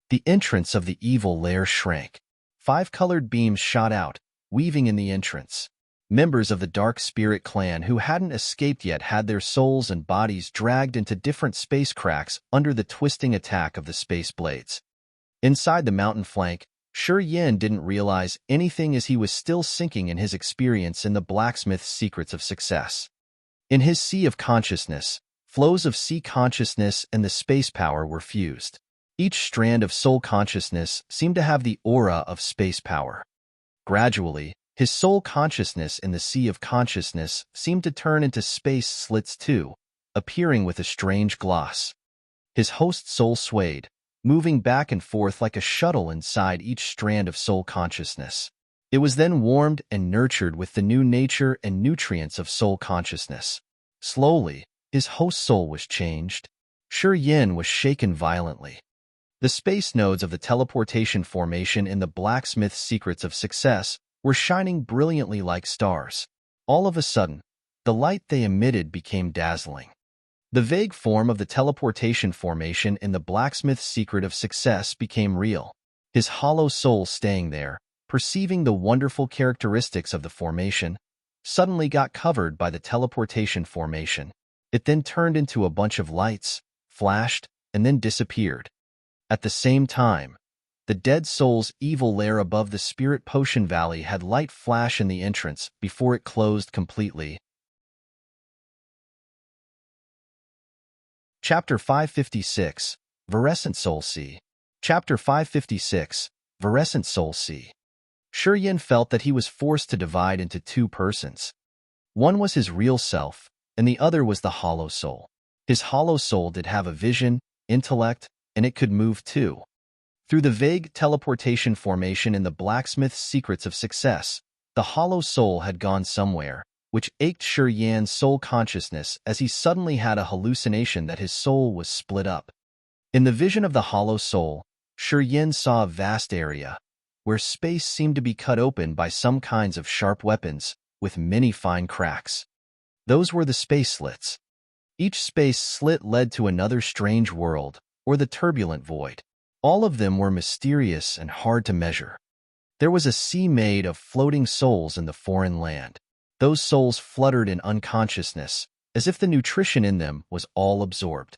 The entrance of the evil lair shrank. 5 colored beams shot out, weaving in the entrance. Members of the Dark Spirit clan who hadn't escaped yet had their souls and bodies dragged into different space cracks under the twisting attack of the space blades. Inside the mountain flank, Shi Yin didn't realize anything as he was still sinking in his experience in the blacksmith's secrets of success. In his sea of consciousness, flows of sea consciousness and the space power were fused. Each strand of soul consciousness seemed to have the aura of space power. Gradually, his soul consciousness in the sea of consciousness seemed to turn into space slits too, appearing with a strange gloss. His host soul swayed, moving back and forth like a shuttle inside each strand of soul consciousness. It was then warmed and nurtured with the new nature and nutrients of soul consciousness. Slowly, his host soul was changed. Shi Yin was shaken violently. The space nodes of the teleportation formation in the blacksmith's secrets of success were shining brilliantly like stars. All of a sudden, the light they emitted became dazzling. The vague form of the teleportation formation in the blacksmith's secret of success became real. His hollow soul staying there, perceiving the wonderful characteristics of the formation, suddenly got covered by the teleportation formation. It then turned into a bunch of lights, flashed, and then disappeared. At the same time, the dead soul's evil lair above the Spirit Potion Valley had light flash in the entrance before it closed completely. Chapter 556, Virescent Soul Sea. Chapter 556, Virescent Soul Sea. Shi Yin felt that he was forced to divide into two persons. One was his real self, and the other was the hollow soul. His hollow soul did have a vision, intellect, and it could move too. Through the vague teleportation formation in the blacksmith's secrets of success, the hollow soul had gone somewhere, which ached Shi Yin's soul consciousness as he suddenly had a hallucination that his soul was split up. In the vision of the hollow soul, Shi Yin saw a vast area, where space seemed to be cut open by some kinds of sharp weapons, with many fine cracks. Those were the space slits. Each space slit led to another strange world, or the turbulent void. All of them were mysterious and hard to measure. There was a sea made of floating souls in the foreign land. Those souls fluttered in unconsciousness, as if the nutrition in them was all absorbed.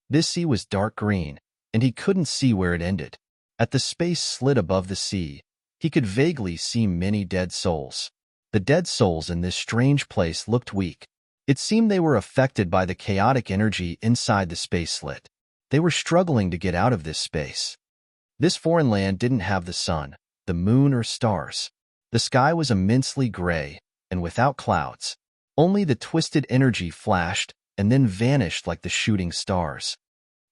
This sea was dark green, and he couldn't see where it ended. At the space slit above the sea, he could vaguely see many dead souls. The dead souls in this strange place looked weak. It seemed they were affected by the chaotic energy inside the space slit. They were struggling to get out of this space. This foreign land didn't have the sun, the moon, or stars. The sky was immensely gray, and without clouds. Only the twisted energy flashed and then vanished like the shooting stars.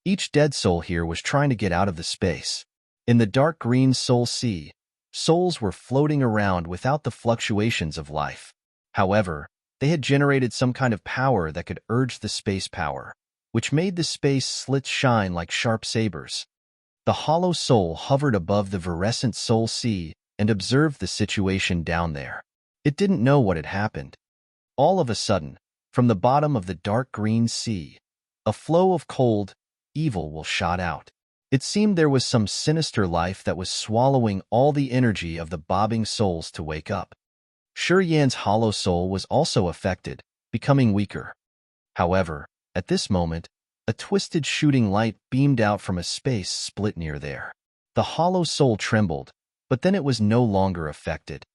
Each dead soul here was trying to get out of the space. In the dark green soul sea, souls were floating around without the fluctuations of life. However, they had generated some kind of power that could urge the space power, which made the space slits shine like sharp sabers. The hollow soul hovered above the Virescent Soul Sea and observed the situation down there. It didn't know what had happened. All of a sudden, from the bottom of the dark green sea, a flow of cold, evil will shot out. It seemed there was some sinister life that was swallowing all the energy of the bobbing souls to wake up. Shi Yin's hollow soul was also affected, becoming weaker. However, at this moment, a twisted shooting light beamed out from a space split near there. The hollow soul trembled, but then it was no longer affected.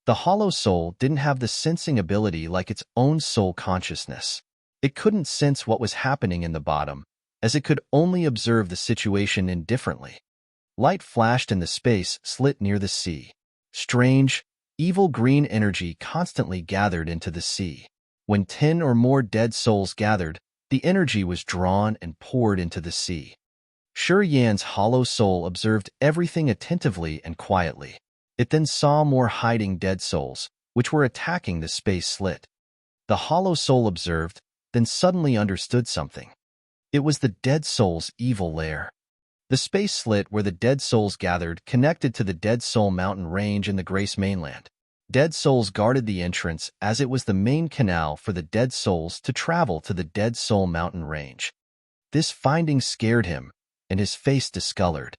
The hollow soul didn't have the sensing ability like its own soul consciousness. It couldn't sense what was happening in the bottom, as it could only observe the situation indifferently. Light flashed in the space slit near the sea. Strange, evil green energy constantly gathered into the sea. When 10 or more dead souls gathered, the energy was drawn and poured into the sea. Shi Yin's hollow soul observed everything attentively and quietly. It then saw more hiding dead souls, which were attacking the space slit. The hollow soul observed, then suddenly understood something. It was the dead soul's evil lair. The space slit where the dead souls gathered connected to the Dead Soul Mountain range in the Grace mainland. Dead souls guarded the entrance as it was the main canal for the dead souls to travel to the Dead Soul Mountain range. This finding scared him, and his face discolored.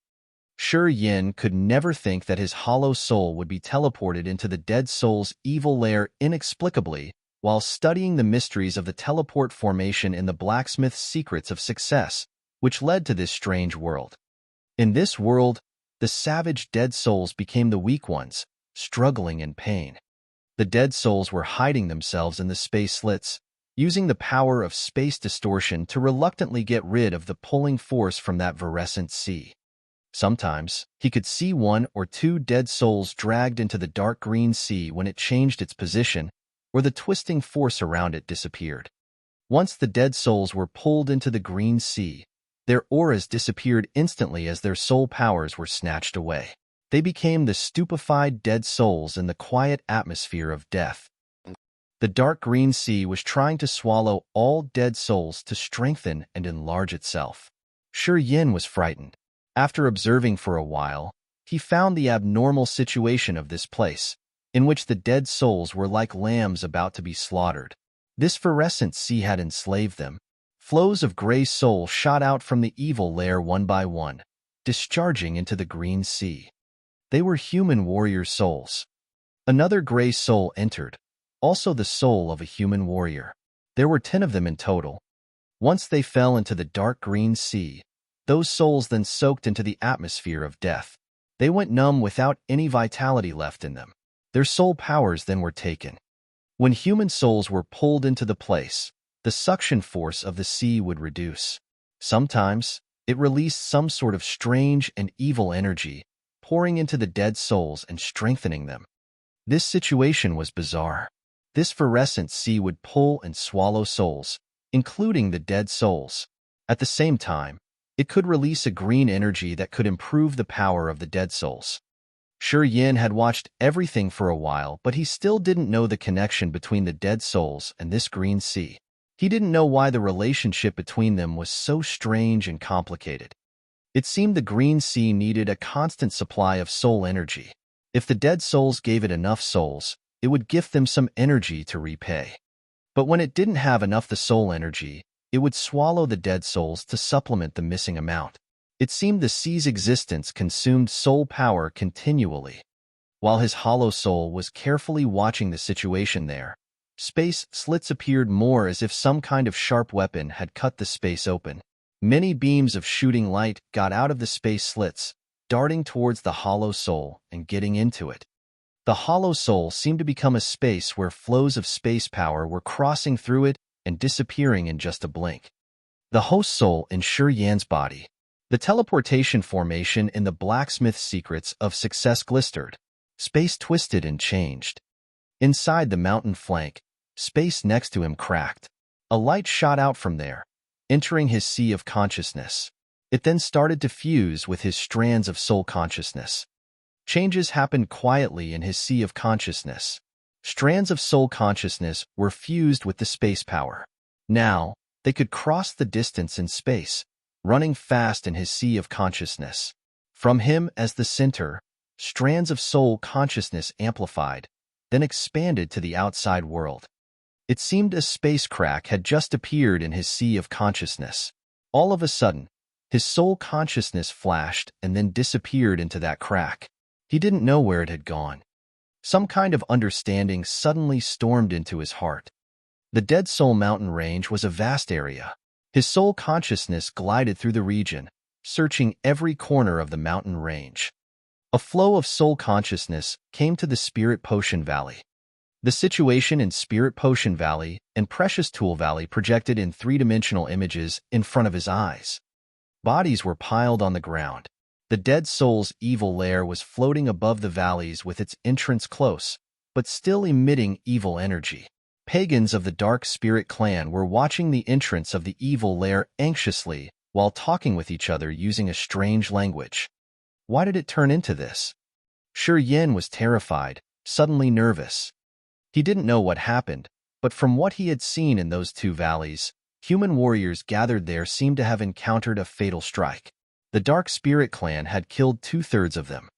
Shi Yin could never think that his hollow soul would be teleported into the dead soul's evil lair inexplicably while studying the mysteries of the teleport formation in the blacksmith's secrets of success, which led to this strange world. In this world, the savage dead souls became the weak ones, struggling in pain. The dead souls were hiding themselves in the space slits, using the power of space distortion to reluctantly get rid of the pulling force from that Virescent sea. Sometimes, he could see one or two dead souls dragged into the dark green sea when it changed its position, or the twisting force around it disappeared. Once the dead souls were pulled into the green sea, their auras disappeared instantly as their soul powers were snatched away. They became the stupefied dead souls in the quiet atmosphere of death. The dark green sea was trying to swallow all dead souls to strengthen and enlarge itself. Shi Yin was frightened. After observing for a while, he found the abnormal situation of this place, in which the dead souls were like lambs about to be slaughtered. This Virescent sea had enslaved them. Flows of gray soul shot out from the evil lair one by one, discharging into the green sea. They were human warrior souls. Another gray soul entered, also the soul of a human warrior. There were 10 of them in total. Once they fell into the dark green sea, those souls then soaked into the atmosphere of death. They went numb without any vitality left in them. Their soul powers then were taken. When human souls were pulled into the place, the suction force of the sea would reduce. Sometimes, it released some sort of strange and evil energy, pouring into the dead souls and strengthening them. This situation was bizarre. This Virescent sea would pull and swallow souls, including the dead souls. At the same time, it could release a green energy that could improve the power of the dead souls. Shi Yin had watched everything for a while, but he still didn't know the connection between the dead souls and this green sea. He didn't know why the relationship between them was so strange and complicated. It seemed the green sea needed a constant supply of soul energy. If the dead souls gave it enough souls, it would gift them some energy to repay. But when it didn't have enough the soul energy, it would swallow the dead souls to supplement the missing amount. It seemed the sea's existence consumed soul power continually. While his hollow soul was carefully watching the situation there, space slits appeared more as if some kind of sharp weapon had cut the space open. Many beams of shooting light got out of the space slits, darting towards the hollow soul and getting into it. The hollow soul seemed to become a space where flows of space power were crossing through it and disappearing in just a blink. The host soul in Shi Yan's body. The teleportation formation in the blacksmith's secrets of success glistered. Space twisted and changed. Inside the mountain flank, space next to him cracked. A light shot out from there, entering his sea of consciousness. It then started to fuse with his strands of soul consciousness. Changes happened quietly in his sea of consciousness. Strands of soul consciousness were fused with the space power. Now, they could cross the distance in space, running fast in his sea of consciousness. From him as the center, strands of soul consciousness amplified, then expanded to the outside world. It seemed a space crack had just appeared in his sea of consciousness. All of a sudden, his soul consciousness flashed and then disappeared into that crack. He didn't know where it had gone. Some kind of understanding suddenly stormed into his heart. The Dead Soul Mountain Range was a vast area. His soul consciousness glided through the region, searching every corner of the mountain range. A flow of soul consciousness came to the Spirit Potion Valley. The situation in Spirit Potion Valley and Precious Tool Valley projected in three-dimensional images in front of his eyes. Bodies were piled on the ground. The dead soul's evil lair was floating above the valleys with its entrance close, but still emitting evil energy. Pagans of the Dark Spirit clan were watching the entrance of the evil lair anxiously while talking with each other using a strange language. Why did it turn into this? Shi Yin was terrified, suddenly nervous. He didn't know what happened, but from what he had seen in those two valleys, human warriors gathered there seemed to have encountered a fatal strike. The Dark Spirit clan had killed 2/3 of them.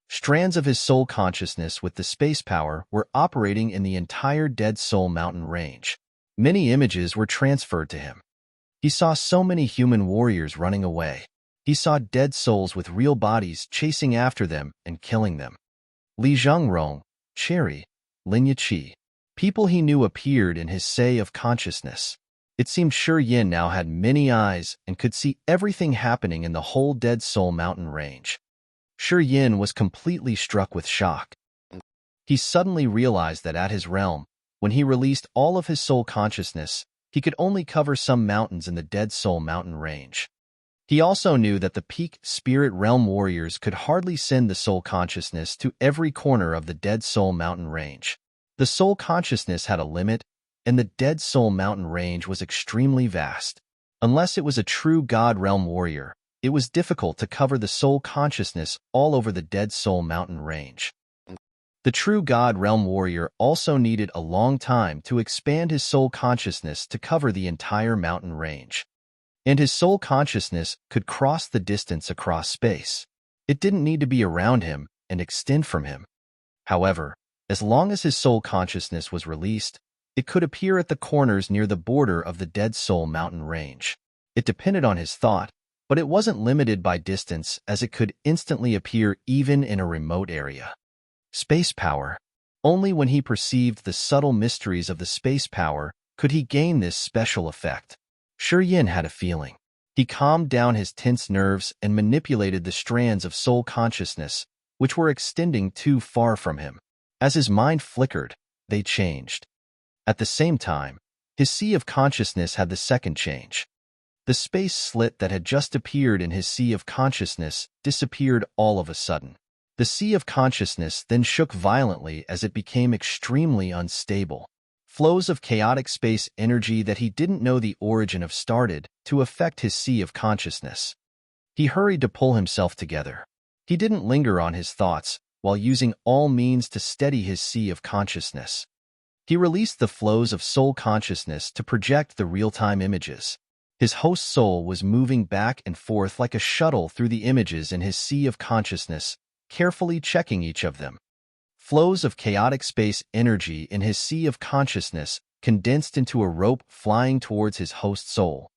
Strands of his soul consciousness with the space power were operating in the entire Dead Soul Mountain range. Many images were transferred to him. He saw so many human warriors running away. He saw dead souls with real bodies chasing after them and killing them. Li Zhengrong, Cherry, Lin Yiqi. People he knew appeared in his sea of consciousness. It seemed Shi Yin now had many eyes and could see everything happening in the whole Dead Soul Mountain range. Shi Yin was completely struck with shock. He suddenly realized that at his realm, when he released all of his soul consciousness, he could only cover some mountains in the Dead Soul Mountain range. He also knew that the peak spirit realm warriors could hardly send the soul consciousness to every corner of the Dead Soul Mountain range. The soul consciousness had a limit, and the Dead Soul Mountain range was extremely vast. Unless it was a true God realm warrior, it was difficult to cover the soul consciousness all over the Dead Soul Mountain range. The true God realm warrior also needed a long time to expand his soul consciousness to cover the entire mountain range. And his soul consciousness could cross the distance across space. It didn't need to be around him and extend from him. However, as long as his soul consciousness was released, it could appear at the corners near the border of the Dead Soul Mountain range. It depended on his thought, but it wasn't limited by distance as it could instantly appear even in a remote area. Space power. Only when he perceived the subtle mysteries of the space power could he gain this special effect. Shi Yin had a feeling. He calmed down his tense nerves and manipulated the strands of soul consciousness, which were extending too far from him. As his mind flickered, they changed. At the same time, his sea of consciousness had the second change. The space slit that had just appeared in his sea of consciousness disappeared all of a sudden. The sea of consciousness then shook violently as it became extremely unstable. Flows of chaotic space energy that he didn't know the origin of started to affect his sea of consciousness. He hurried to pull himself together. He didn't linger on his thoughts while using all means to steady his sea of consciousness. He released the flows of soul consciousness to project the real-time images. His host soul was moving back and forth like a shuttle through the images in his sea of consciousness, carefully checking each of them. Flows of chaotic space energy in his sea of consciousness condensed into a rope flying towards his host soul.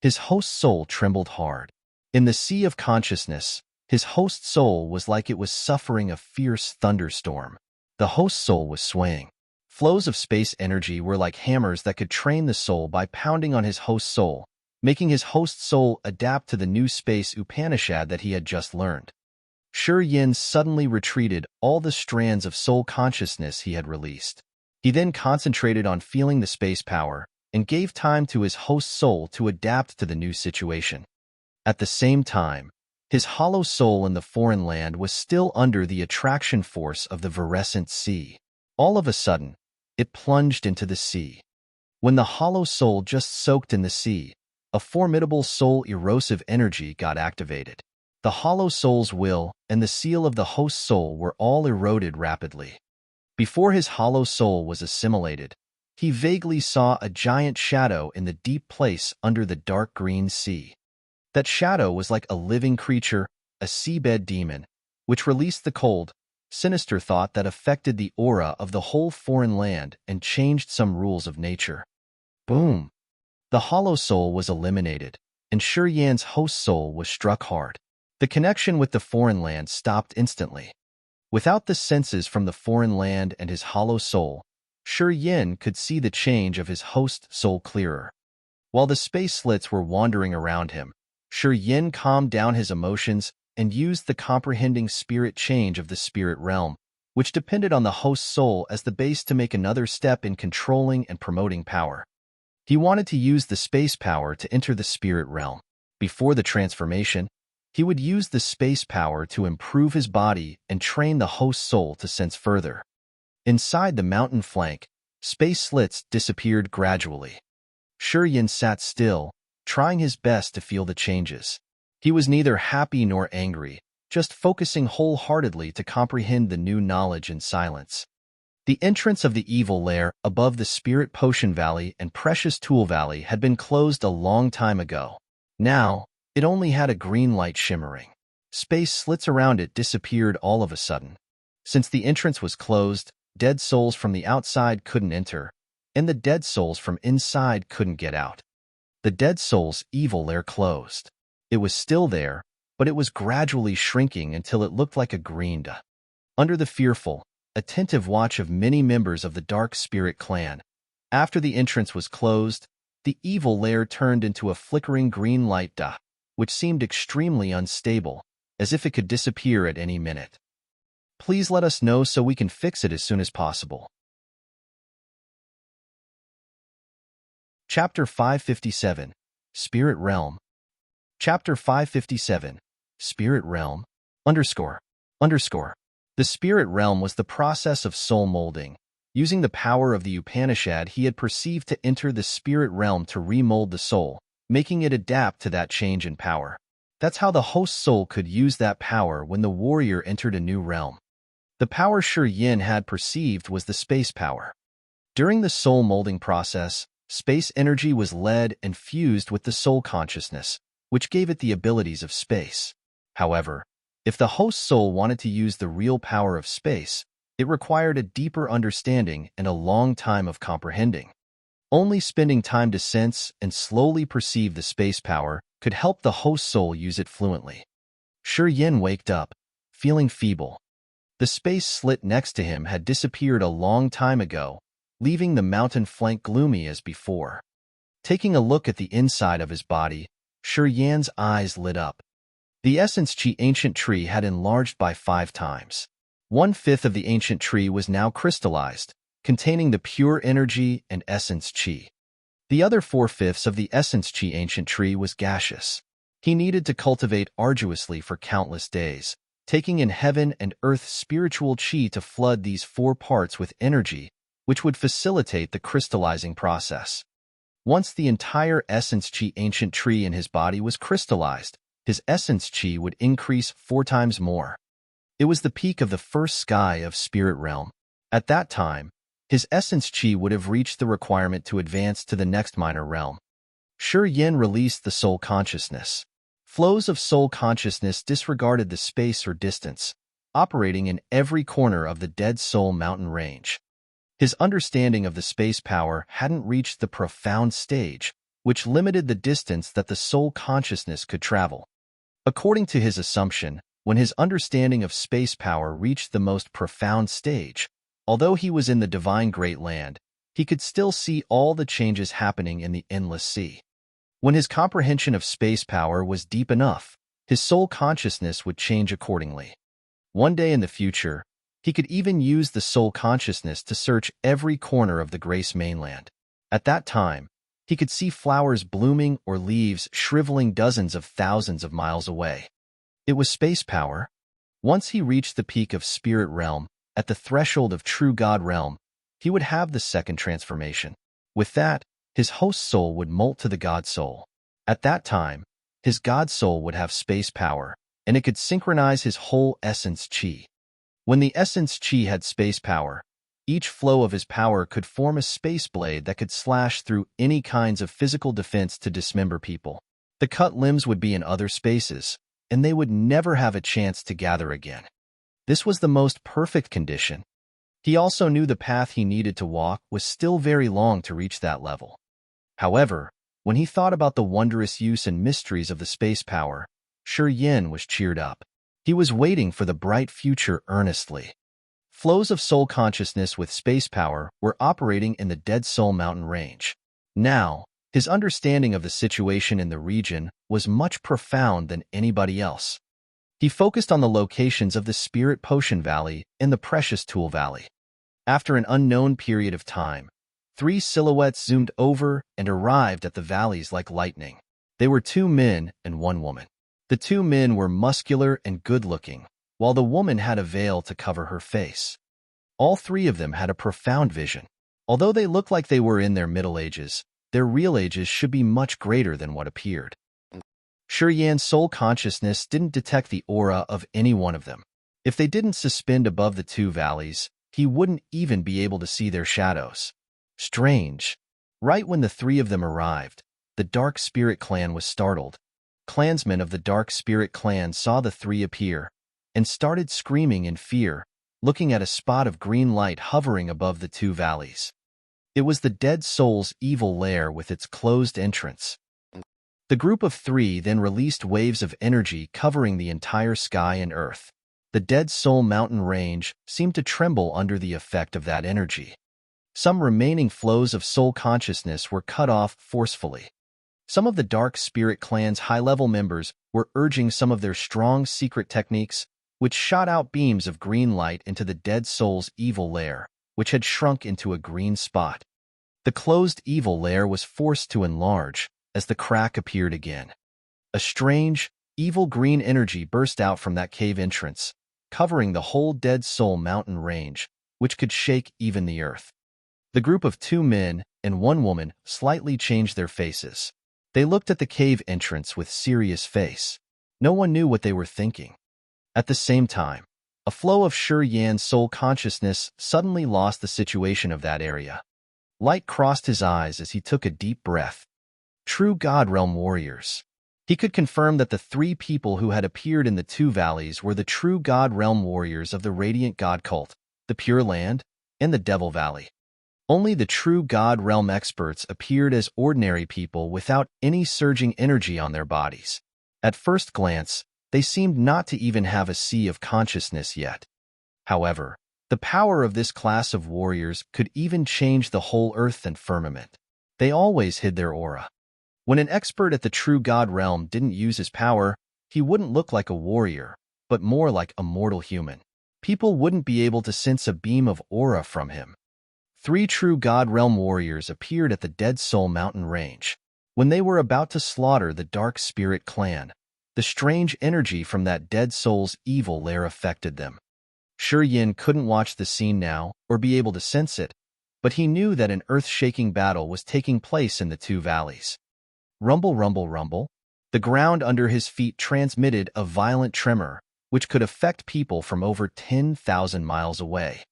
His host soul trembled hard. In the sea of consciousness, his host soul was like it was suffering a fierce thunderstorm. The host soul was swaying. Flows of space energy were like hammers that could train the soul by pounding on his host soul, making his host soul adapt to the new space Upanishad that he had just learned. Shi Yin suddenly retreated all the strands of soul consciousness he had released. He then concentrated on feeling the space power and gave time to his host soul to adapt to the new situation. At the same time, his hollow soul in the foreign land was still under the attraction force of the Virescent sea. All of a sudden, it plunged into the sea. When the hollow soul just soaked in the sea, a formidable soul erosive energy got activated. The hollow soul's will and the seal of the host soul were all eroded rapidly. Before his hollow soul was assimilated, he vaguely saw a giant shadow in the deep place under the dark green sea. That shadow was like a living creature, a seabed demon, which released the cold, sinister thought that affected the aura of the whole foreign land and changed some rules of nature. Boom! The hollow soul was eliminated, and Shi Yan's host soul was struck hard. The connection with the foreign land stopped instantly. Without the senses from the foreign land and his hollow soul, Shi Yin could see the change of his host soul clearer. While the space slits were wandering around him, Shi Yin calmed down his emotions and used the comprehending spirit change of the spirit realm, which depended on the host soul as the base to make another step in controlling and promoting power. He wanted to use the space power to enter the spirit realm. Before the transformation, he would use the space power to improve his body and train the host soul to sense further. Inside the mountain flank, space slits disappeared gradually. Shi Yin sat still, trying his best to feel the changes. He was neither happy nor angry, just focusing wholeheartedly to comprehend the new knowledge in silence. The entrance of the evil lair above the Spirit Potion Valley and Precious Tool Valley had been closed a long time ago. Now, it only had a green light shimmering. Space slits around it disappeared all of a sudden. Since the entrance was closed, dead souls from the outside couldn't enter, and the dead souls from inside couldn't get out. The dead souls' evil lair closed. It was still there, but it was gradually shrinking until it looked like a green dot. Under the fearful, attentive watch of many members of the Dark Spirit clan, after the entrance was closed, the evil lair turned into a flickering green light dot, which seemed extremely unstable, as if it could disappear at any minute. Please let us know so we can fix it as soon as possible. Chapter 557, Spirit Realm. Chapter 557, Spirit Realm, __. The Spirit Realm was the process of soul molding. Using the power of the Upanishad, he had perceived to enter the Spirit Realm to remold the soul, making it adapt to that change in power. That's how the host soul could use that power when the warrior entered a new realm. The power Shi Yin had perceived was the space power. During the soul molding process, space energy was led and fused with the soul consciousness, which gave it the abilities of space. However, if the host soul wanted to use the real power of space, it required a deeper understanding and a long time of comprehending. Only spending time to sense and slowly perceive the space power could help the host soul use it fluently. Shi Yin waked up, feeling feeble. The space slit next to him had disappeared a long time ago, leaving the mountain flank gloomy as before. Taking a look at the inside of his body, Shi Yin's eyes lit up. The essence chi ancient tree had enlarged by 5 times. 1/5 of the ancient tree was now crystallized, containing the pure energy and essence chi. The other 4/5 of the essence chi ancient tree was gaseous. He needed to cultivate arduously for countless days, taking in heaven and earth spiritual chi to flood these 4 parts with energy, which would facilitate the crystallizing process. Once the entire essence chi ancient tree in his body was crystallized, his essence chi would increase 4 times more. It was the peak of the first sky of Spirit Realm. At that time, his essence chi would have reached the requirement to advance to the next minor realm. Shi Yin released the soul consciousness. Flows of soul consciousness disregarded the space or distance, operating in every corner of the Dead Soul mountain range. His understanding of the space power hadn't reached the profound stage, which limited the distance that the soul consciousness could travel. According to his assumption, when his understanding of space power reached the most profound stage, although he was in the divine great land, he could still see all the changes happening in the endless sea. When his comprehension of space power was deep enough, his soul consciousness would change accordingly. One day in the future, he could even use the soul consciousness to search every corner of the Grace mainland. At that time, he could see flowers blooming or leaves shriveling dozens of thousands of miles away. It was space power. Once he reached the peak of Spirit Realm, at the threshold of True God Realm, he would have the second transformation. With that, his host soul would molt to the God soul. At that time, his God soul would have space power, and it could synchronize his whole essence chi. When the essence chi had space power, each flow of his power could form a space blade that could slash through any kinds of physical defense to dismember people. The cut limbs would be in other spaces, and they would never have a chance to gather again. This was the most perfect condition. He also knew the path he needed to walk was still very long to reach that level. However, when he thought about the wondrous use and mysteries of the space power, Shi Yin was cheered up. He was waiting for the bright future earnestly. Flows of soul consciousness with space power were operating in the Dead Soul mountain range. Now, his understanding of the situation in the region was much profound than anybody else. He focused on the locations of the Spirit Potion Valley and the Precious Tool Valley. After an unknown period of time, 3 silhouettes zoomed over and arrived at the valleys like lightning. They were 2 men and 1 woman. The 2 men were muscular and good-looking, while the woman had a veil to cover her face. All 3 of them had a profound vision. Although they looked like they were in their middle ages, their real ages should be much greater than what appeared. Shi Yin's soul consciousness didn't detect the aura of any one of them. If they didn't suspend above the 2 valleys, he wouldn't even be able to see their shadows. Strange. Right when the 3 of them arrived, the Dark Spirit clan was startled. Clansmen of the Dark Spirit clan saw the 3 appear and started screaming in fear, looking at a spot of green light hovering above the 2 valleys. It was the Dead Soul's evil lair with its closed entrance. The group of three then released waves of energy covering the entire sky and earth. The Dead Soul Mountain range seemed to tremble under the effect of that energy. Some remaining flows of soul consciousness were cut off forcefully. Some of the Dark Spirit Clan's high-level members were urging some of their strong secret techniques, which shot out beams of green light into the Dead Soul's evil lair, which had shrunk into a green spot. The closed evil lair was forced to enlarge as the crack appeared again. A strange, evil green energy burst out from that cave entrance, covering the whole Dead Soul Mountain range, which could shake even the earth. The group of 2 men and 1 woman slightly changed their faces. They looked at the cave entrance with serious face. No one knew what they were thinking. At the same time, a flow of Shi Yan's soul consciousness suddenly lost the situation of that area. Light crossed his eyes as he took a deep breath. True God Realm warriors. He could confirm that the 3 people who had appeared in the 2 valleys were the true God Realm warriors of the Radiant God Cult, the Pure Land, and the Devil Valley. Only the true God Realm experts appeared as ordinary people without any surging energy on their bodies. At first glance, they seemed not to even have a sea of consciousness yet. However, the power of this class of warriors could even change the whole earth and firmament. They always hid their aura. When an expert at the true God Realm didn't use his power, he wouldn't look like a warrior, but more like a mortal human. People wouldn't be able to sense a beam of aura from him. 3 true God Realm warriors appeared at the Dead Soul Mountain range. When they were about to slaughter the Dark Spirit Clan, the strange energy from that Dead Soul's evil lair affected them. Shi Yan couldn't watch the scene now or be able to sense it, but he knew that an earth-shaking battle was taking place in the 2 valleys. Rumble, rumble, rumble. The ground under his feet transmitted a violent tremor, which could affect people from over 10,000 miles away.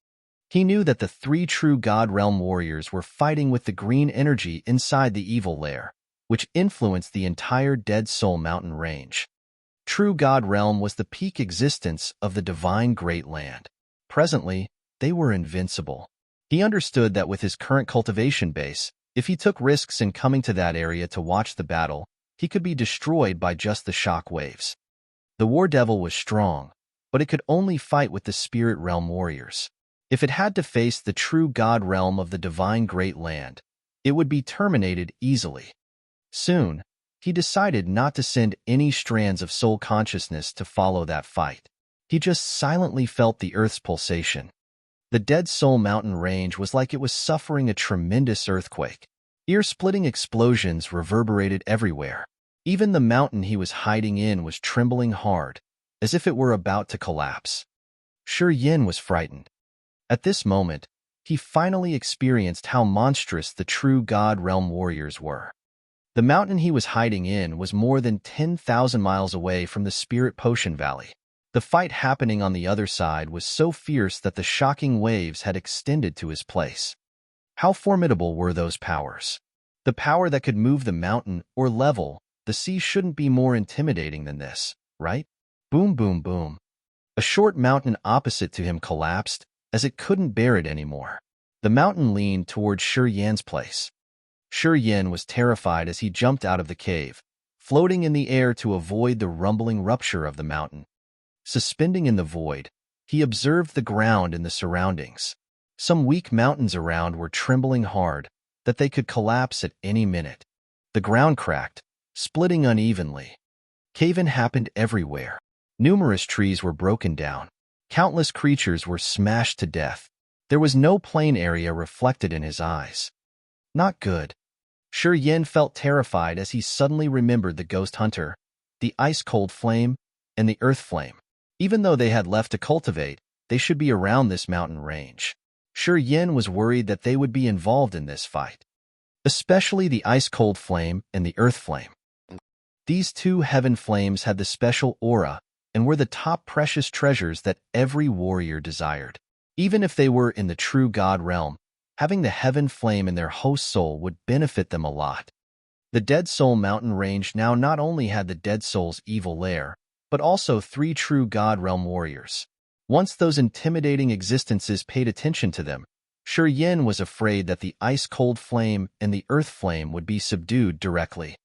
He knew that the 3 true God Realm warriors were fighting with the green energy inside the evil lair, which influenced the entire Dead Soul Mountain range. True God Realm was the peak existence of the divine Great Land. Presently, they were invincible. He understood that with his current cultivation base, if he took risks in coming to that area to watch the battle, he could be destroyed by just the shock waves. The War Devil was strong, but it could only fight with the Spirit Realm warriors. If it had to face the true God Realm of the divine Great Land, it would be terminated easily. Soon, he decided not to send any strands of soul consciousness to follow that fight. He just silently felt the earth's pulsation. The Dead Soul Mountain range was like it was suffering a tremendous earthquake. Ear-splitting explosions reverberated everywhere. Even the mountain he was hiding in was trembling hard, as if it were about to collapse. Shi Yan was frightened. At this moment, he finally experienced how monstrous the true God Realm warriors were. The mountain he was hiding in was more than 10,000 miles away from the Spirit Potion Valley. The fight happening on the other side was so fierce that the shocking waves had extended to his place. How formidable were those powers? The power that could move the mountain or level the sea shouldn't be more intimidating than this, right? Boom, boom, boom. A short mountain opposite to him collapsed, as it couldn't bear it anymore. The mountain leaned towards Shi Yan's place. Shi Yan was terrified as he jumped out of the cave, floating in the air to avoid the rumbling rupture of the mountain. Suspending in the void, he observed the ground and the surroundings. Some weak mountains around were trembling hard, that they could collapse at any minute. The ground cracked, splitting unevenly. Cave-in happened everywhere. Numerous trees were broken down. Countless creatures were smashed to death. There was no plain area reflected in his eyes. Not good. Shi Yan felt terrified as he suddenly remembered the ghost hunter, the ice-cold flame, and the earth flame. Even though they had left to cultivate, they should be around this mountain range. Shi Yan was worried that they would be involved in this fight, especially the ice-cold flame and the earth flame. These 2 heaven flames had the special aura and were the top precious treasures that every warrior desired. Even if they were in the true God Realm, having the heaven flame in their host soul would benefit them a lot. The Dead Soul Mountain range now not only had the Dead Soul's evil lair, but also 3 true God Realm warriors. Once those intimidating existences paid attention to them, Shi Yan was afraid that the ice-cold flame and the earth flame would be subdued directly.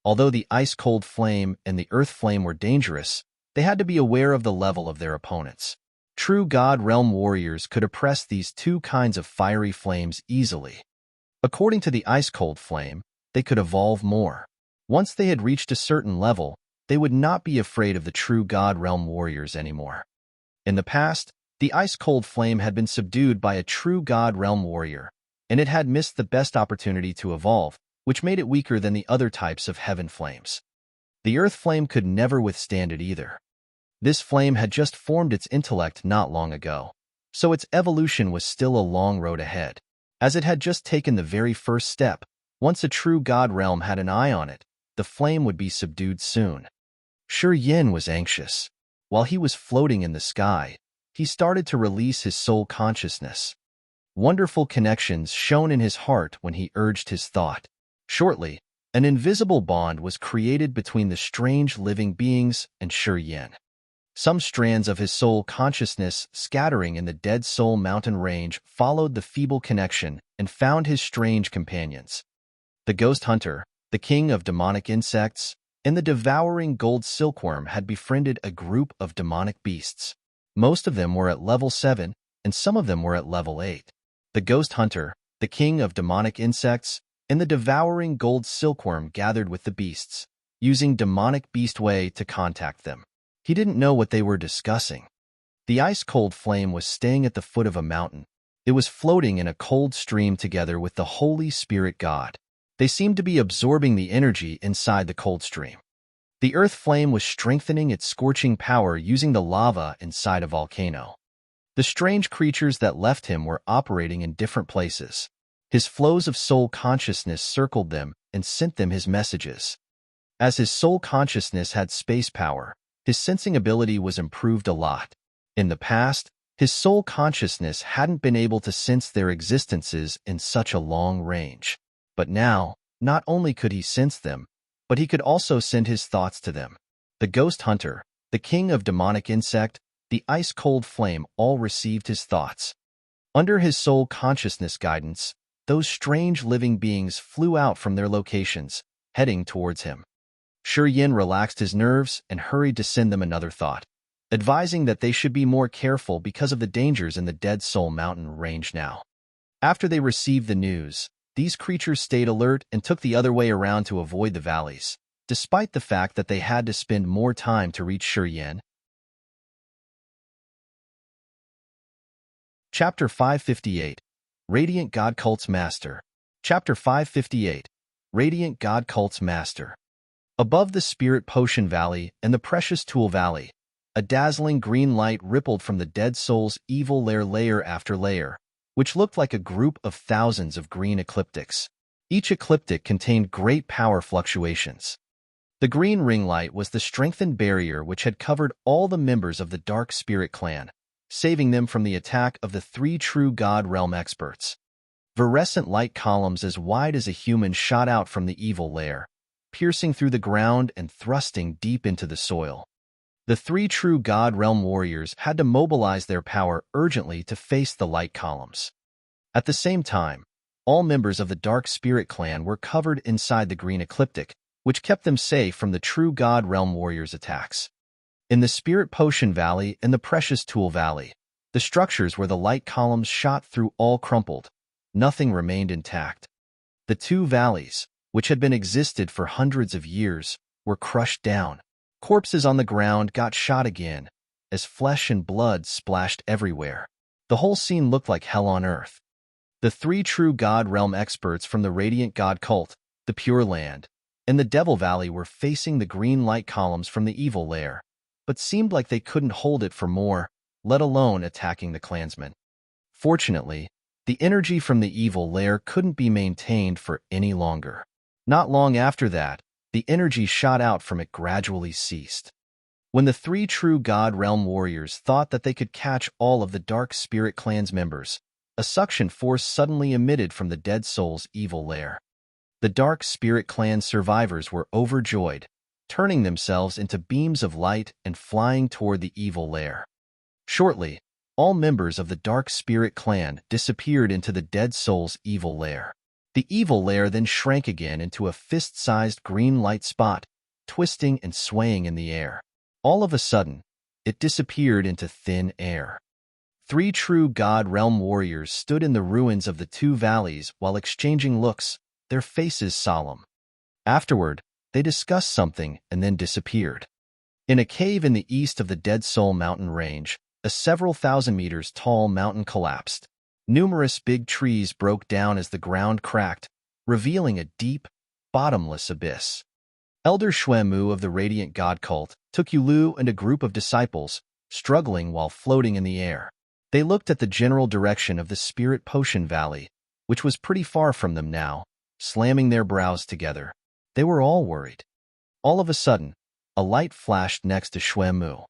Although the ice-cold flame and the earth flame were dangerous, they had to be aware of the level of their opponents. True God Realm warriors could oppress these two kinds of fiery flames easily. According to the ice-cold flame, they could evolve more. Once they had reached a certain level, they would not be afraid of the true God Realm warriors anymore. In the past, the ice-cold flame had been subdued by a true God Realm warrior, and it had missed the best opportunity to evolve, which made it weaker than the other types of heaven flames. The earth flame could never withstand it either. This flame had just formed its intellect not long ago, so its evolution was still a long road ahead. As it had just taken the very first step, once a true God Realm had an eye on it, the flame would be subdued soon. Yin was anxious. While he was floating in the sky, he started to release his soul consciousness. Wonderful connections shone in his heart when he urged his thought. Shortly, an invisible bond was created between the strange living beings and Yin. Some strands of his soul consciousness scattering in the Dead Soul Mountain range followed the feeble connection and found his strange companions. The Ghost Hunter, the king of demonic insects, and the devouring gold silkworm had befriended a group of demonic beasts. Most of them were at level 7, and some of them were at level 8. The Ghost Hunter, the king of demonic insects, and the devouring gold silkworm gathered with the beasts, using demonic beast way to contact them. He didn't know what they were discussing. The ice-cold flame was staying at the foot of a mountain. It was floating in a cold stream together with the Holy Spirit God. They seemed to be absorbing the energy inside the cold stream. The earth flame was strengthening its scorching power using the lava inside a volcano. The strange creatures that left him were operating in different places. His flows of soul consciousness circled them and sent them his messages. As his soul consciousness had space power, his sensing ability was improved a lot. In the past, his soul consciousness hadn't been able to sense their existences in such a long range. But now, not only could he sense them, but he could also send his thoughts to them. The Ghost Hunter, the king of demonic insect, the ice-cold flame all received his thoughts. Under his soul consciousness guidance, those strange living beings flew out from their locations, heading towards him. Yin relaxed his nerves and hurried to send them another thought, advising that they should be more careful because of the dangers in the Dead Soul Mountain range now. After they received the news, these creatures stayed alert and took the other way around to avoid the valleys, despite the fact that they had to spend more time to reach Yin. Chapter 558, Radiant God Cult's Master. Chapter 558, Radiant God Cult's Master. Above the Spirit Potion Valley and the Precious Tool Valley, a dazzling green light rippled from the Dead Soul's evil layer after layer, which looked like a group of thousands of green ecliptics. Each ecliptic contained great power fluctuations. The green ring light was the strengthened barrier which had covered all the members of the Dark Spirit clan, saving them from the attack of the 3 true God Realm experts. Virescent light columns as wide as a human shot out from the evil lair, piercing through the ground and thrusting deep into the soil. The 3 true God Realm warriors had to mobilize their power urgently to face the light columns. At the same time, all members of the Dark Spirit clan were covered inside the green ecliptic, which kept them safe from the true God Realm warriors' attacks. In the Spirit Potion Valley and the Precious Tool Valley, the structures where the light columns shot through all crumpled. Nothing remained intact. The 2 valleys, which had been existed for hundreds of years, were crushed down. Corpses on the ground got shot again, as flesh and blood splashed everywhere. The whole scene looked like hell on earth. The 3 true God Realm experts from the Radiant God Cult, the Pure Land, and the Devil Valley were facing the green light columns from the evil lair, but seemed like they couldn't hold it for more, let alone attacking the clansmen. Fortunately, the energy from the evil lair couldn't be maintained for any longer. Not long after that, the energy shot out from it gradually ceased. When the 3 true God Realm warriors thought that they could catch all of the Dark Spirit clan's members, a suction force suddenly emitted from the Dead Soul's evil lair. The Dark Spirit clan survivors were overjoyed, turning themselves into beams of light and flying toward the evil lair. Shortly, all members of the Dark Spirit clan disappeared into the Dead Soul's evil lair. The evil lair then shrank again into a fist-sized green light spot, twisting and swaying in the air. All of a sudden, it disappeared into thin air. 3 true God Realm warriors stood in the ruins of the 2 valleys while exchanging looks, their faces solemn. Afterward, they discussed something and then disappeared. In a cave in the east of the Dead Soul mountain range, a several thousand meters tall mountain collapsed. Numerous big trees broke down as the ground cracked, revealing a deep, bottomless abyss. Elder Xuemu of the Radiant God Cult took Yulu and a group of disciples, struggling while floating in the air. They looked at the general direction of the Spirit Potion Valley, which was pretty far from them now, slamming their brows together. They were all worried. All of a sudden, a light flashed next to Xuemu.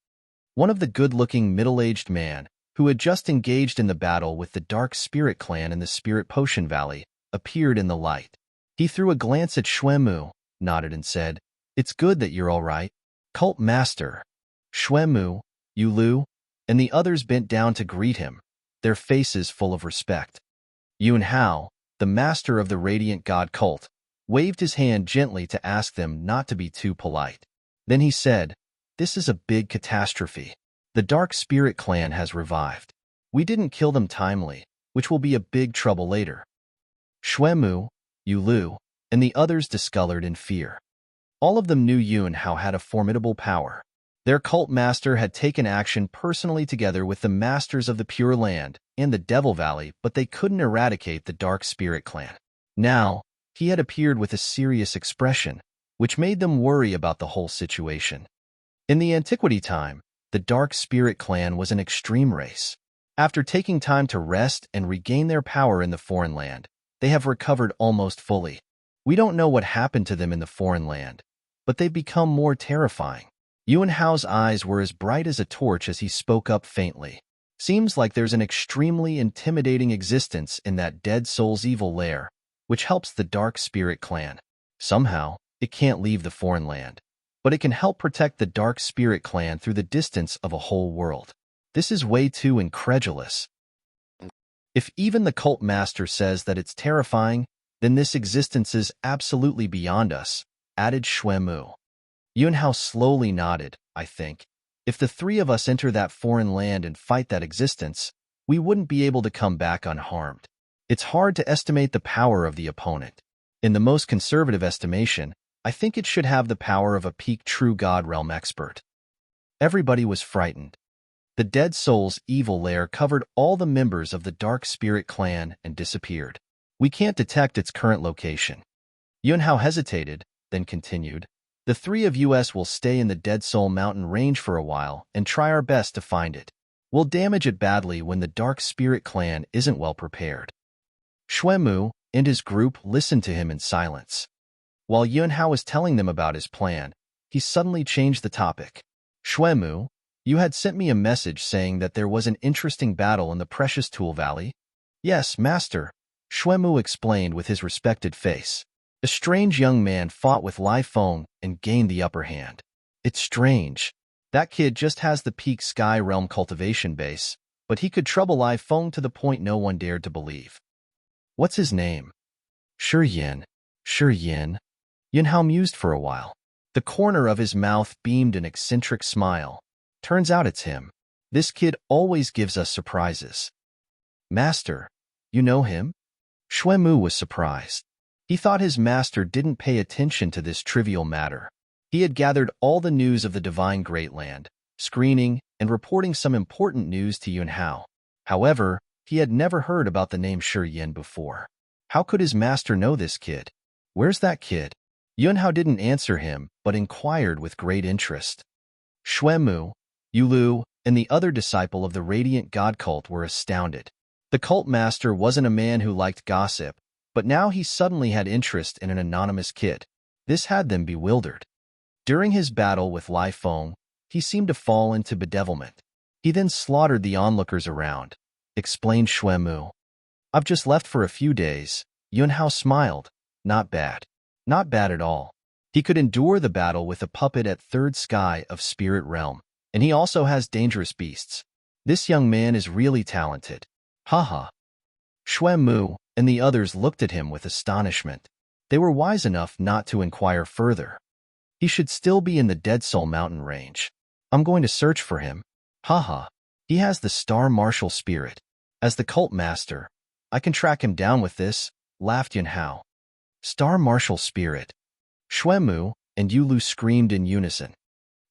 One of the good-looking middle-aged man, who had just engaged in the battle with the Dark Spirit Clan in the Spirit Potion Valley, appeared in the light. He threw a glance at Xuemu, nodded and said, "It's good that you're all right, Cult Master." Xuemu, Yulu, and the others bent down to greet him, their faces full of respect. Yunhao, the master of the Radiant God Cult, waved his hand gently to ask them not to be too polite. Then he said, "This is a big catastrophe. The Dark Spirit Clan has revived. We didn't kill them timely, which will be a big trouble later." Xuemu, Yulu, and the others discolored in fear. All of them knew Yunhao had a formidable power. Their cult master had taken action personally together with the masters of the Pure Land and the Devil Valley, but they couldn't eradicate the Dark Spirit Clan. Now, he had appeared with a serious expression, which made them worry about the whole situation. In the Antiquity time, the Dark Spirit Clan was an extreme race. After taking time to rest and regain their power in the foreign land, they have recovered almost fully. We don't know what happened to them in the foreign land, but they've become more terrifying. Yunhao's eyes were as bright as a torch as he spoke up faintly. "Seems like there's an extremely intimidating existence in that Dead Soul's evil lair, which helps the Dark Spirit Clan. Somehow, it can't leave the foreign land, but it can help protect the Dark Spirit Clan through the distance of a whole world. This is way too incredulous. If even the cult master says that it's terrifying, then this existence is absolutely beyond us," added Xuemu. Yunhao slowly nodded. "I think, if the 3 of us enter that foreign land and fight that existence, we wouldn't be able to come back unharmed. It's hard to estimate the power of the opponent. In the most conservative estimation, I think it should have the power of a peak true God Realm expert." Everybody was frightened. The Dead Soul's evil lair covered all the members of the Dark Spirit Clan and disappeared. "We can't detect its current location." Yunhao hesitated, then continued, "The 3 of us will stay in the Dead Soul mountain range for a while and try our best to find it. We'll damage it badly when the Dark Spirit Clan isn't well prepared." Xuemu and his group listened to him in silence. While Yunhao was telling them about his plan, he suddenly changed the topic. "Xuemu, you had sent me a message saying that there was an interesting battle in the Precious Tool Valley?" "Yes, Master," Xuemu explained with his respected face. "A strange young man fought with Lai Feng and gained the upper hand." "It's strange. That kid just has the peak Sky Realm cultivation base, but he could trouble Lai Feng to the point no one dared to believe." "What's his name?" "Shi Yin." Yunhao mused for a while. The corner of his mouth beamed an eccentric smile. "Turns out it's him. This kid always gives us surprises." "Master, you know him?" Xuemu was surprised. He thought his master didn't pay attention to this trivial matter. He had gathered all the news of the Divine Great Land, screening and reporting some important news to Yunhao. However, he had never heard about the name Shi Yin before. How could his master know this kid? "Where's that kid?" Yunhao didn't answer him, but inquired with great interest. Xuemu, Yulu, and the other disciple of the Radiant God Cult were astounded. The cult master wasn't a man who liked gossip, but now he suddenly had interest in an anonymous kid. This had them bewildered. During his battle with Lai Feng, he seemed to fall into bedevilment. He then slaughtered the onlookers around, explained Xuemu. "I've just left for a few days." Yunhao smiled. "Not bad. Not bad at all. He could endure the battle with a puppet at third sky of Spirit Realm, and he also has dangerous beasts. This young man is really talented." "Haha." Xuemu, and the others looked at him with astonishment. They were wise enough not to inquire further. He should still be in the Dead Soul Mountain range. I'm going to search for him. Haha. He has the Star Martial spirit. As the cult master, I can track him down with this, laughed Yunhao. Star Martial spirit. Xuemu and Yulu screamed in unison.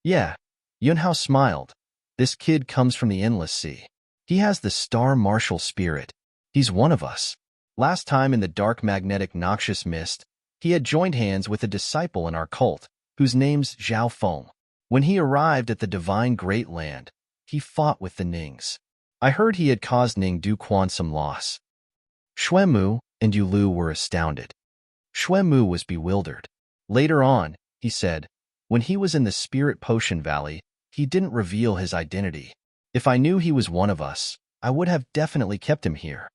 Yeah, Yunhao smiled. This kid comes from the Endless Sea. He has the Star Martial spirit. He's one of us. Last time in the dark magnetic noxious mist, he had joined hands with a disciple in our cult, whose name's Zhao Feng. When he arrived at the divine Great Land, he fought with the Nings. I heard he had caused Ning Duquan some loss. Xuemu and Yulu were astounded. Xuemu was bewildered. Later on, he said, when he was in the Spirit Potion Valley, he didn't reveal his identity. If I knew he was one of us, I would have definitely kept him here.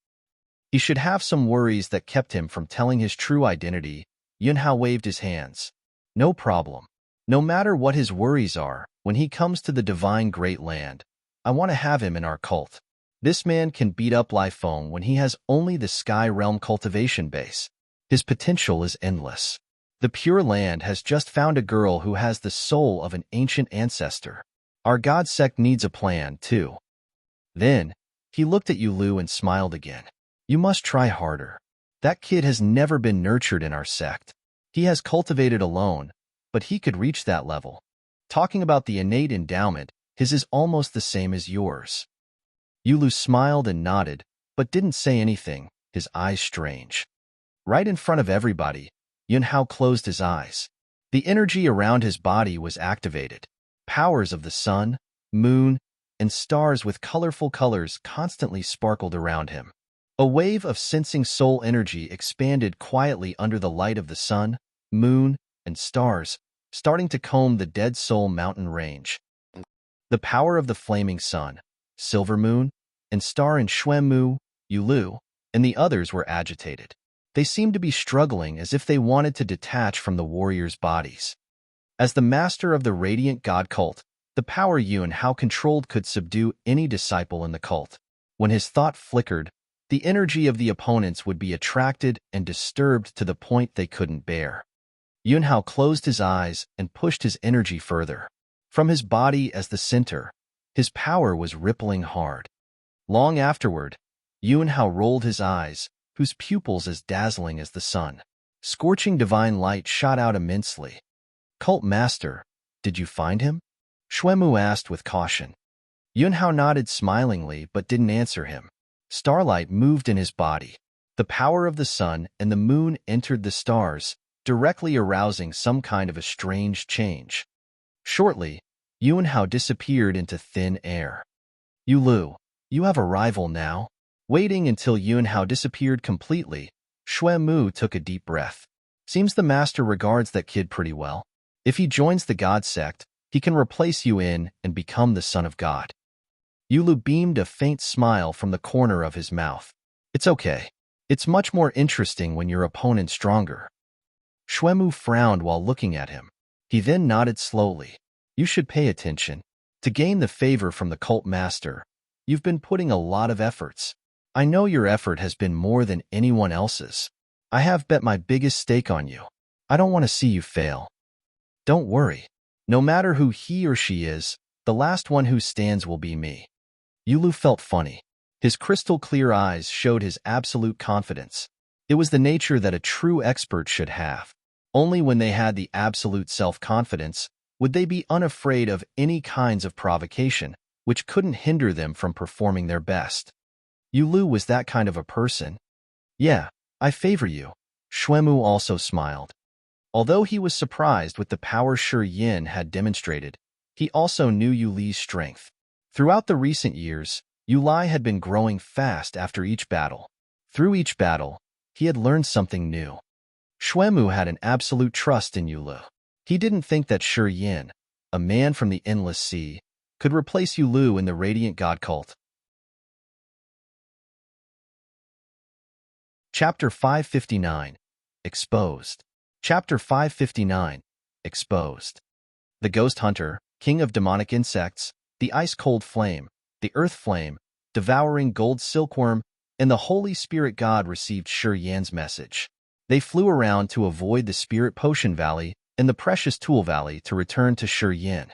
He should have some worries that kept him from telling his true identity. Yunhao waved his hands. No problem. No matter what his worries are, when he comes to the divine Great Land, I want to have him in our cult. This man can beat up Lai Feng when he has only the Sky Realm cultivation base. His potential is endless. The Pure Land has just found a girl who has the soul of an ancient ancestor. Our god sect needs a plan, too. Then, he looked at Yulu and smiled again. You must try harder. That kid has never been nurtured in our sect. He has cultivated alone, but he could reach that level. Talking about the innate endowment, his is almost the same as yours. Yulu smiled and nodded, but didn't say anything, his eyes strange. Right in front of everybody, Yunhao closed his eyes. The energy around his body was activated. Powers of the sun, moon, and stars with colorful colors constantly sparkled around him. A wave of sensing soul energy expanded quietly under the light of the sun, moon, and stars, starting to comb the Dead Soul Mountain range. The power of the flaming sun, silver moon, and star in Xuemu, Yulu, and the others were agitated. They seemed to be struggling as if they wanted to detach from the warriors' bodies. As the master of the Radiant God cult, the power Yunhao controlled could subdue any disciple in the cult. When his thought flickered, the energy of the opponents would be attracted and disturbed to the point they couldn't bear. Yunhao closed his eyes and pushed his energy further. From his body as the center, his power was rippling hard. Long afterward, Yunhao rolled his eyes, whose pupils as dazzling as the sun. Scorching divine light shot out immensely. Cult Master, did you find him? Xuemu asked with caution. Yunhao nodded smilingly but didn't answer him. Starlight moved in his body. The power of the sun and the moon entered the stars, directly arousing some kind of a strange change. Shortly, Yunhao disappeared into thin air. Yulu, you have a rival now? Waiting until Yunhao disappeared completely, Xuemu took a deep breath. Seems the master regards that kid pretty well. If he joins the God sect, he can replace Yun and become the son of God. Yulu beamed a faint smile from the corner of his mouth. It's okay. It's much more interesting when your opponent's stronger. Xuemu frowned while looking at him. He then nodded slowly. You should pay attention. To gain the favor from the cult master, you've been putting a lot of efforts. I know your effort has been more than anyone else's. I have bet my biggest stake on you. I don't want to see you fail. Don't worry. No matter who he or she is, the last one who stands will be me. Yulu felt funny. His crystal-clear eyes showed his absolute confidence. It was the nature that a true expert should have. Only when they had the absolute self-confidence would they be unafraid of any kinds of provocation, which couldn't hinder them from performing their best. Yulu was that kind of a person. Yeah, I favor you. Xuemu also smiled. Although he was surprised with the power Shi Yin had demonstrated, he also knew Yuli's strength. Throughout the recent years, Yuli had been growing fast after each battle. Through each battle, he had learned something new. Xuemu had an absolute trust in Yulu. He didn't think that Shi Yin, a man from the Endless Sea, could replace Yulu in the Radiant God cult. Chapter 559. Exposed. Chapter 559. Exposed. The Ghost Hunter, King of Demonic Insects, the Ice-Cold Flame, the Earth Flame, Devouring Gold Silkworm, and the Holy Spirit God received Shi Yan's message. They flew around to avoid the Spirit Potion Valley and the Precious Tool Valley to return to Shi Yan.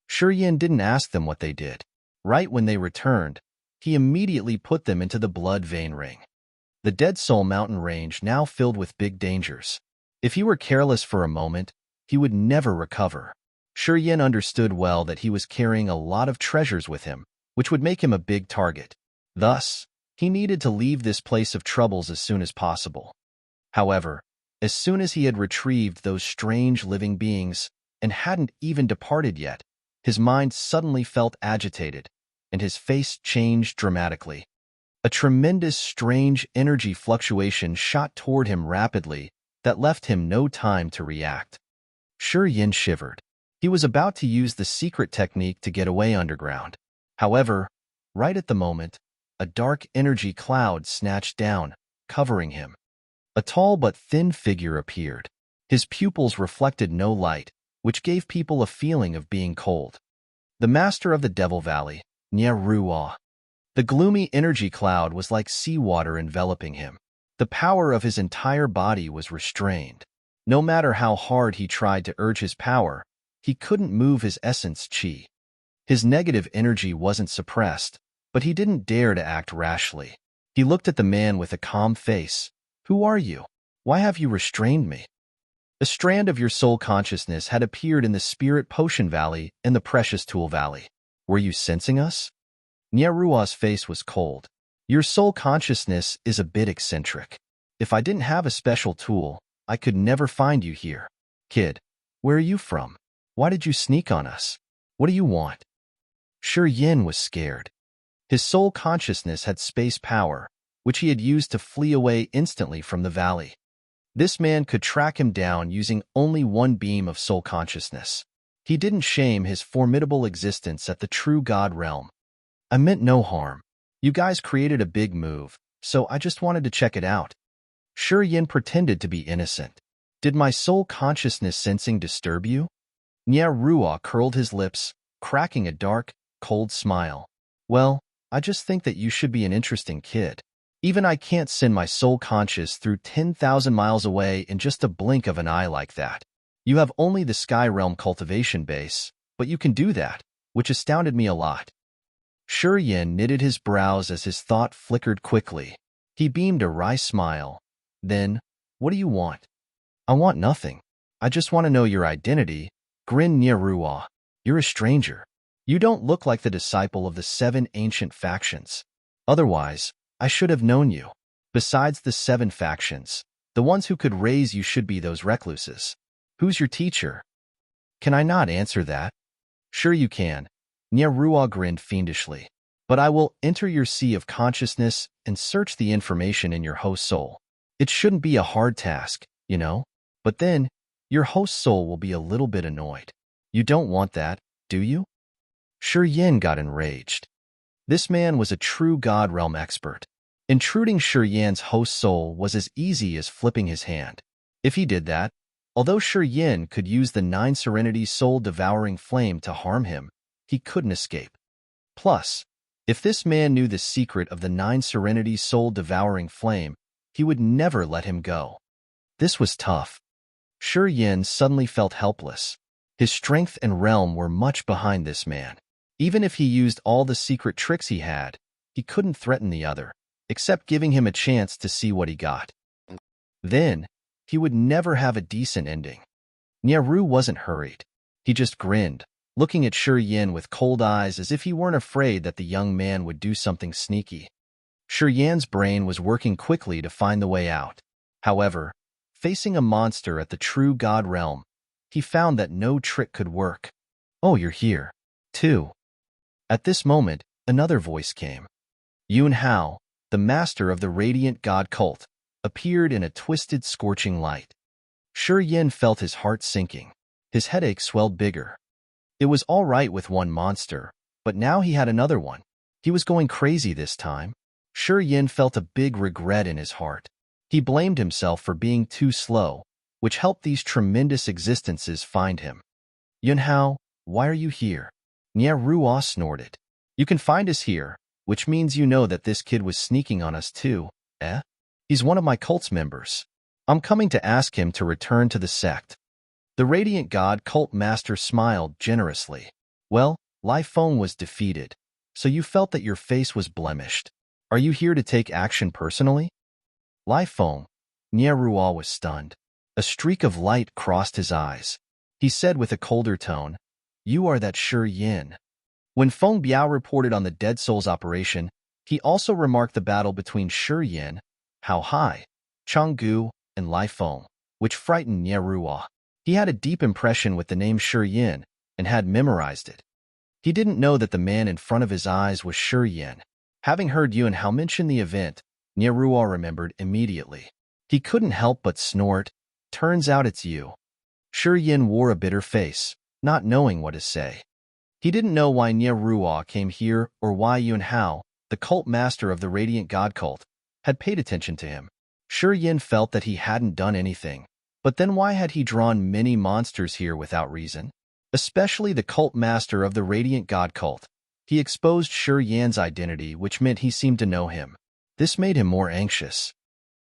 Shi Yan didn't ask them what they did. Right when they returned, he immediately put them into the Blood Vein Ring. The Dead Soul Mountain Range now filled with big dangers. If he were careless for a moment, he would never recover. Shi Yan understood well that he was carrying a lot of treasures with him, which would make him a big target. Thus, he needed to leave this place of troubles as soon as possible. However, as soon as he had retrieved those strange living beings and hadn't even departed yet, his mind suddenly felt agitated, and his face changed dramatically. A tremendous strange energy fluctuation shot toward him rapidly that left him no time to react. Shi Yan shivered. He was about to use the secret technique to get away underground. However, right at the moment, a dark energy cloud snatched down, covering him. A tall but thin figure appeared. His pupils reflected no light, which gave people a feeling of being cold. The master of the Devil Valley, Nyeruwa. The gloomy energy cloud was like seawater enveloping him. The power of his entire body was restrained. No matter how hard he tried to urge his power, he couldn't move his essence chi. His negative energy wasn't suppressed, but he didn't dare to act rashly. He looked at the man with a calm face. "Who are you? Why have you restrained me?" A strand of your soul consciousness had appeared in the Spirit Potion Valley and the Precious Tool Valley. Were you sensing us? Nyerua's face was cold. Your soul consciousness is a bit eccentric. If I didn't have a special tool, I could never find you here. Kid, where are you from? Why did you sneak on us? What do you want? Shi Yan was scared. His soul consciousness had space power, which he had used to flee away instantly from the valley. This man could track him down using only one beam of soul consciousness. He didn't shame his formidable existence at the true God realm. I meant no harm. You guys created a big move, so I just wanted to check it out. Shi Yan pretended to be innocent. Did my soul consciousness sensing disturb you? Nyeruwa curled his lips, cracking a dark, cold smile. Well, I just think that you should be an interesting kid. Even I can't send my soul conscious through 10,000 miles away in just a blink of an eye like that. You have only the Sky Realm cultivation base, but you can do that, which astounded me a lot. Shi Yan knitted his brows as his thought flickered quickly. He beamed a wry smile. Then, what do you want? I want nothing. I just want to know your identity, grinned Nyeruwa. You're a stranger. You don't look like the disciple of the 7 ancient factions. Otherwise, I should have known you. Besides the 7 factions, the ones who could raise you should be those recluses. Who's your teacher? Can I not answer that? Sure you can. Nyeruwa grinned fiendishly. But I will enter your sea of consciousness and search the information in your host soul. It shouldn't be a hard task, you know? But then, your host soul will be a little bit annoyed. You don't want that, do you? Shi Yan got enraged. This man was a true God Realm expert. Intruding Shi Yan's host soul was as easy as flipping his hand. If he did that, although Shi Yan could use the 9 Serenity soul-devouring flame to harm him, he couldn't escape. Plus, if this man knew the secret of the 9 Serenity soul-devouring flame, he would never let him go. This was tough. Shi Yan suddenly felt helpless. His strength and realm were much behind this man. Even if he used all the secret tricks he had, he couldn't threaten the other, except giving him a chance to see what he got. Then, he would never have a decent ending. Nyeru wasn't hurried. He just grinned, looking at Shi Yan with cold eyes as if he weren't afraid that the young man would do something sneaky. Shi Yan's brain was working quickly to find the way out. However, facing a monster at the true God realm, he found that no trick could work. Oh, you're here, too. At this moment, another voice came. Yun Hao, the master of the Radiant God cult, appeared in a twisted, scorching light. Shi Yan felt his heart sinking. His headache swelled bigger. It was all right with one monster, but now he had another one. He was going crazy this time. Shi Yan felt a big regret in his heart. He blamed himself for being too slow, which helped these tremendous existences find him. Yun Hao, why are you here? Nyeruwa snorted. You can find us here, which means you know that this kid was sneaking on us too, eh? He's one of my cult's members. I'm coming to ask him to return to the sect." The Radiant God cult master smiled generously. "Well, Lifeng was defeated, so you felt that your face was blemished. Are you here to take action personally?" Lifeng, Nierua was stunned. A streak of light crossed his eyes. He said with a colder tone, "You are that Shi Yin." When Feng Biao reported on the Dead Souls operation, he also remarked the battle between Shi Yin, Hao Hai, Changgu, and Lifeng, which frightened Nierua. He had a deep impression with the name Shi Yin and had memorized it. He didn't know that the man in front of his eyes was Shi Yin. Having heard Yuan Hao mention the event, Nierua remembered immediately. He couldn't help but snort, "Turns out it's you." Shi Yin wore a bitter face, not knowing what to say. He didn't know why Nierua came here or why Yuan Hao, the cult master of the Radiant God cult, had paid attention to him. Shi Yin felt that he hadn't done anything, but then why had he drawn many monsters here without reason? Especially the cult master of the Radiant God cult. He exposed Shi Yan's identity, which meant he seemed to know him. This made him more anxious.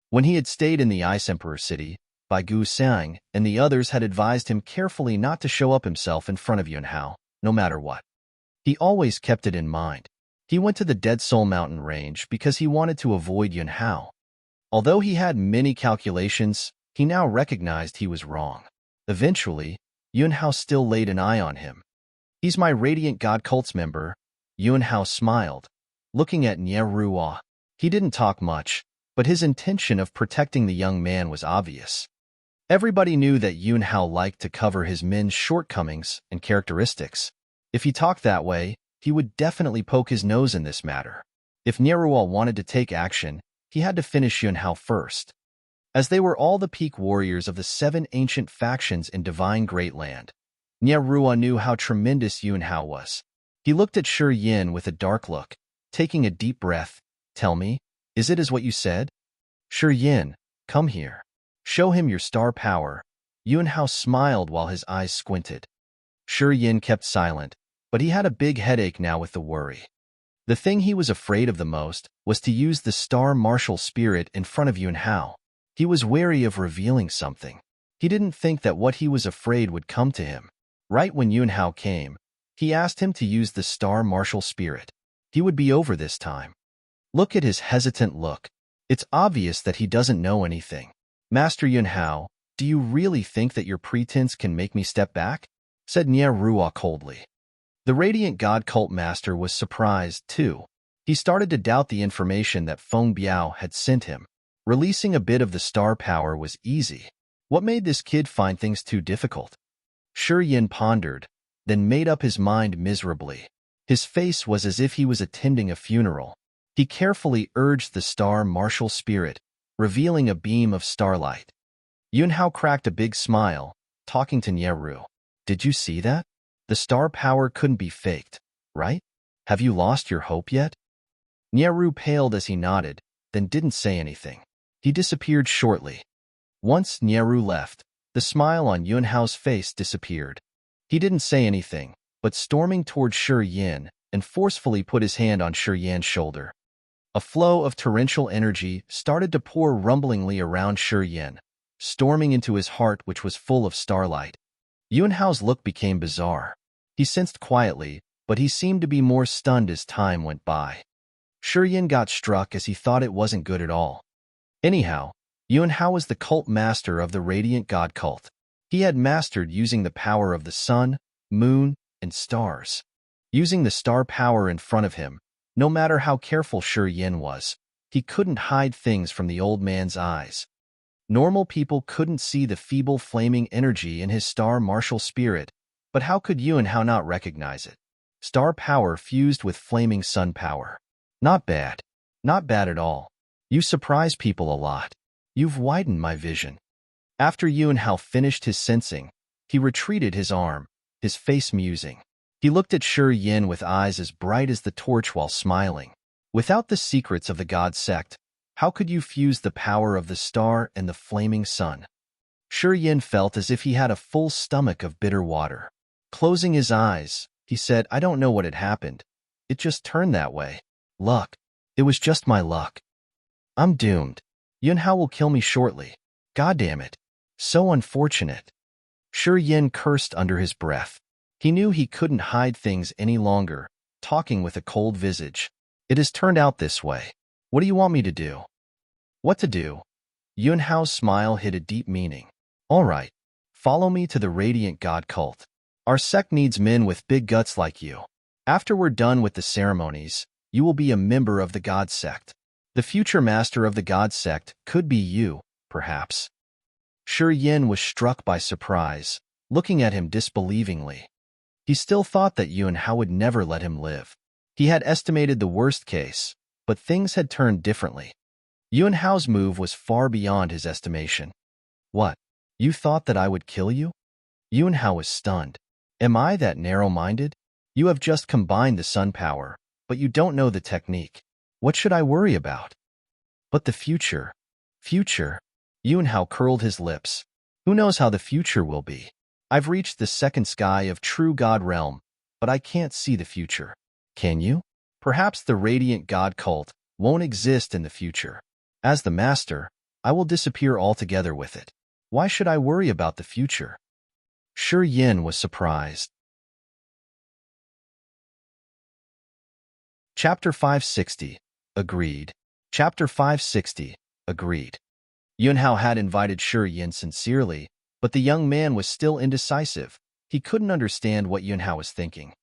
When he had stayed in the Ice Emperor city, Bai Gu Sang and the others had advised him carefully not to show up himself in front of Yuan Hao, no matter what. He always kept it in mind. He went to the Dead Soul Mountain range because he wanted to avoid Yuan Hao. Although he had many calculations, he now recognized he was wrong. Eventually, Yuan Hao still laid an eye on him. "He's my Radiant God cult's member." Yuan Hao smiled, looking at Nierua. He didn't talk much, but his intention of protecting the young man was obvious. Everybody knew that Yuan Hao liked to cover his men's shortcomings and characteristics. If he talked that way, he would definitely poke his nose in this matter. If Nierua wanted to take action, he had to finish Yuan Hao first. As they were all the peak warriors of the 7 ancient factions in Divine Great Land, Nierua knew how tremendous Yuan Hao was. He looked at Shi Yin with a dark look, taking a deep breath. "Tell me, is it as what you said?" "Shi Yin, come here. Show him your star power." Yuan Hao smiled while his eyes squinted. Shi Yin kept silent, but he had a big headache now with the worry. The thing he was afraid of the most was to use the star martial spirit in front of Yuan Hao. He was wary of revealing something. He didn't think that what he was afraid would come to him. Right when Yuan Hao came, he asked him to use the star martial spirit. He would be over this time. Look at his hesitant look. It's obvious that he doesn't know anything. "Master Yuan Hao, do you really think that your pretense can make me step back?" said Nierua coldly. The Radiant God cult master was surprised, too. He started to doubt the information that Feng Biao had sent him. Releasing a bit of the star power was easy. What made this kid find things too difficult? Shi Yin pondered, then made up his mind miserably. His face was as if he was attending a funeral. He carefully urged the star martial spirit, revealing a beam of starlight. Yuan Hao cracked a big smile, talking to Nierua. "Did you see that? The star power couldn't be faked, right? Have you lost your hope yet?" Nierua paled as he nodded, then didn't say anything. He disappeared shortly. Once Nierua left, the smile on Yuan Hao's face disappeared. He didn't say anything, but storming toward Shi Yin and forcefully put his hand on Shi Yan's shoulder. A flow of torrential energy started to pour rumblingly around Shi Yin, storming into his heart, which was full of starlight. Yuan Hao's look became bizarre. He sensed quietly, but he seemed to be more stunned as time went by. Shi Yin got struck as he thought it wasn't good at all. Anyhow, Yuan Hao was the cult master of the Radiant God cult. He had mastered using the power of the sun, moon, and stars. Using the star power in front of him, no matter how careful Shi Yin was, he couldn't hide things from the old man's eyes. Normal people couldn't see the feeble flaming energy in his star martial spirit, but how could Yuan Hao not recognize it? Star power fused with flaming sun power. Not bad. Not bad at all. You surprise people a lot. You've widened my vision. After Yuan Hao finished his sensing, he retreated his arm, his face musing. He looked at Shi Yin with eyes as bright as the torch while smiling. Without the secrets of the God sect, how could you fuse the power of the star and the flaming sun? Shi Yin felt as if he had a full stomach of bitter water. Closing his eyes, he said, "I don't know what had happened. It just turned that way. Luck. It was just my luck. I'm doomed. Yunhao will kill me shortly. God damn it. So unfortunate. Shi Yin cursed under his breath. He knew he couldn't hide things any longer, talking with a cold visage. It has turned out this way. What do you want me to do? What to do? Yunhao's smile hid a deep meaning. All right. Follow me to the Radiant God cult. Our sect needs men with big guts like you. After we're done with the ceremonies, you will be a member of the God sect. The future master of the God sect could be you, perhaps. Shi Yin was struck by surprise, looking at him disbelievingly. He still thought that Yunhao would never let him live. He had estimated the worst case, but things had turned differently. Yunhao's move was far beyond his estimation. What? You thought that I would kill you? Yunhao was stunned. Am I that narrow-minded? You have just combined the sun power, but you don't know the technique. What should I worry about? But the future. Future? Yunhao curled his lips. Who knows how the future will be? I've reached the second sky of true God realm, but I can't see the future. Can you? Perhaps the Radiant God cult won't exist in the future. As the master, I will disappear altogether with it. Why should I worry about the future? Shi Yin was surprised. Chapter 560. Agreed. Chapter 560. Agreed. Yunhao had invited Shi Yin sincerely, but the young man was still indecisive. He couldn't understand what Yunhao was thinking.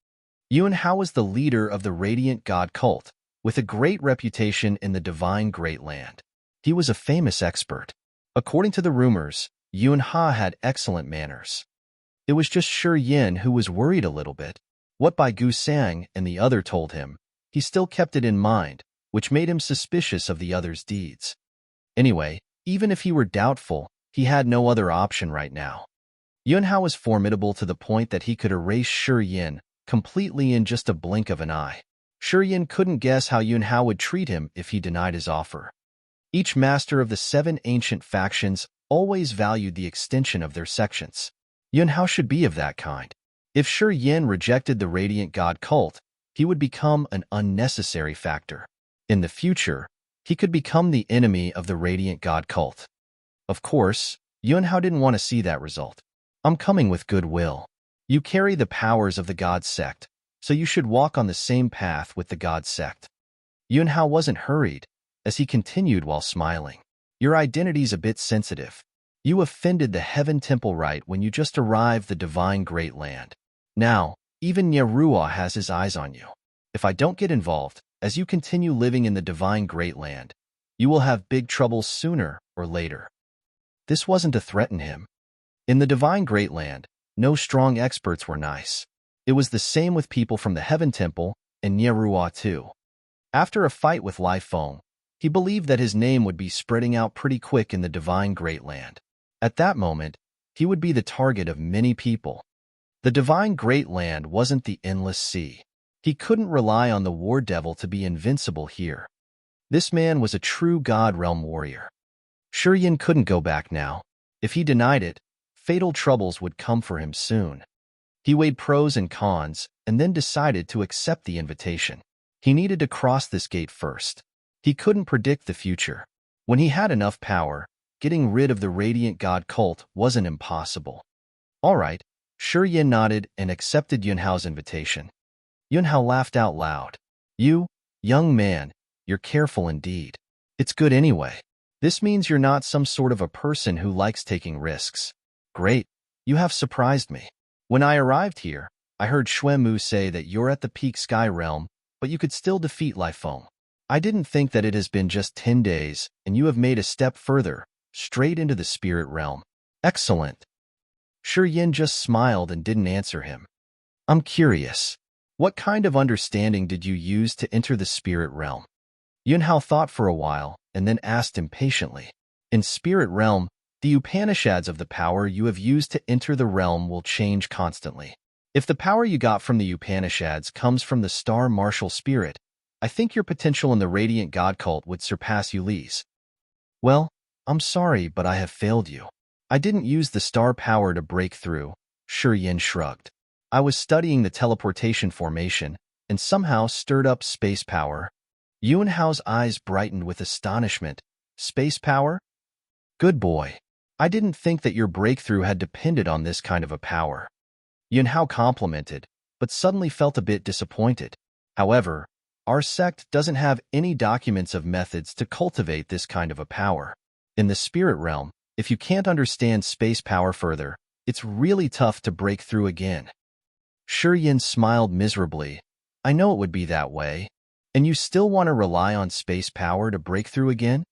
Yunhao was the leader of the Radiant God cult, with a great reputation in the Divine Great Land. He was a famous expert. According to the rumors, Yunhao had excellent manners. It was just Shi Yin who was worried a little bit. What Bai Gu Sang and the other told him, he still kept it in mind, which made him suspicious of the other's deeds. Anyway, even if he were doubtful, he had no other option right now. Yunhao was formidable to the point that he could erase Shi Yin completely in just a blink of an eye. Shi Yin couldn't guess how Yunhao would treat him if he denied his offer. Each master of the 7 ancient factions always valued the extension of their sections. Yunhao should be of that kind. If Shi Yin rejected the Radiant God cult, he would become an unnecessary factor. In the future, he could become the enemy of the Radiant God cult. Of course, Yunhao didn't want to see that result. I'm coming with goodwill. You carry the powers of the God sect, so you should walk on the same path with the God sect. Yunhao wasn't hurried, as he continued while smiling. Your identity's a bit sensitive. You offended the Heaven Temple Rite when you just arrived the Divine Great Land. Now, even Nyeruo has his eyes on you. If I don't get involved, as you continue living in the Divine Great Land, you will have big trouble sooner or later. This wasn't to threaten him. In the Divine Great Land, no strong experts were nice. It was the same with people from the Heaven Temple and Nyeruo too. After a fight with Lai Feng, he believed that his name would be spreading out pretty quick in the Divine Great Land. At that moment, he would be the target of many people. The Divine Great Land wasn't the endless sea. He couldn't rely on the War Devil to be invincible here. This man was a true God Realm warrior. Shi Yin couldn't go back now. If he denied it, fatal troubles would come for him soon. He weighed pros and cons and then decided to accept the invitation. He needed to cross this gate first. He couldn't predict the future. When he had enough power, getting rid of the Radiant God cult wasn't impossible. All right, Shi Yin nodded and accepted Yunhao's invitation. Yunhao laughed out loud. You, young man, you're careful indeed. It's good anyway. This means you're not some sort of a person who likes taking risks. Great, you have surprised me. When I arrived here, I heard Xuemu say that you're at the peak sky realm, but you could still defeat Lai Feng. I didn't think that it has been just 10 days, and you have made a step further, straight into the spirit realm. Excellent. Shi Yin just smiled and didn't answer him. I'm curious. What kind of understanding did you use to enter the spirit realm? Yunhao thought for a while, and then asked impatiently. In spirit realm, the Upanishads of the power you have used to enter the realm will change constantly. If the power you got from the Upanishads comes from the star martial spirit, I think your potential in the Radiant God cult would surpass Yuli's. Well, I'm sorry, but I have failed you. I didn't use the star power to break through, Shi Yin shrugged. I was studying the teleportation formation and somehow stirred up space power. Yuanhao's eyes brightened with astonishment. Space power? Good boy. I didn't think that your breakthrough had depended on this kind of a power. Yunhao complimented, but suddenly felt a bit disappointed. However, our sect doesn't have any documents of methods to cultivate this kind of a power. In the spirit realm, if you can't understand space power further, it's really tough to break through again. Shi Yin smiled miserably. I know it would be that way. And you still want to rely on space power to break through again?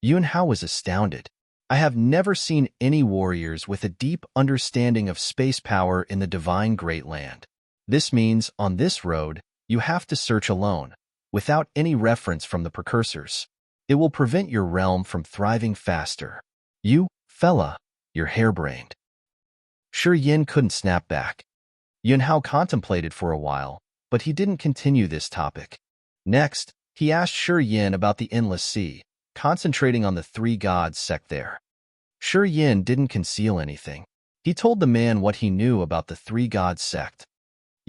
Yunhao was astounded. I have never seen any warriors with a deep understanding of space power in the divine Great Land. This means, on this road, you have to search alone, without any reference from the precursors. It will prevent your realm from thriving faster. You, fella, you're harebrained. Shi Yin couldn't snap back. Yunhao contemplated for a while, but he didn't continue this topic. Next, he asked Shi Yin about the Endless Sea, concentrating on the three gods sect there. Shi Yin didn't conceal anything. He told the man what he knew about the three gods sect.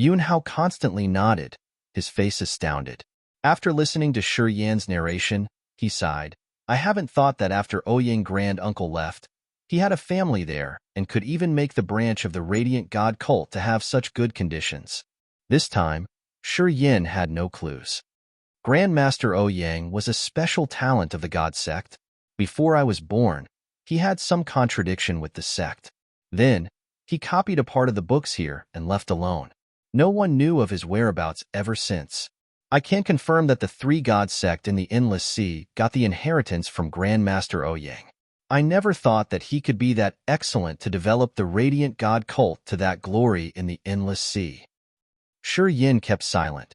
Yunhao constantly nodded, his face astounded. After listening to Shi Yin's narration, he sighed. I haven't thought that after Ouyang grand uncle left, he had a family there and could even make the branch of the radiant god cult to have such good conditions. This time, Shi Yin had no clues. Grandmaster Ouyang was a special talent of the god sect. Before I was born, he had some contradiction with the sect. Then, he copied a part of the books here and left alone. No one knew of his whereabouts ever since. I can confirm that the three god sect in the Endless Sea got the inheritance from Grandmaster Ouyang. I never thought that he could be that excellent to develop the radiant god cult to that glory in the Endless Sea. Shi Yin kept silent.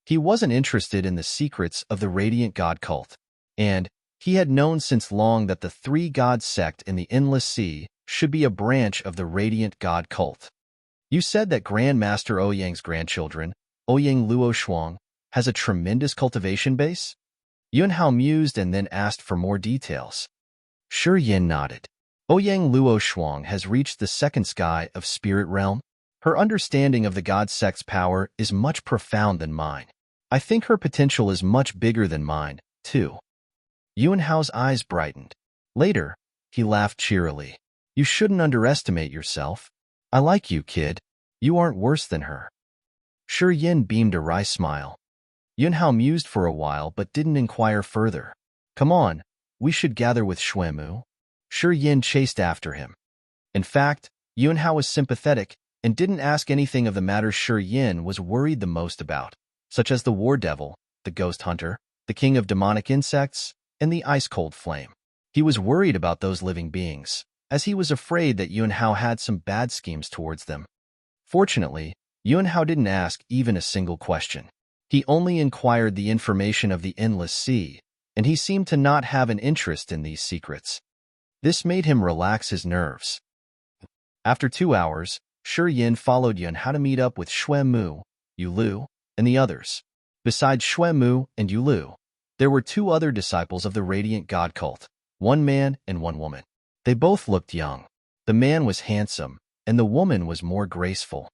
He wasn't interested in the secrets of the radiant god cult, and he had known since long that the three god sect in the Endless Sea should be a branch of the radiant god cult. You said that Grandmaster Ouyang's grandchildren, Ouyang Luoshuang, has a tremendous cultivation base? Yunhao mused and then asked for more details. Shi Yin nodded. Ouyang Luoshuang has reached the second sky of spirit realm. Her understanding of the god sect's power is much profound than mine. I think her potential is much bigger than mine, too. Yunhao's eyes brightened. Later, he laughed cheerily. You shouldn't underestimate yourself. I like you, kid. You aren't worse than her. Shi Yin beamed a wry smile. Yunhao mused for a while but didn't inquire further. Come on, we should gather with Xuemu. Shi Yin chased after him. In fact, Yunhao was sympathetic and didn't ask anything of the matters Shi Yin was worried the most about, such as the war devil, the ghost hunter, the king of demonic insects, and the ice-cold flame. He was worried about those living beings, as he was afraid that Yunhao had some bad schemes towards them. Fortunately, Yunhao didn't ask even a single question. He only inquired the information of the Endless Sea, and he seemed to not have an interest in these secrets. This made him relax his nerves. After 2 hours, Shi Yin followed Yunhao to meet up with Xuemu, Yulu, and the others. Besides Xuemu and Yulu, there were 2 other disciples of the Radiant God Cult, 1 man and 1 woman. They both looked young. The man was handsome, and the woman was more graceful.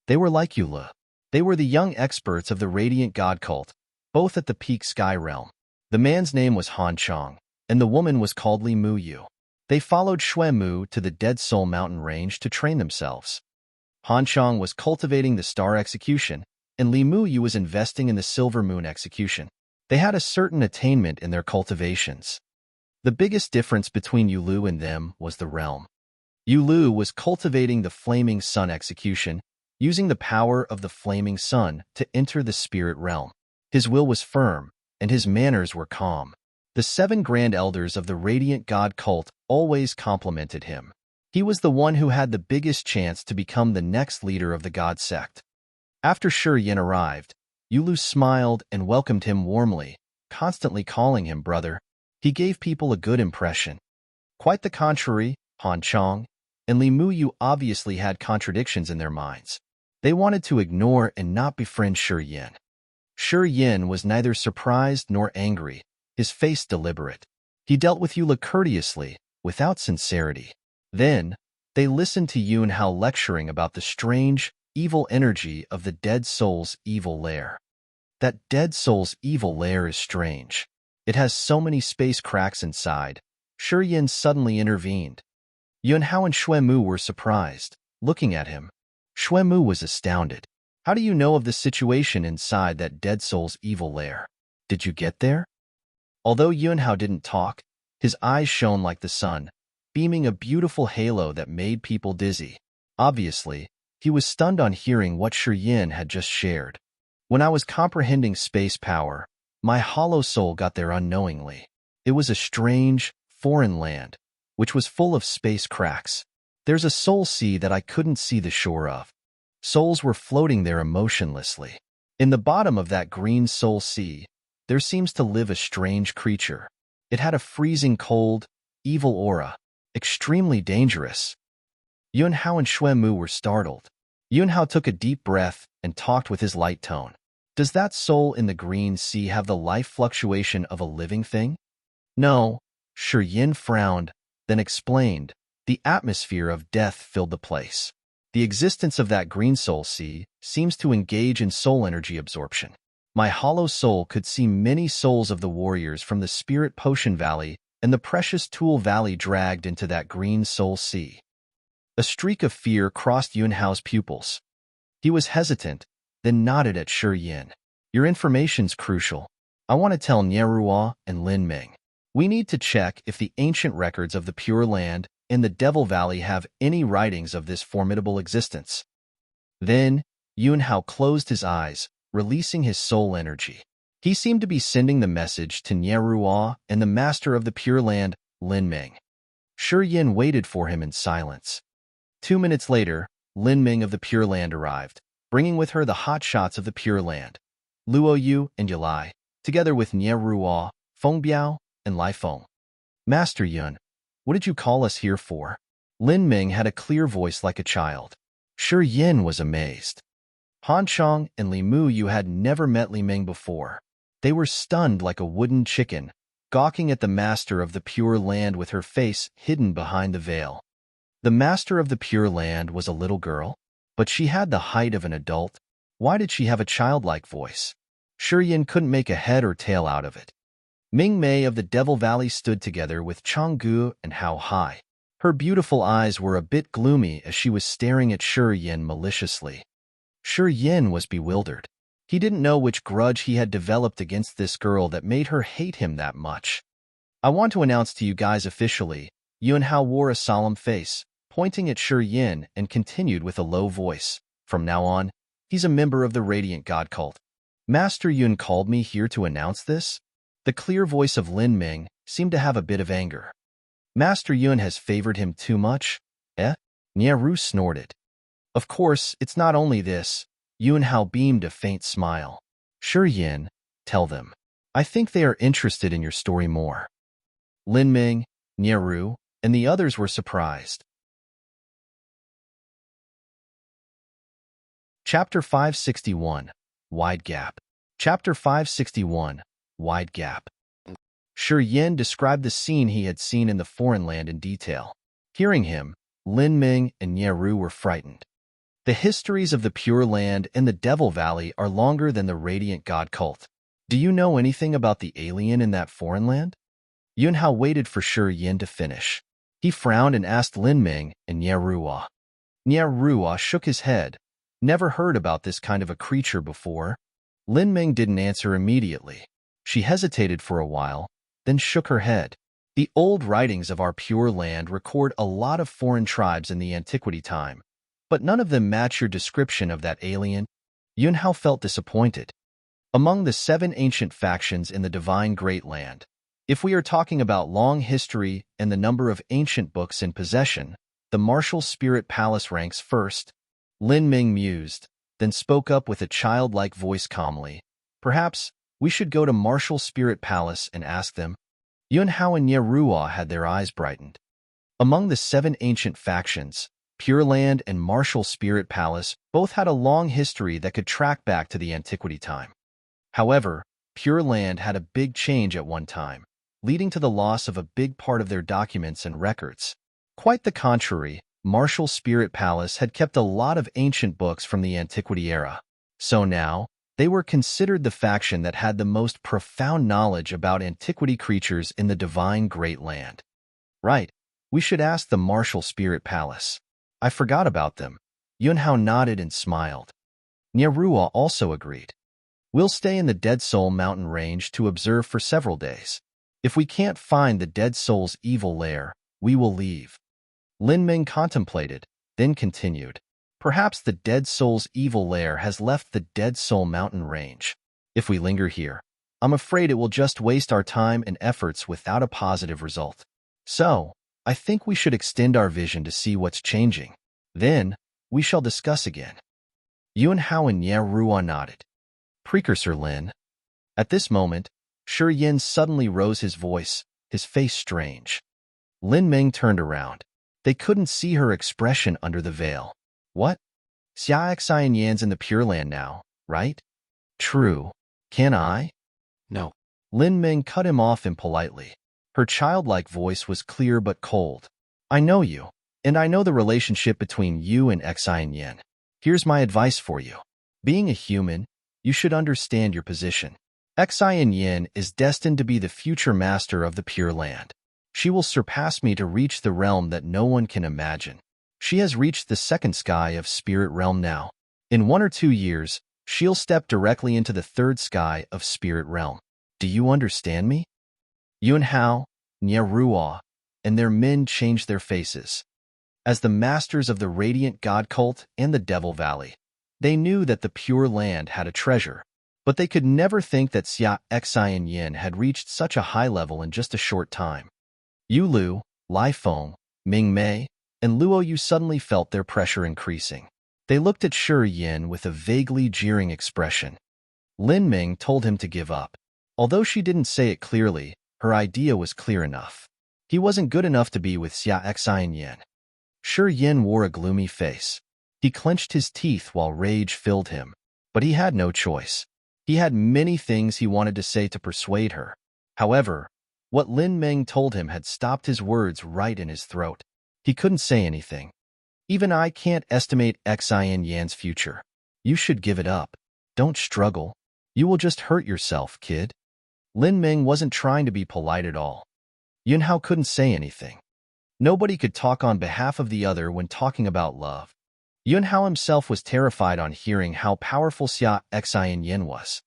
They were like Yulu. They were the young experts of the Radiant God Cult, both at the peak sky realm. The man's name was Han Chong, and the woman was called Li Mu Yu. They followed Xuemu to the Dead Soul Mountain range to train themselves. Han Chong was cultivating the star execution, and Li Mu Yu was investing in the silver moon execution. They had a certain attainment in their cultivations. The biggest difference between Yulu and them was the realm. Yulu was cultivating the flaming sun execution, using the power of the flaming sun to enter the spirit realm. His will was firm, and his manners were calm. The 7 grand elders of the Radiant God Cult always complimented him. He was the one who had the biggest chance to become the next leader of the God sect. After Shi Yin arrived, Yulu smiled and welcomed him warmly, constantly calling him brother. He gave people a good impression. Quite the contrary, Han Chong and Li Mu Yu obviously had contradictions in their minds. They wanted to ignore and not befriend Shi Yin. Shi Yin was neither surprised nor angry, his face deliberate. He dealt with Yulu courteously, without sincerity. Then, they listened to Yunhao lecturing about the strange, evil energy of the dead soul's evil lair. That dead soul's evil lair is strange. It has so many space cracks inside. Shi Yin suddenly intervened. Yunhao and Xuemu were surprised, looking at him. Xuemu was astounded. How do you know of the situation inside that dead soul's evil lair? Did you get there? Although Yunhao didn't talk, his eyes shone like the sun, beaming a beautiful halo that made people dizzy. Obviously, he was stunned on hearing what Shi Yin had just shared. When I was comprehending space power, my hollow soul got there unknowingly. It was a strange, foreign land, which was full of space cracks. There's a soul sea that I couldn't see the shore of. Souls were floating there emotionlessly. In the bottom of that green soul sea, there seems to live a strange creature. It had a freezing cold, evil aura, extremely dangerous. Yunhao and Xuemu were startled. Yunhao took a deep breath and talked with his light tone. Does that soul in the green sea have the life fluctuation of a living thing? No. Shi Yin frowned, then explained. The atmosphere of death filled the place. The existence of that green soul sea seems to engage in soul energy absorption. My hollow soul could see many souls of the warriors from the Spirit Potion Valley and the Precious Tool Valley dragged into that green soul sea. A streak of fear crossed Yunhao's pupils. He was hesitant, then nodded at Shi Yin. Your information's crucial. I want to tell Nierua and Lin Ming. We need to check if the ancient records of the Pure Land and the Devil Valley have any writings of this formidable existence. Then, Yunhao closed his eyes, releasing his soul energy. He seemed to be sending the message to Nierua and the master of the Pure Land, Lin Ming. Shi Yin waited for him in silence. 2 minutes later, Lin Ming of the Pure Land arrived, bringing with her the hot shots of the Pure Land, Luo Yu and Yulai, together with Nierua, Feng Biao, and Lai Feng. Master Yun, what did you call us here for? Lin Ming had a clear voice like a child. Shi Yin was amazed. Han Chong and Li Mu Yu had never met Li Ming before. They were stunned like a wooden chicken, gawking at the master of the Pure Land with her face hidden behind the veil. The master of the Pure Land was a little girl, but she had the height of an adult. Why did she have a childlike voice? Shi Yin couldn't make a head or tail out of it. Ming Mei of the Devil Valley stood together with Changgu and Hao Hai. Her beautiful eyes were a bit gloomy as she was staring at Shi Yin maliciously. Shi Yin was bewildered. He didn't know which grudge he had developed against this girl that made her hate him that much. I want to announce to you guys officially, Yunhao wore a solemn face, pointing at Shi Yin, and continued with a low voice. From now on, he's a member of the Radiant God cult. Master Yun called me here to announce this? The clear voice of Lin Ming seemed to have a bit of anger. Master Yun has favored him too much? Nieru snorted. Of course, it's not only this. Yunhao beamed a faint smile. Shi Yin, tell them. I think they are interested in your story more. Lin Ming, Nieru, and the others were surprised. Chapter 561, Wide Gap. Chapter 561, Wide Gap. Shi Yin described the scene he had seen in the foreign land in detail. Hearing him, Lin Ming and Nieru were frightened. The histories of the Pure Land and the Devil Valley are longer than the Radiant God cult. Do you know anything about the alien in that foreign land? Yunhao waited for Shi Yin to finish. He frowned and asked Lin Ming and Nierua. Nierua shook his head. Never heard about this kind of a creature before. Lin Ming didn't answer immediately. She hesitated for a while, then shook her head. The old writings of our Pure Land record a lot of foreign tribes in the antiquity time, but none of them match your description of that alien. Yunhao felt disappointed. Among the 7 ancient factions in the Divine Great Land, if we are talking about long history and the number of ancient books in possession, the Martial Spirit Palace ranks first. Lin Ming mused, then spoke up with a childlike voice calmly. Perhaps we should go to Martial Spirit Palace and ask them. Yunhao and Nierua had their eyes brightened. Among the 7 ancient factions, Pure Land and Martial Spirit Palace both had a long history that could track back to the antiquity time. However, Pure Land had a big change at one time, leading to the loss of a big part of their documents and records. Quite the contrary, Martial Spirit Palace had kept a lot of ancient books from the antiquity era. So now, They were considered the faction that had the most profound knowledge about antiquity creatures in the divine Great Land. Right, we should ask the Martial Spirit Palace. I forgot about them. Yunhao nodded and smiled. Nierua also agreed. We'll stay in the Dead Soul mountain range to observe for several days. If we can't find the Dead Soul's evil lair, we will leave. Lin Ming contemplated, then continued. Perhaps the Dead Soul's evil lair has left the Dead Soul mountain range. If we linger here, I'm afraid it will just waste our time and efforts without a positive result. So, I think we should extend our vision to see what's changing. Then, we shall discuss again. Yunhao and Nierua nodded. Precursor Lin. At this moment, Shi Yin suddenly rose his voice, his face strange. Lin Ming turned around. They couldn't see her expression under the veil. What? Xia Xian Yan's in the Pure Land now, right? True. Can I? No. Lin Ming cut him off impolitely. Her childlike voice was clear but cold. I know you, and I know the relationship between you and Xian Yan. Here's my advice for you. Being a human, you should understand your position. Xian Yan is destined to be the future master of the Pure Land. She will surpass me to reach the realm that no one can imagine. She has reached the second sky of Spirit Realm now. In 1 or 2 years, she'll step directly into the third sky of Spirit Realm. Do you understand me? Yunhao, Nierua, and their men changed their faces. As the masters of the Radiant God Cult and the Devil Valley, they knew that the Pure Land had a treasure, but they could never think that Xia Xian Yin had reached such a high level in just a short time. Yu Lu, Lai Feng, Ming Mei, and Luo Yu suddenly felt their pressure increasing. They looked at Shi Yin with a vaguely jeering expression. Lin Ming told him to give up. Although she didn't say it clearly, her idea was clear enough. He wasn't good enough to be with Xia Xian Yin. Shi Yin wore a gloomy face. He clenched his teeth while rage filled him. But he had no choice. He had many things he wanted to say to persuade her. However, what Lin Ming told him had stopped his words right in his throat. He couldn't say anything. Even I can't estimate Xian Yan's future. You should give it up. Don't struggle. You will just hurt yourself, kid. Lin Ming wasn't trying to be polite at all. Yunhao couldn't say anything. Nobody could talk on behalf of the other when talking about love. Yunhao himself was terrified on hearing how powerful Xia Xian Yin was.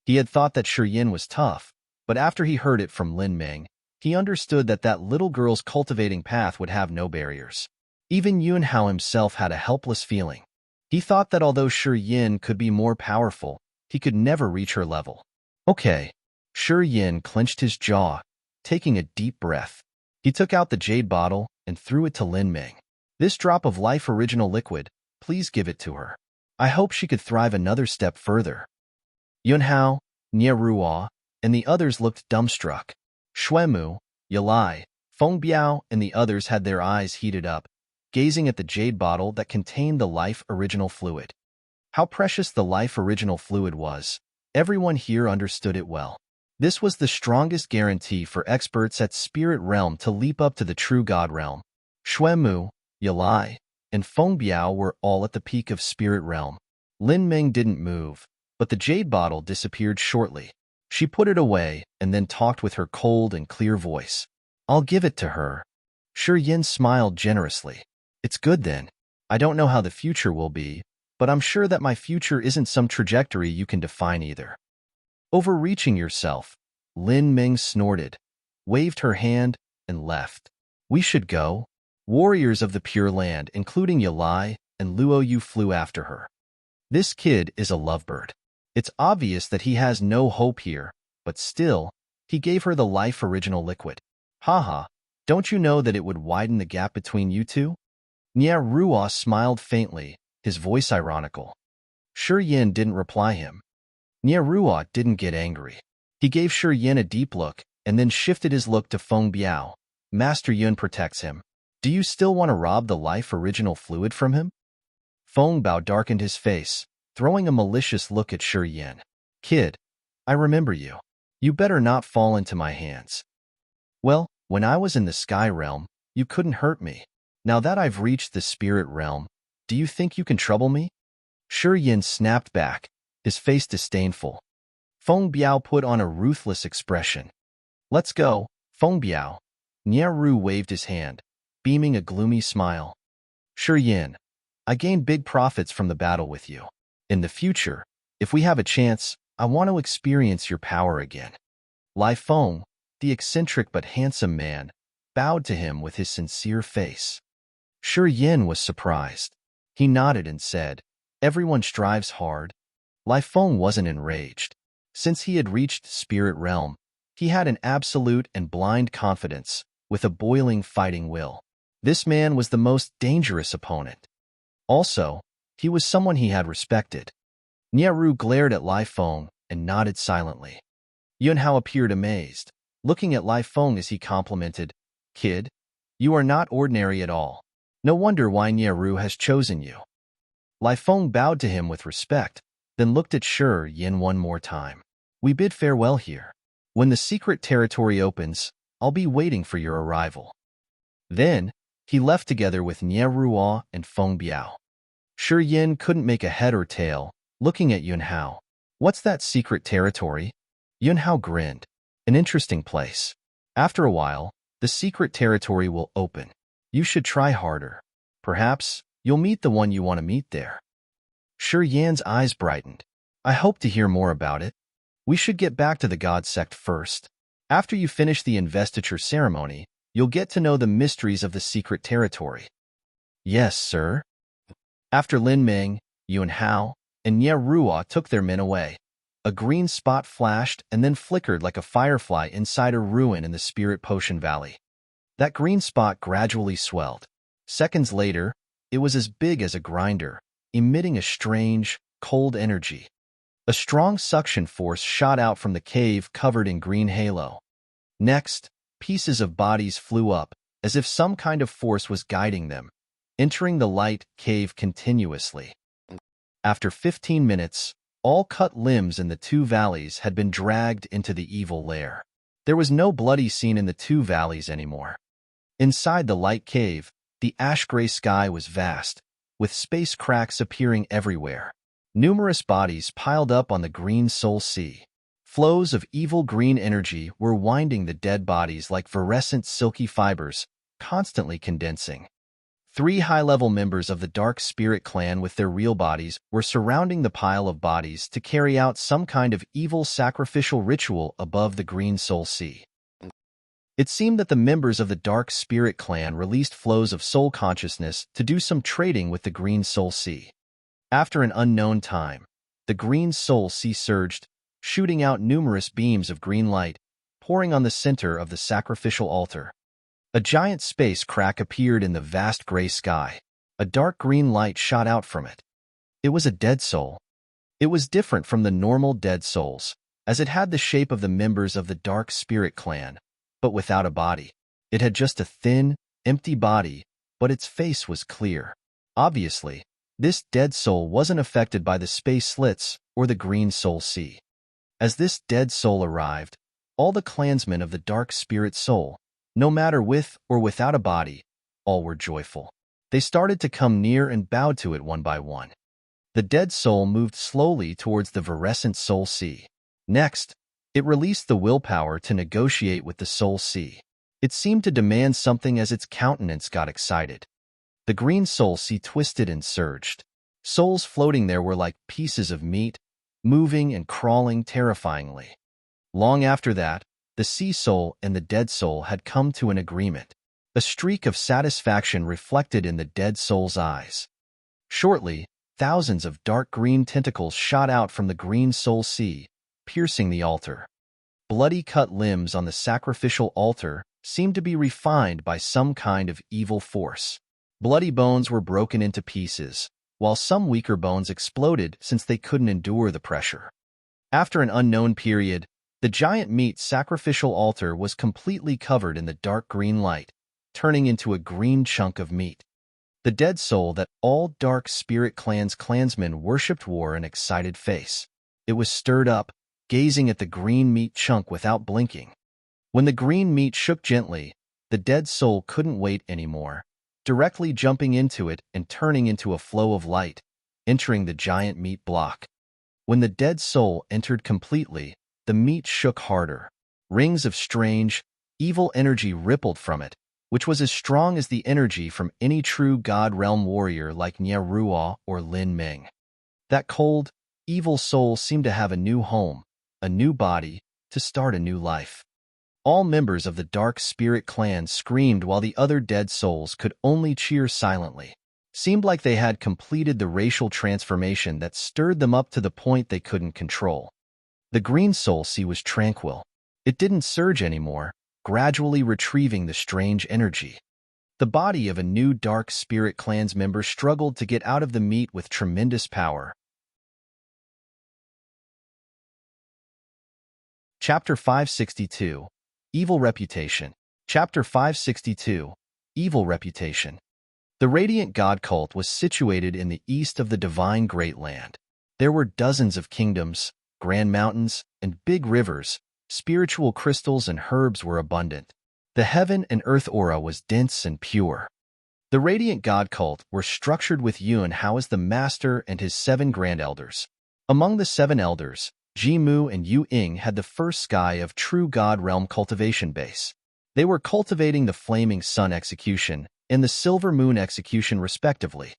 He had thought that Shi Yin was tough, but after he heard it from Lin Ming, he understood that that little girl's cultivating path would have no barriers. Even Yunhao himself had a helpless feeling. He thought that although Shi Yin could be more powerful, he could never reach her level. Okay. Shi Yin clenched his jaw, taking a deep breath. He took out the jade bottle and threw it to Lin Ming. This drop of life original liquid, please give it to her. I hope she could thrive another step further. Yunhao, Nierua, and the others looked dumbstruck. Xuemu, Yalai, Feng Biao, and the others had their eyes heated up, gazing at the jade bottle that contained the life original fluid. How precious the life original fluid was, everyone here understood it well. This was the strongest guarantee for experts at Spirit Realm to leap up to the true God Realm. Xuemu, Yalai, and Feng Biao were all at the peak of Spirit Realm. Lin Ming didn't move, but the jade bottle disappeared shortly. She put it away and then talked with her cold and clear voice. I'll give it to her. Shi Yin smiled generously. It's good then. I don't know how the future will be, but I'm sure that my future isn't some trajectory you can define either. Overreaching yourself, Lin Ming snorted, waved her hand, and left. We should go. Warriors of the Pure Land, including Yalai and Luo Yu, flew after her. This kid is a lovebird. It's obvious that he has no hope here, but still, he gave her the life original liquid. Haha, don't you know that it would widen the gap between you two? Nierua smiled faintly, his voice ironical. Shi Yin didn't reply him. Nierua didn't get angry. He gave Shi Yin a deep look and then shifted his look to Feng Biao. Master Yun protects him. Do you still want to rob the life original fluid from him? Feng Biao darkened his face, throwing a malicious look at Shi Yin. Kid, I remember you. You better not fall into my hands. Well, when I was in the Sky Realm, you couldn't hurt me. Now that I've reached the Spirit Realm, do you think you can trouble me? Shi Yin snapped back, his face disdainful. Feng Biao put on a ruthless expression. "Let's go, Feng Biao." Ru waved his hand, beaming a gloomy smile. "Sure, Yin. I gained big profits from the battle with you. In the future, if we have a chance, I want to experience your power again." Lai Feng, the eccentric but handsome man, bowed to him with his sincere face. Sure Yin was surprised. He nodded and said, "Everyone strives hard." Lai Feng wasn't enraged. Since he had reached spirit realm, he had an absolute and blind confidence, with a boiling fighting will. This man was the most dangerous opponent. Also, he was someone he had respected. Ru glared at Lai Feng and nodded silently. Yunhao appeared amazed, looking at Lai Feng as he complimented, "Kid, you are not ordinary at all. No wonder why Ru has chosen you." Lai Feng bowed to him with respect, then looked at Shi Yin one more time. "We bid farewell here. When the secret territory opens, I'll be waiting for your arrival." Then, he left together with Ruo and Feng Biao. Shi Yin couldn't make a head or tail, looking at Yunhao. "What's that secret territory?" Yunhao grinned. "An interesting place. After a while, the secret territory will open. You should try harder. Perhaps you'll meet the one you want to meet there." Shi Yan's eyes brightened. "I hope to hear more about it. We should get back to the God sect first. After you finish the investiture ceremony, you'll get to know the mysteries of the secret territory." "Yes, sir." After Lin Ming, Yunhao, and Ruo took their men away, a green spot flashed and then flickered like a firefly inside a ruin in the Spirit Potion Valley. That green spot gradually swelled. Seconds later, it was as big as a grinder, emitting a strange, cold energy. A strong suction force shot out from the cave covered in green halo. Next, pieces of bodies flew up, as if some kind of force was guiding them, entering the light cave continuously. After 15 minutes, all cut limbs in the two valleys had been dragged into the evil lair. There was no bloody scene in the two valleys anymore. Inside the light cave, the ash-gray sky was vast, with space cracks appearing everywhere. Numerous bodies piled up on the green soul sea. Flows of evil green energy were winding the dead bodies like virescent silky fibers, constantly condensing. 3 high-level members of the Dark Spirit clan with their real bodies were surrounding the pile of bodies to carry out some kind of evil sacrificial ritual above the green soul sea. It seemed that the members of the Dark Spirit clan released flows of soul consciousness to do some trading with the green soul sea. After an unknown time, the green soul sea surged, shooting out numerous beams of green light, pouring on the center of the sacrificial altar. A giant space crack appeared in the vast gray sky. A dark green light shot out from it. It was a dead soul. It was different from the normal dead souls, as it had the shape of the members of the Dark Spirit clan, but without a body. It had just a thin, empty body, but its face was clear. Obviously, this dead soul wasn't affected by the space slits or the green soul sea. As this dead soul arrived, all the clansmen of the Dark Spirit soul, no matter with or without a body, all were joyful. They started to come near and bowed to it one by one. The dead soul moved slowly towards the virescent soul sea. Next, it released the willpower to negotiate with the soul sea. It seemed to demand something as its countenance got excited. The green soul sea twisted and surged. Souls floating there were like pieces of meat, moving and crawling terrifyingly. Long after that, the sea soul and the dead soul had come to an agreement. A streak of satisfaction reflected in the dead soul's eyes. Shortly, thousands of dark green tentacles shot out from the green soul sea, piercing the altar. Bloody cut limbs on the sacrificial altar seemed to be refined by some kind of evil force. Bloody bones were broken into pieces, while some weaker bones exploded since they couldn't endure the pressure. After an unknown period, the giant meat sacrificial altar was completely covered in the dark green light, turning into a green chunk of meat. The dead soul that all Dark Spirit clan's clansmen worshipped wore an excited face. It was stirred up, gazing at the green meat chunk without blinking. When the green meat shook gently, the dead soul couldn't wait anymore, directly jumping into it and turning into a flow of light, entering the giant meat block. When the dead soul entered completely, the meat shook harder. Rings of strange, evil energy rippled from it, which was as strong as the energy from any true God Realm warrior like Nya Ruo or Lin Ming. That cold, evil soul seemed to have a new home, a new body, to start a new life. All members of the Dark Spirit clan screamed while the other dead souls could only cheer silently. Seemed like they had completed the racial transformation that stirred them up to the point they couldn't control. The green soul sea was tranquil. It didn't surge anymore, gradually retrieving the strange energy. The body of a new Dark Spirit clan's member struggled to get out of the meat with tremendous power. Chapter 562, Evil Reputation. Chapter 562, Evil Reputation. The Radiant God Cult was situated in the east of the Divine Great Land. There were dozens of kingdoms, grand mountains, and big rivers. Spiritual crystals and herbs were abundant. The heaven and earth aura was dense and pure. The Radiant God Cult were structured with Yun Hao as the master and his 7 grand elders. Among the 7 elders, Jimu and Yu Ying had the first sky of true God Realm cultivation base. They were cultivating the Flaming Sun execution and the Silver Moon execution respectively.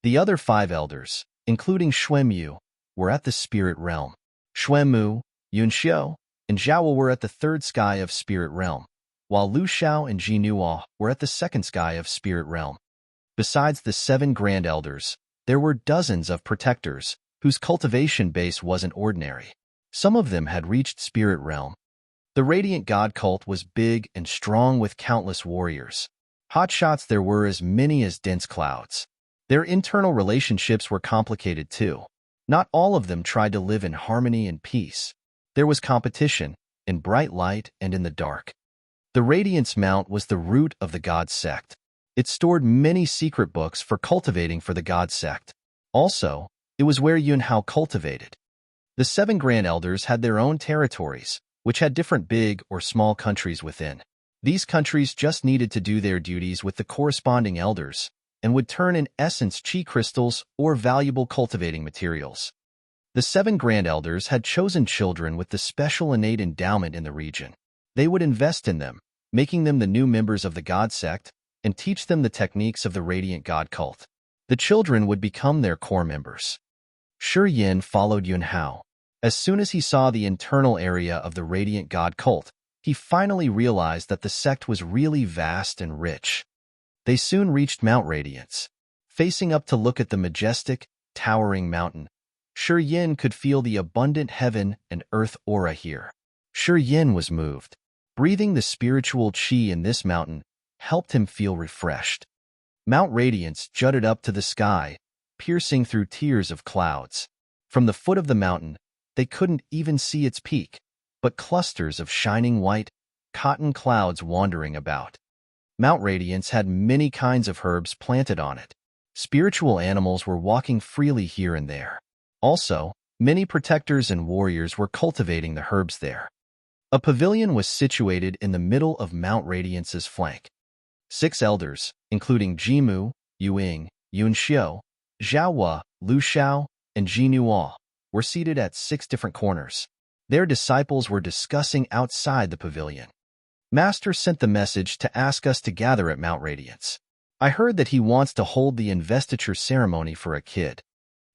The other 5 elders, including Xuanmu, were at the Spirit Realm. Xuanmu, Yunxiu, and Zhao were at the 3rd sky of Spirit Realm, while Lu Xiao and Jinuo were at the 2nd sky of Spirit Realm. Besides the 7 grand elders, there were dozens of protectors, whose cultivation base wasn't ordinary. Some of them had reached Spirit Realm. The Radiant God Cult was big and strong with countless warriors. Hotshots there were as many as dense clouds. Their internal relationships were complicated too. Not all of them tried to live in harmony and peace. There was competition, in bright light and in the dark. The Radiance Mount was the root of the God Sect. It stored many secret books for cultivating for the God Sect. Also, it was where Yun Hao cultivated. The 7 Grand Elders had their own territories, which had different big or small countries within. These countries just needed to do their duties with the corresponding elders, and would turn in essence chi crystals or valuable cultivating materials. The 7 Grand Elders had chosen children with the special innate endowment in the region. They would invest in them, making them the new members of the God Sect, and teach them the techniques of the Radiant God Cult. The children would become their core members. Shi Yin followed Yun Hao. As soon as he saw the internal area of the Radiant God Cult, he finally realized that the sect was really vast and rich. They soon reached Mount Radiance. Facing up to look at the majestic, towering mountain, Shi Yin could feel the abundant heaven and earth aura here. Shi Yin was moved. Breathing the spiritual qi in this mountain helped him feel refreshed. Mount Radiance jutted up to the sky, piercing through tiers of clouds. From the foot of the mountain, they couldn't even see its peak, but clusters of shining white, cotton clouds wandering about. Mount Radiance had many kinds of herbs planted on it. Spiritual animals were walking freely here and there. Also, many protectors and warriors were cultivating the herbs there. A pavilion was situated in the middle of Mount Radiance's flank. 6 elders, including Jimu, Yu Ying, Yunxiu, Zhao, Lu Xiao, and Jinuo, were seated at 6 different corners. Their disciples were discussing outside the pavilion. Master sent the message to ask us to gather at Mount Radiance. I heard that he wants to hold the investiture ceremony for a kid.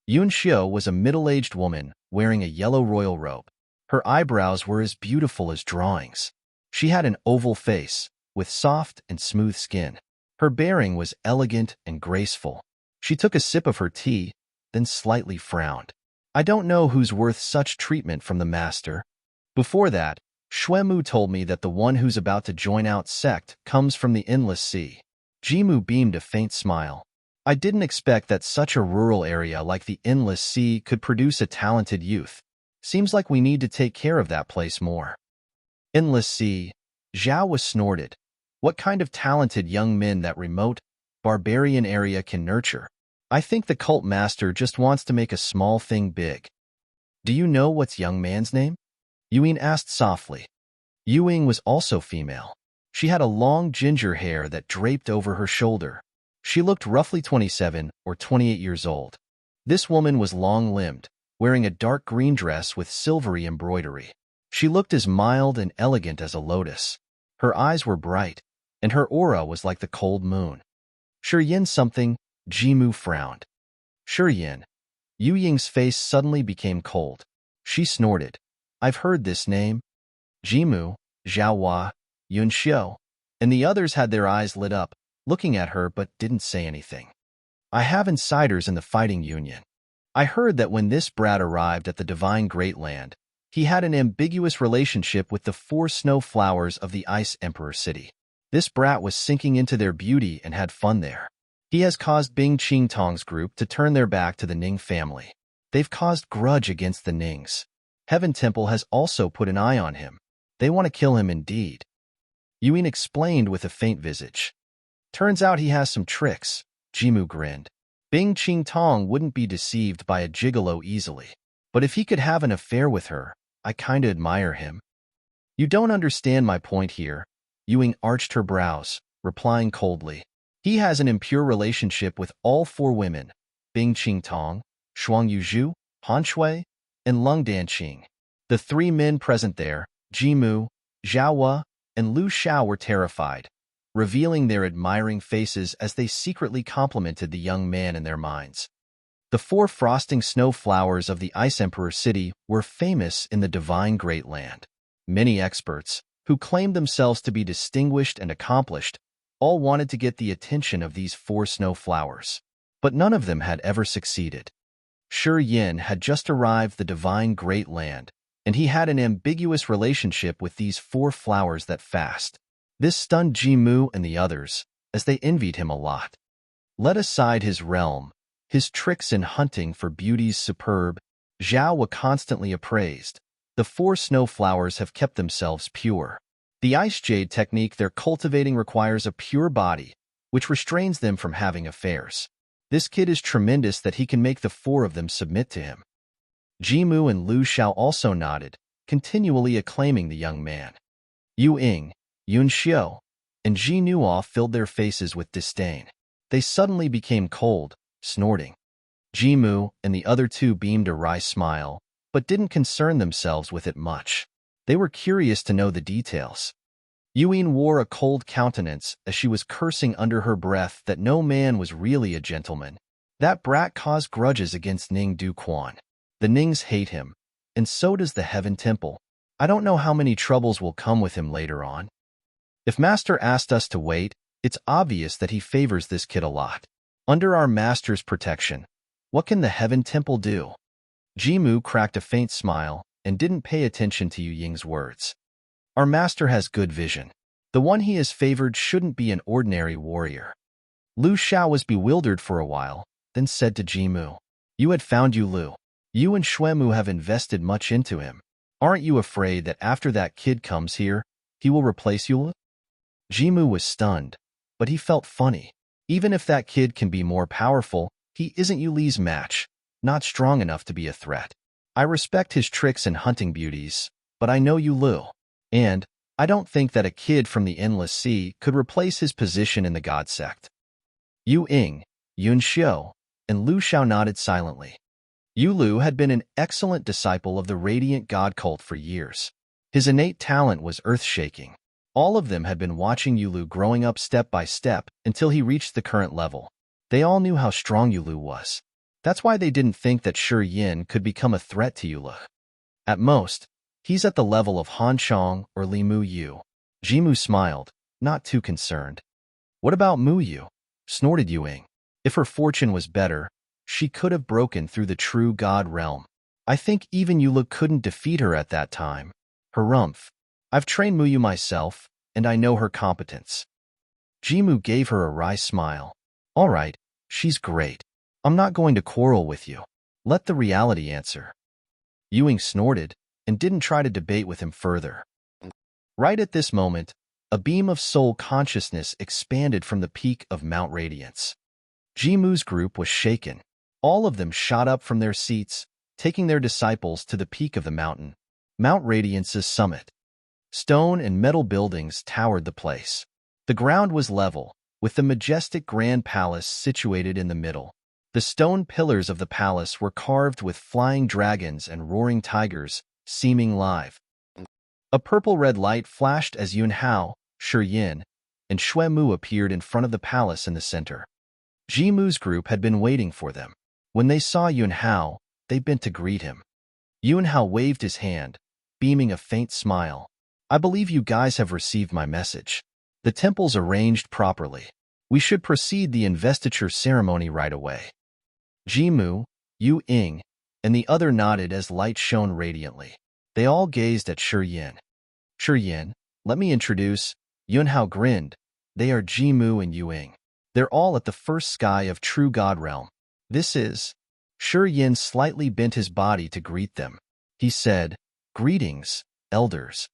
Yunxiu was a middle-aged woman wearing a yellow royal robe. Her eyebrows were as beautiful as drawings. She had an oval face, with soft and smooth skin. Her bearing was elegant and graceful. She took a sip of her tea, then slightly frowned. I don't know who's worth such treatment from the master. Before that, Xuanmu told me that the one who's about to join out sect comes from the Endless Sea. Jimu beamed a faint smile. I didn't expect that such a rural area like the Endless Sea could produce a talented youth. Seems like we need to take care of that place more. Endless Sea, Zhao was snorted. What kind of talented young men that remote, barbarian area can nurture? I think the cult master just wants to make a small thing big. Do you know what's young man's name? Yuing asked softly. Yuing was also female. She had a long ginger hair that draped over her shoulder. She looked roughly 27 or 28 years old. This woman was long-limbed, wearing a dark green dress with silvery embroidery. She looked as mild and elegant as a lotus. Her eyes were bright, and her aura was like the cold moon. Yin something, Jimu frowned. Yin. Yu Ying's face suddenly became cold. She snorted. I've heard this name. Jimu, Zhaohua, Yunxiu, and the others had their eyes lit up, looking at her but didn't say anything. I have insiders in the fighting union. I heard that when this brat arrived at the divine Great Land, he had an ambiguous relationship with the 4 snow flowers of the Ice Emperor City. This brat was sinking into their beauty and had fun there. He has caused Bing Qingtong's group to turn their back to the Ning family. They've caused grudge against the Nings. Heaven Temple has also put an eye on him. They want to kill him indeed. Yuan explained with a faint visage. Turns out he has some tricks, Jimu grinned. Bing Qingtong wouldn't be deceived by a gigolo easily. But if he could have an affair with her, I kinda admire him. You don't understand my point here. Yuan arched her brows, replying coldly. He has an impure relationship with all 4 women, Bing Qingtong, Shuang Yuzhu, Han Shui, and Lung Danqing. The 3 men present there, Jimu, Zhaohua, and Lu Xiao were terrified, revealing their admiring faces as they secretly complimented the young man in their minds. The 4 frosting snow flowers of the Ice Emperor City were famous in the divine Great Land. Many experts, who claimed themselves to be distinguished and accomplished, all wanted to get the attention of these 4 snow flowers. But none of them had ever succeeded. Yin had just arrived the divine Great Land, and he had an ambiguous relationship with these 4 flowers that fast. This stunned Jimu and the others, as they envied him a lot. Let aside his realm, his tricks in hunting for beauties superb, Zhao was constantly appraised. The 4 snow flowers have kept themselves pure. The ice jade technique they're cultivating requires a pure body, which restrains them from having affairs. This kid is tremendous that he can make the 4 of them submit to him. Jimu and Lu Xiao also nodded, continually acclaiming the young man. Yu Ying, Yun Xiu, and Ji Nuo filled their faces with disdain. They suddenly became cold, snorting. Jimu and the other 2 beamed a wry smile, but didn't concern themselves with it much. They were curious to know the details. Yuan wore a cold countenance as she was cursing under her breath that no man was really a gentleman. That brat caused grudges against Ning Duquan. The Nings hate him, and so does the Heaven Temple. I don't know how many troubles will come with him later on. If Master asked us to wait, it's obvious that he favors this kid a lot. Under our Master's protection, what can the Heaven Temple do? Jimu cracked a faint smile and didn't pay attention to Yu Ying's words. Our Master has good vision. The one he has favored shouldn't be an ordinary warrior. Lu Xiao was bewildered for a while, then said to Jimu, You had found Yu Lu. You and Xuemu have invested much into him. Aren't you afraid that after that kid comes here, he will replace Yu Lu? Jimu was stunned, but he felt funny. Even if that kid can be more powerful, he isn't Yu Li's match, not strong enough to be a threat. I respect his tricks and hunting beauties, but I know Yu Lu, and I don't think that a kid from the Endless Sea could replace his position in the God Sect. Yu Ying, Yun Xiu, and Lu Xiao nodded silently. Yu Lu had been an excellent disciple of the Radiant God cult for years. His innate talent was earth-shaking. All of them had been watching Yu Lu growing up step by step until he reached the current level. They all knew how strong Yu Lu was. That's why they didn't think that Yin could become a threat to Yu Lu. At most, he's at the level of Han Chong or Li Mu Yu. Jimu smiled, not too concerned. What about Mu Yu? Snorted Yu Ying. If her fortune was better, she could have broken through the true God realm. I think even Yu Lu couldn't defeat her at that time. Harumph. I've trained Mu Yu myself, and I know her competence. Jimu gave her a wry smile. All right, she's great. I'm not going to quarrel with you. Let the reality answer. Yu Ying snorted and didn't try to debate with him further. Right at this moment, a beam of soul consciousness expanded from the peak of Mount Radiance. Jimu's group was shaken. All of them shot up from their seats, taking their disciples to the peak of the mountain, Mount Radiance's summit. Stone and metal buildings towered the place. The ground was level, with the majestic Grand Palace situated in the middle. The stone pillars of the palace were carved with flying dragons and roaring tigers, seeming live. A purple-red light flashed as Yun Hao, Shi Yin, and Xue Mu appeared in front of the palace in the center. Ji Mu's group had been waiting for them. When they saw Yun Hao, they bent to greet him. Yun Hao waved his hand, beaming a faint smile. I believe you guys have received my message. The temple's arranged properly. We should proceed the investiture ceremony right away. Ji Mu, Yu Ying, and the other nodded as light shone radiantly. They all gazed at Shi Yin. Shi Yin, let me introduce. Yun Hao grinned. They are Ji Mu and Yu Ying. They're all at the first sky of True God Realm. This is... Shi Yin slightly bent his body to greet them. He said, Greetings, elders.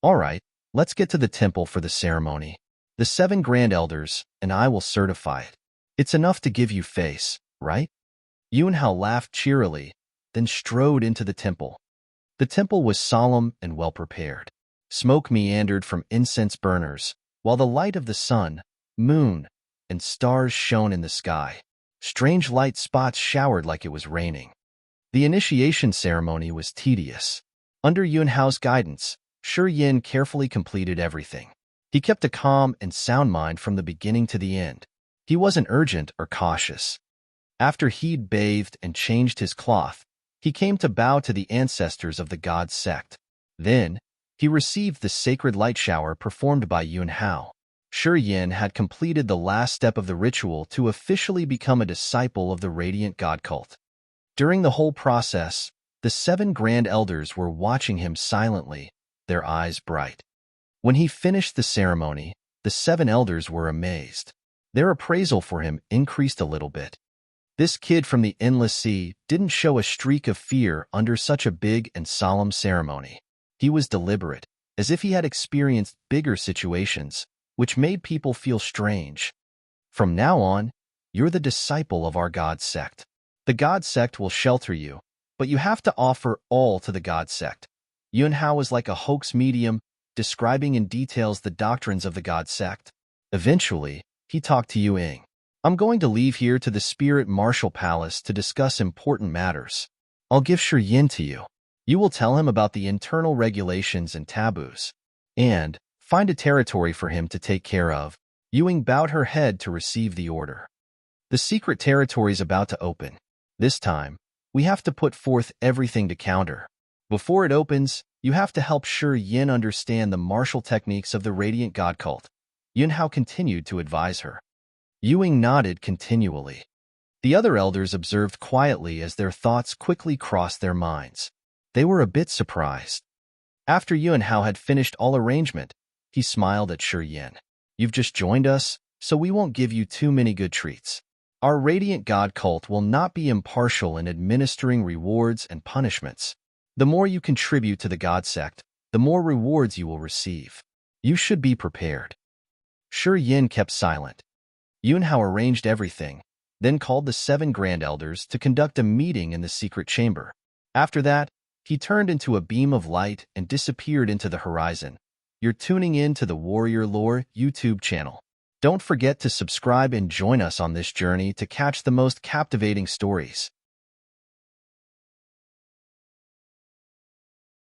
All right, let's get to the temple for the ceremony. The 7 grand elders, and I will certify it. It's enough to give you face, right? Yun Hao laughed cheerily, then strode into the temple. The temple was solemn and well-prepared. Smoke meandered from incense burners, while the light of the sun, moon, and stars shone in the sky. Strange light spots showered like it was raining. The initiation ceremony was tedious. Under Yun Hao's guidance, Shi Yin carefully completed everything. He kept a calm and sound mind from the beginning to the end. He wasn't urgent or cautious. After he'd bathed and changed his cloth, he came to bow to the ancestors of the God sect. Then, he received the sacred light shower performed by Yun Hao. Shi Yin had completed the last step of the ritual to officially become a disciple of the Radiant God cult. During the whole process, the 7 grand elders were watching him silently, their eyes bright. When he finished the ceremony, the 7 elders were amazed. Their appraisal for him increased a little bit. This kid from the Endless Sea didn't show a streak of fear under such a big and solemn ceremony. He was deliberate, as if he had experienced bigger situations, which made people feel strange. From now on, you're the disciple of our God sect. The God sect will shelter you, but you have to offer all to the God sect. Yun Hao was like a hoax medium, describing in details the doctrines of the God sect. Eventually, he talked to Yu Ying. I'm going to leave here to the Spirit Martial Palace to discuss important matters. I'll give Shi Yin to you. You will tell him about the internal regulations and taboos, and find a territory for him to take care of. Yu Ying bowed her head to receive the order. The secret territory's about to open. This time, we have to put forth everything to counter. Before it opens, you have to help Shi Yin understand the martial techniques of the Radiant God cult. Yun Hao continued to advise her. Yu Ying nodded continually. The other elders observed quietly as their thoughts quickly crossed their minds. They were a bit surprised. After Yun Hao had finished all arrangement, he smiled at Shi Yin. You've just joined us, so we won't give you too many good treats. Our Radiant God cult will not be impartial in administering rewards and punishments. The more you contribute to the God sect, the more rewards you will receive. You should be prepared. Shi Yin kept silent. Yun Hao arranged everything, then called the 7 grand elders to conduct a meeting in the secret chamber. After that, he turned into a beam of light and disappeared into the horizon. You're tuning in to the Warrior Lore YouTube channel. Don't forget to subscribe and join us on this journey to catch the most captivating stories.